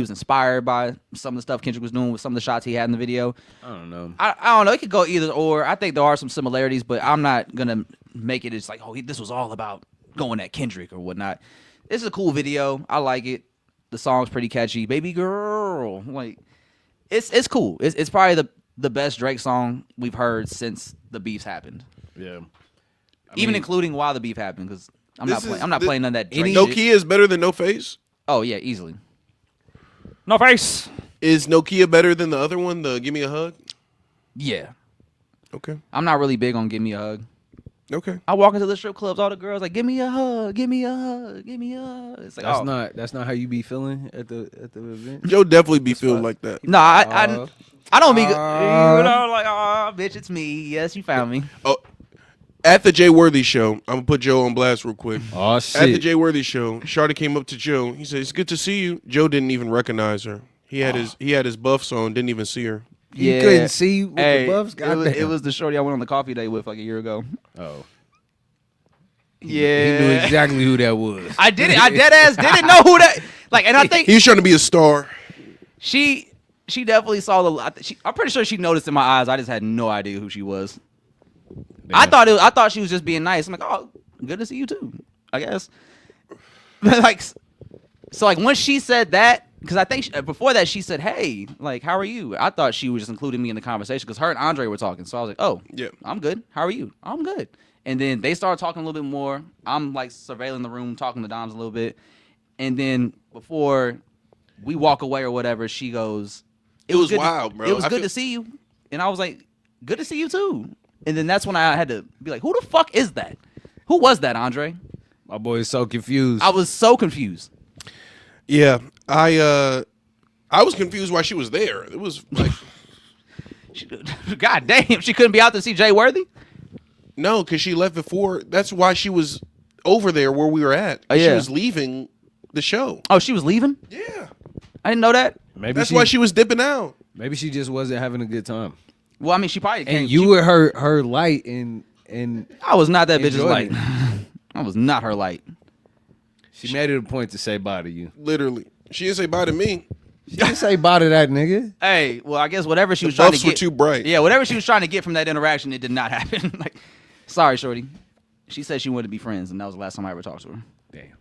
Speaker 2: was inspired by some of the stuff Kendrick was doing with some of the shots he had in the video.
Speaker 4: I don't know.
Speaker 2: I don't know. It could go either or. I think there are some similarities, but I'm not gonna make it. It's like this was all about going at Kendrick or whatnot. This is a cool video. I like it. The song's pretty catchy. Baby girl, like it's cool. It's probably the best Drake song we've heard since the beefs happened.
Speaker 4: Yeah.
Speaker 2: Even including while the beef happened, because I'm
Speaker 3: This
Speaker 2: not playing none of that Drake
Speaker 3: No
Speaker 2: shit.
Speaker 3: Kia is better than No Face.
Speaker 2: Oh yeah, easily. No face.
Speaker 3: Is Nokia better than the other one? The Give Me a Hug.
Speaker 2: Yeah,
Speaker 3: Okay.
Speaker 2: I'm not really big on give me a hug.
Speaker 3: Okay.
Speaker 2: I walk into the strip clubs, all the girls like, give me a hug, give me a hug, give me a hug. It's like,
Speaker 4: That's not how you be feeling at the event.
Speaker 3: Joe definitely be feeling like that.
Speaker 2: No, I don't be, you know, like, oh, bitch, it's me. Yes, you found me.
Speaker 3: Oh, at the Jay Worthy show, I'm gonna put Joe on blast real quick.
Speaker 4: Oh
Speaker 3: At the Jay Worthy show, Shawty came up to Joe. He said, "It's good to see you." Joe didn't even recognize her. He had his buffs on, didn't even see her.
Speaker 4: You couldn't see with
Speaker 2: Hey,
Speaker 4: the buffs.
Speaker 2: it was the shorty I went on the coffee date with like a year ago.
Speaker 4: Oh,
Speaker 2: Yeah,
Speaker 4: he knew exactly who that was.
Speaker 2: I did it. I dead ass didn't know who that. Like, and I think
Speaker 3: He was trying to be a star.
Speaker 2: she definitely saw I'm pretty sure she noticed in my eyes. I just had no idea who she was. I thought she was just being nice. I'm like, oh, good to see you too. I guess. Like, so like when she said that, because I think before that she said, "Hey, like, how are you?" I thought she was just including me in the conversation because her and Andre were talking. So I was like, "Oh,
Speaker 3: Yeah.
Speaker 2: I'm good. How are you?" "I'm good." And then they started talking a little bit more. I'm like surveilling the room, talking to Doms a little bit. And then before we walk away or whatever, she goes,
Speaker 3: It was
Speaker 2: good
Speaker 3: wild, bro.
Speaker 2: It was
Speaker 3: I
Speaker 2: good
Speaker 3: feel-
Speaker 2: to see you." And I was like, "Good to see you too." And then that's when I had to be like, "Who the fuck is that? Who was that, Andre?"
Speaker 4: My boy is so confused.
Speaker 2: I was so confused.
Speaker 3: Yeah, I was confused why she was there. It was like,
Speaker 2: God damn, she couldn't be out to see Jay Worthy?
Speaker 3: no, because she left before. That's why she was over there where we were at.
Speaker 2: Oh, yeah.
Speaker 3: She was leaving the show.
Speaker 2: Oh, she was leaving?
Speaker 3: Yeah,
Speaker 2: I didn't know that.
Speaker 4: Maybe
Speaker 3: that's why she was dipping out.
Speaker 4: Maybe she just wasn't having a good time.
Speaker 2: Well, I mean, she probably came.
Speaker 4: And you were her light and
Speaker 2: I was not that bitch's
Speaker 4: enjoyed
Speaker 2: light.
Speaker 4: it.
Speaker 2: I was not her light.
Speaker 4: she made it a point to say bye to you.
Speaker 3: Literally, she didn't say bye to me.
Speaker 4: She didn't say bye to that nigga.
Speaker 2: Hey, well, I guess whatever she
Speaker 3: The
Speaker 2: was trying to
Speaker 3: buffs were
Speaker 2: get.
Speaker 3: too bright.
Speaker 2: Yeah, whatever she was trying to get from that interaction, it did not happen. Like, sorry, shorty. She said she wanted to be friends, and that was the last time I ever talked to her.
Speaker 4: Damn.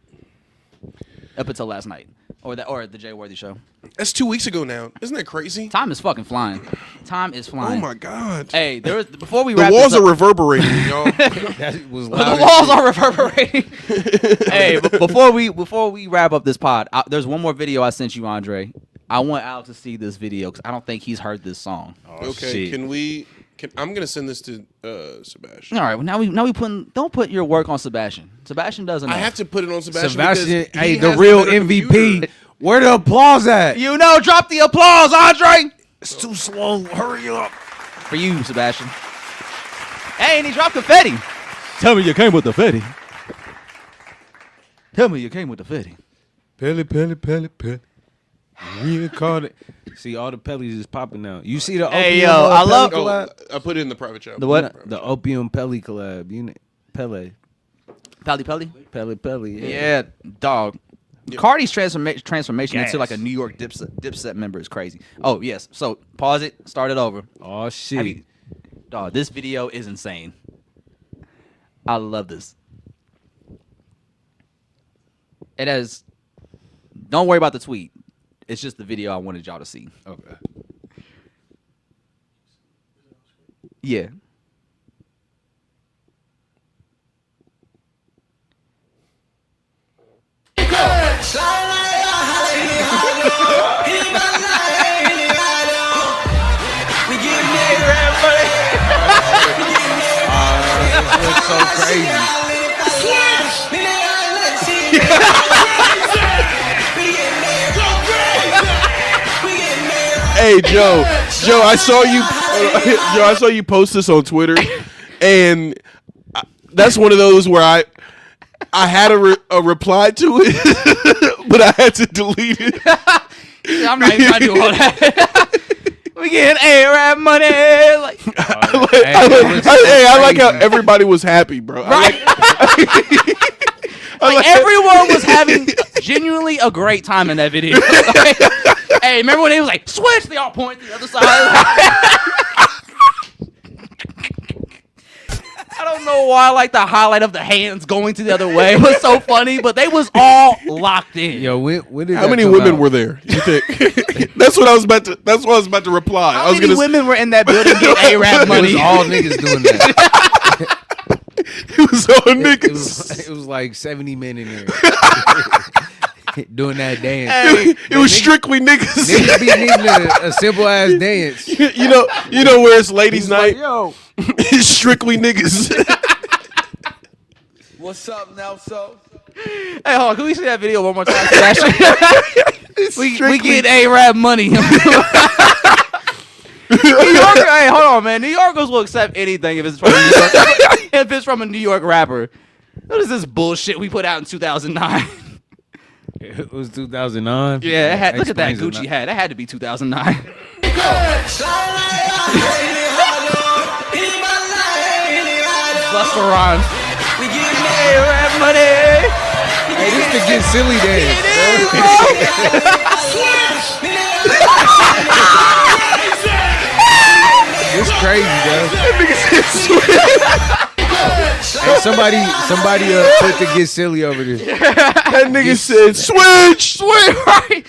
Speaker 2: Up until last night. or the Jay Worthy show.
Speaker 3: That's 2 weeks ago now. Isn't that crazy?
Speaker 2: Time is fucking flying. Time is
Speaker 3: Oh
Speaker 2: flying.
Speaker 3: my god.
Speaker 2: Hey, before we
Speaker 3: The
Speaker 2: wrap
Speaker 3: walls
Speaker 2: this
Speaker 3: are
Speaker 2: up,
Speaker 3: reverberating, y'all.
Speaker 4: That was
Speaker 2: the
Speaker 4: loud.
Speaker 2: walls are reverberating. Hey, before we wrap up this pod, there's one more video I sent you, Andre. I want Alex to see this video because I don't think he's heard this song.
Speaker 4: Oh,
Speaker 3: Okay,
Speaker 4: shit.
Speaker 3: I'm gonna send this to Sebastian.
Speaker 2: All right, well, now we don't put your work on Sebastian. Sebastian doesn't know.
Speaker 3: I have to put it on Sebastian.
Speaker 4: Sebastian,
Speaker 3: because
Speaker 4: hey,
Speaker 3: he
Speaker 4: the
Speaker 3: has
Speaker 4: real
Speaker 3: better
Speaker 4: MVP.
Speaker 3: computer.
Speaker 4: Where the applause at?
Speaker 2: You know, drop the applause, Andre.
Speaker 4: It's too slow. Hurry up.
Speaker 2: For you, Sebastian. Hey, and he dropped confetti.
Speaker 4: Tell me you came with the fetty.
Speaker 2: Tell me you came with the confetti.
Speaker 4: Pelly. Reincarnate. See, all the Pellies is popping now. You see the
Speaker 2: Hey,
Speaker 4: Opium
Speaker 2: yo, I
Speaker 4: Pelly
Speaker 2: love-
Speaker 4: collab?
Speaker 3: I put it in the private chat.
Speaker 2: The what?
Speaker 4: The Opium Pelly collab. You know, Pele.
Speaker 2: Pelly.
Speaker 4: Pelly.
Speaker 2: Yeah, dog. Cardi's transformation
Speaker 4: Gas.
Speaker 2: into like a New York Dipset member is crazy. Oh yes. So pause it. Start it over.
Speaker 4: Oh, shit.
Speaker 2: Dog, this video is insane. I love this. It has. Don't worry about the tweet. It's just the video I wanted y'all to see.
Speaker 4: Okay.
Speaker 2: Yeah.
Speaker 4: It looks so crazy.
Speaker 3: Hey Joe, I saw you. Joe, I saw you post this on Twitter, and that's one of those where I had a reply to it, but I had to delete it.
Speaker 2: I'm not even trying to do all that. We getting A-Rap money. Like,
Speaker 3: I like how everybody was happy, bro.
Speaker 2: right? Like everyone was having genuinely a great time in that video. Like, hey, remember when he was like, switch? They all point to the other side. I don't know why, like the highlight of the hands going to the other way was so funny, but they was all locked in.
Speaker 4: Yo, when did
Speaker 3: How
Speaker 4: that
Speaker 3: many
Speaker 4: come
Speaker 3: women
Speaker 4: out?
Speaker 3: were there? You think? That's what I was about to reply.
Speaker 2: How
Speaker 3: I was
Speaker 2: many
Speaker 3: gonna.
Speaker 2: women were in that building getting A-Rap
Speaker 4: It
Speaker 2: money?
Speaker 4: was all niggas doing that.
Speaker 3: It was all niggas.
Speaker 4: It was like 70 men in there doing that dance.
Speaker 2: Hey,
Speaker 3: It was strictly niggas.
Speaker 4: Niggas be needing a simple ass dance.
Speaker 3: you know where it's ladies' night.
Speaker 4: Yo,
Speaker 3: It's strictly niggas.
Speaker 7: What's up, Nelson?
Speaker 2: hey, hold on. Can we see that video one more time? we get A-Rap money. New Yorker, hey, hold on, man. New Yorkers will accept anything if it's from a New York, if it's from a New York rapper. What is this bullshit we put out in 2009?
Speaker 4: it was 2009.
Speaker 2: Yeah, it had, look at that
Speaker 4: Explains
Speaker 2: Gucci
Speaker 4: it
Speaker 2: hat. That had to be 2009. Busta Rhymes. We get A-Rap money.
Speaker 4: Hey, this the Get Silly dance. It's crazy, bro. Hey, somebody put the Get Silly over there.
Speaker 3: That nigga said, switch.
Speaker 2: Right.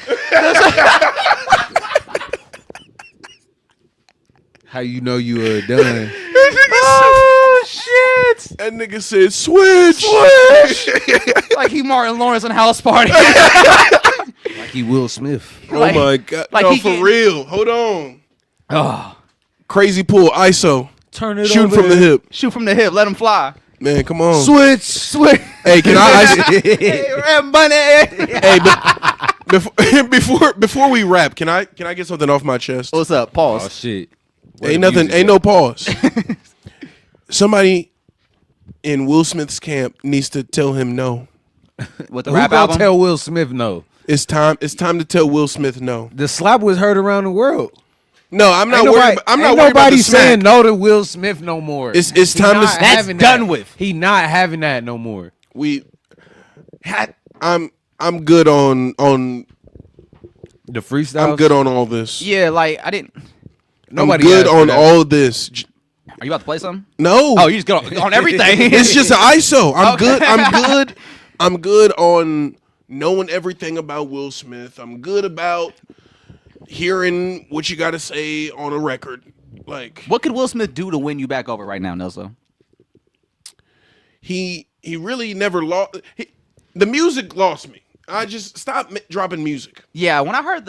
Speaker 4: How you know you done?
Speaker 2: Oh shit!
Speaker 3: That nigga said, switch.
Speaker 2: Like he Martin Lawrence on House Party.
Speaker 4: Like he Will Smith.
Speaker 3: Oh
Speaker 2: Like-
Speaker 3: my god.
Speaker 2: like
Speaker 3: No,
Speaker 2: he
Speaker 3: for
Speaker 2: get-
Speaker 3: real. Hold on.
Speaker 2: Oh,
Speaker 3: Crazy pull, ISO.
Speaker 4: Turn it
Speaker 3: Shooting from the hip.
Speaker 2: shoot from the hip, let him fly.
Speaker 3: Man, come on.
Speaker 4: Switch.
Speaker 2: Swing.
Speaker 3: Hey, can I
Speaker 2: Hey, money.
Speaker 3: hey, before we wrap, can I get something off my chest?
Speaker 2: What's up?
Speaker 4: Oh
Speaker 2: Pause.
Speaker 4: shit.
Speaker 3: Ain't nothing, ain't no pause. Somebody in Will Smith's camp needs to tell him no.
Speaker 2: With the
Speaker 4: Who
Speaker 2: rap
Speaker 4: gonna
Speaker 2: album.
Speaker 4: tell Will Smith no?
Speaker 3: It's time to tell Will Smith no.
Speaker 4: The slap was heard around the world.
Speaker 3: No, I'm not
Speaker 4: Ain't
Speaker 3: worried.
Speaker 4: nobody-
Speaker 3: I'm not
Speaker 4: ain't
Speaker 3: worried about
Speaker 4: nobody
Speaker 3: the smack.
Speaker 4: saying no to Will Smith no more.
Speaker 3: It's
Speaker 4: He
Speaker 3: time to.
Speaker 4: not
Speaker 2: That's
Speaker 4: having
Speaker 2: done
Speaker 4: that.
Speaker 2: with.
Speaker 4: He not having that no more.
Speaker 3: I'm good on.
Speaker 4: The freestyle.
Speaker 3: I'm good on all this.
Speaker 2: Yeah, like I didn't.
Speaker 4: Nobody
Speaker 3: I'm good
Speaker 4: asked for
Speaker 3: on
Speaker 4: that.
Speaker 3: all this.
Speaker 2: Are you about to play something?
Speaker 3: No.
Speaker 2: Oh, you just go on everything.
Speaker 3: It's just an ISO. I'm
Speaker 2: Okay.
Speaker 3: good. I'm good. I'm good on knowing everything about Will Smith. I'm good about hearing what you got to say on a record. Like,
Speaker 2: what could Will Smith do to win you back over right now, Nelson?
Speaker 3: He really never lost. The music lost me. I just stopped dropping music.
Speaker 2: Yeah, when I heard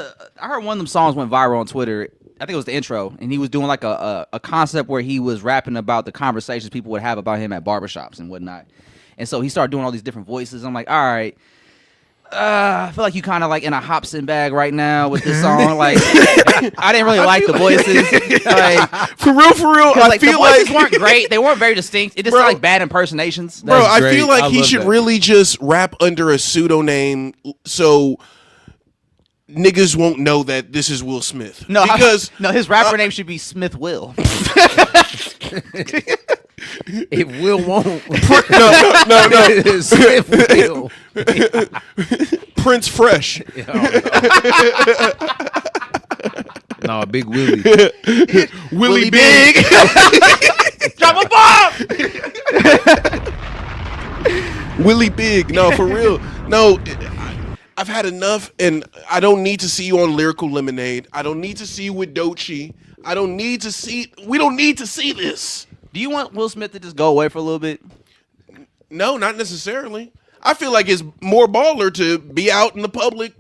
Speaker 2: one of them songs went viral on Twitter. I think it was the intro, and he was doing like a concept where he was rapping about the conversations people would have about him at barbershops and whatnot. And so he started doing all these different voices. I'm like, all right. I feel like you kind of like in a Hobson bag right now with this song. Like, I didn't really like the voices. Like,
Speaker 3: for real. I
Speaker 2: like,
Speaker 3: feel
Speaker 2: the voices weren't great. They weren't very distinct. It just sounded like bad impersonations.
Speaker 3: Bro, I
Speaker 4: great.
Speaker 3: feel like
Speaker 4: I
Speaker 3: he
Speaker 4: love
Speaker 3: should
Speaker 4: that.
Speaker 3: really just rap under a pseudonym so niggas won't know that this is Will Smith.
Speaker 2: No,
Speaker 3: because
Speaker 2: no, his rapper name should be Smith Will.
Speaker 4: It will won't.
Speaker 3: no.
Speaker 4: Smith will.
Speaker 3: Prince Fresh.
Speaker 4: No, Big Willie.
Speaker 3: Willie Big.
Speaker 2: Drop a bomb.
Speaker 3: Willie Big. No, for real. No, I've had enough, and I don't need to see you on Lyrical Lemonade. I don't need to see you with Doechii. We don't need to see this.
Speaker 2: Do you want Will Smith to just go away for a little bit?
Speaker 3: No, not necessarily. I feel like it's more baller to be out in the public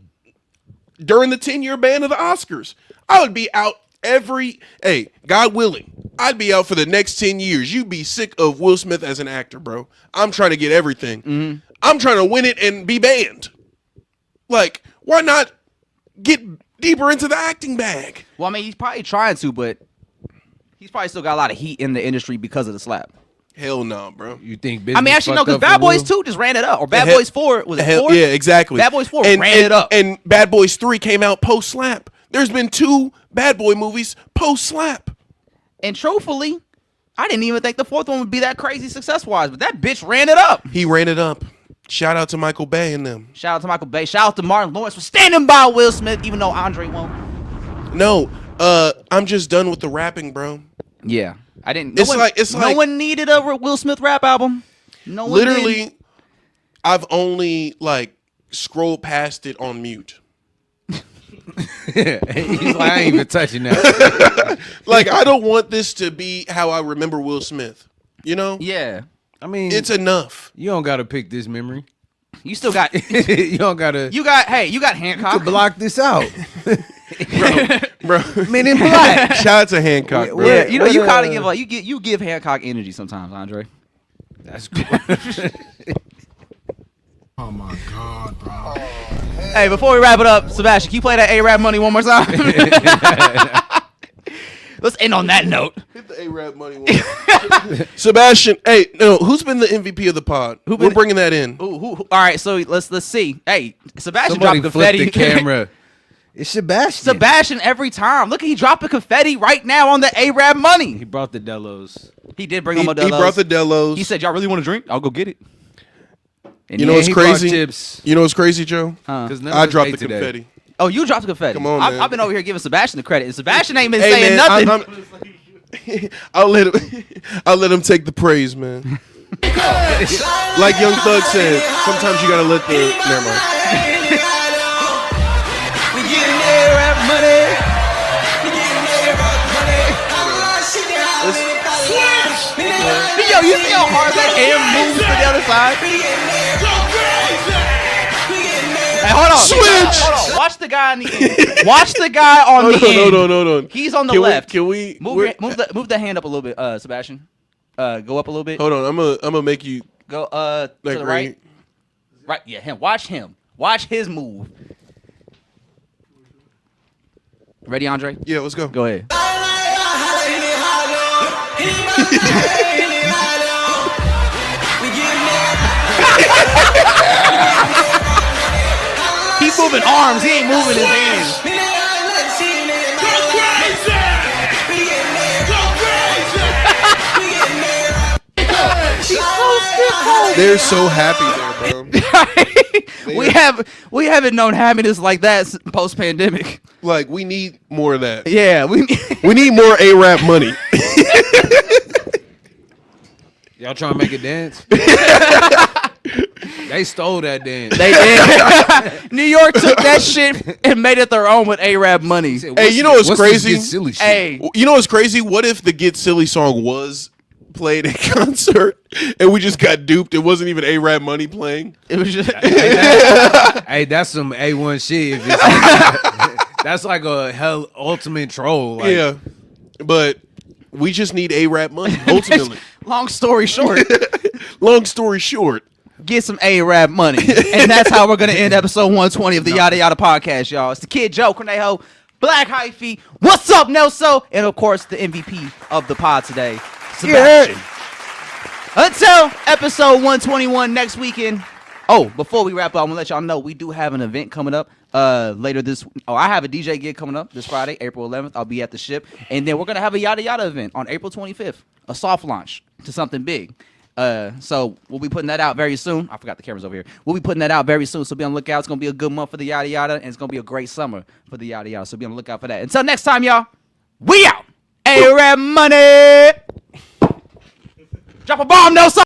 Speaker 3: during the 10-year ban of the Oscars. I would be out God willing, I'd be out for the next 10 years. You'd be sick of Will Smith as an actor, bro. I'm trying to get everything. Mm-hmm. I'm trying to win it and be banned. Like, why not get deeper into the acting bag?
Speaker 2: Well, I mean, he's probably trying to, but he's probably still got a lot of heat in the industry because of the slap.
Speaker 3: Hell no, bro.
Speaker 4: You think?
Speaker 2: I mean, actually, no, because Bad Boys 2 just ran it up. Or Bad Boys 4, was it 4?
Speaker 3: Yeah, exactly.
Speaker 2: Bad Boys 4 ran it up.
Speaker 3: And Bad Boys 3 came out post-slap. There's been 2 Bad Boy movies post-slap.
Speaker 2: And truthfully, I didn't even think the 4th one would be that crazy success-wise, but that bitch ran it up.
Speaker 3: He ran it up. Shout out to Michael Bay and them.
Speaker 2: Shout out to Michael Bay. Shout out to Martin Lawrence for standing by Will Smith, even though Andre won't.
Speaker 3: No, I'm just done with the rapping, bro.
Speaker 2: Yeah. I didn't. No one needed a Will Smith rap album. No one
Speaker 3: literally,
Speaker 2: did.
Speaker 3: I've only like scrolled past it on mute.
Speaker 4: He's like, I ain't even touching that.
Speaker 3: Like, I don't want this to be how I remember Will Smith. You know?
Speaker 2: Yeah.
Speaker 4: I mean,
Speaker 3: It's enough.
Speaker 4: you don't gotta pick this memory.
Speaker 2: You still got.
Speaker 4: You don't gotta.
Speaker 2: You got Hancock.
Speaker 4: You could block this out.
Speaker 3: Bro.
Speaker 4: Men in Black.
Speaker 3: Shout out to Hancock, bro.
Speaker 2: Yeah, you know, you kind of give like you give Hancock energy sometimes, Andre.
Speaker 4: That's cool.
Speaker 1: Oh my God, bro.
Speaker 2: Hey, before we wrap it up, Sebastian, can you play that A-Rap money one more time? Let's end on that note.
Speaker 3: Hit the A-Rap money one. Sebastian, hey, no, who's been the MVP of the pod? We're bringing that in.
Speaker 2: All right, so let's see. Hey, Sebastian
Speaker 4: Somebody
Speaker 2: dropped
Speaker 4: flip
Speaker 2: confetti.
Speaker 4: the camera. It's Sebastian.
Speaker 2: Sebastian every time. Look, he dropped the confetti right now on the A-Rap money.
Speaker 4: He brought the Delos.
Speaker 2: He did bring
Speaker 3: He
Speaker 2: him a Delos.
Speaker 3: brought the Delos.
Speaker 2: He said, "Y'all really want to drink? I'll go get it." And
Speaker 3: You know
Speaker 2: yeah,
Speaker 3: what's
Speaker 4: he brought
Speaker 3: crazy?
Speaker 4: chips.
Speaker 3: You know what's crazy, Joe?
Speaker 4: Because
Speaker 3: I dropped the confetti.
Speaker 2: Oh, you dropped the confetti.
Speaker 3: Come on,
Speaker 2: I've
Speaker 3: man.
Speaker 2: been over here giving Sebastian the credit, and Sebastian ain't been
Speaker 3: Hey,
Speaker 2: saying
Speaker 3: man,
Speaker 2: nothing.
Speaker 3: I'll let him take the praise, man. Like Young Thug said, sometimes you gotta let the. Never mind.
Speaker 2: We getting A-Rap money. Yo, you see how hard that hand moves to the other side? Hey, hold on.
Speaker 3: Switch.
Speaker 2: Hold on. Watch the guy on the end. Watch the guy on the end.
Speaker 3: Hold on.
Speaker 2: He's on the
Speaker 3: Can
Speaker 2: left.
Speaker 3: we
Speaker 2: Move the hand up a little bit, Sebastian. Go up a little bit.
Speaker 3: Hold on, I'm gonna make you
Speaker 2: Go to
Speaker 3: like
Speaker 2: the right. Right, yeah, him. Watch him. Watch his move. Ready, Andre?
Speaker 3: Yeah, let's go.
Speaker 2: Go ahead. He's moving arms. He ain't moving his hands.
Speaker 3: They're so happy there, bro.
Speaker 2: we haven't known happiness like that post pandemic.
Speaker 3: Like, we need more of that.
Speaker 2: Yeah, we
Speaker 3: need more A-Rap money.
Speaker 4: Y'all trying to make it dance? They stole that dance.
Speaker 2: They did. New York took that shit and made it their own with A-Rap money.
Speaker 3: Hey, you know what's crazy?
Speaker 4: Silly shit?
Speaker 2: Hey,
Speaker 3: You know what's crazy? What if the Get Silly song was played at concert and we just got duped? It wasn't even A-Rap money playing.
Speaker 2: it was just.
Speaker 4: Hey, that's some A1 shit. If it's that's like a hell ultimate troll. Like,
Speaker 3: Yeah, but we just need A-Rap money ultimately.
Speaker 2: Long story short,
Speaker 3: Long story short,
Speaker 2: get some A-Rap money. And that's how we're going to end episode 120 of the Yada Yada podcast, y'all. It's the Kid Joe, Cornejo, Black Hyphy, what's up, Nelso? And of course, the MVP of the pod today, Sebastian. Until episode 121 next weekend. Oh, before we wrap up, I'm going to let y'all know we do have an event coming up later this. Oh, I have a DJ gig coming up this Friday, April 11th. I'll be at the Ship. And then we're going to have a Yada Yada event on April 25th, a soft launch to something big. So we'll be putting that out very soon. I forgot the camera's over here. We'll be putting that out very soon. So be on the lookout. It's going to be a good month for the Yada Yada. And it's going to be a great summer for the Yada Yada. So be on the lookout for that. Until next time, y'all. We out. A-Rap money. Drop a bomb, no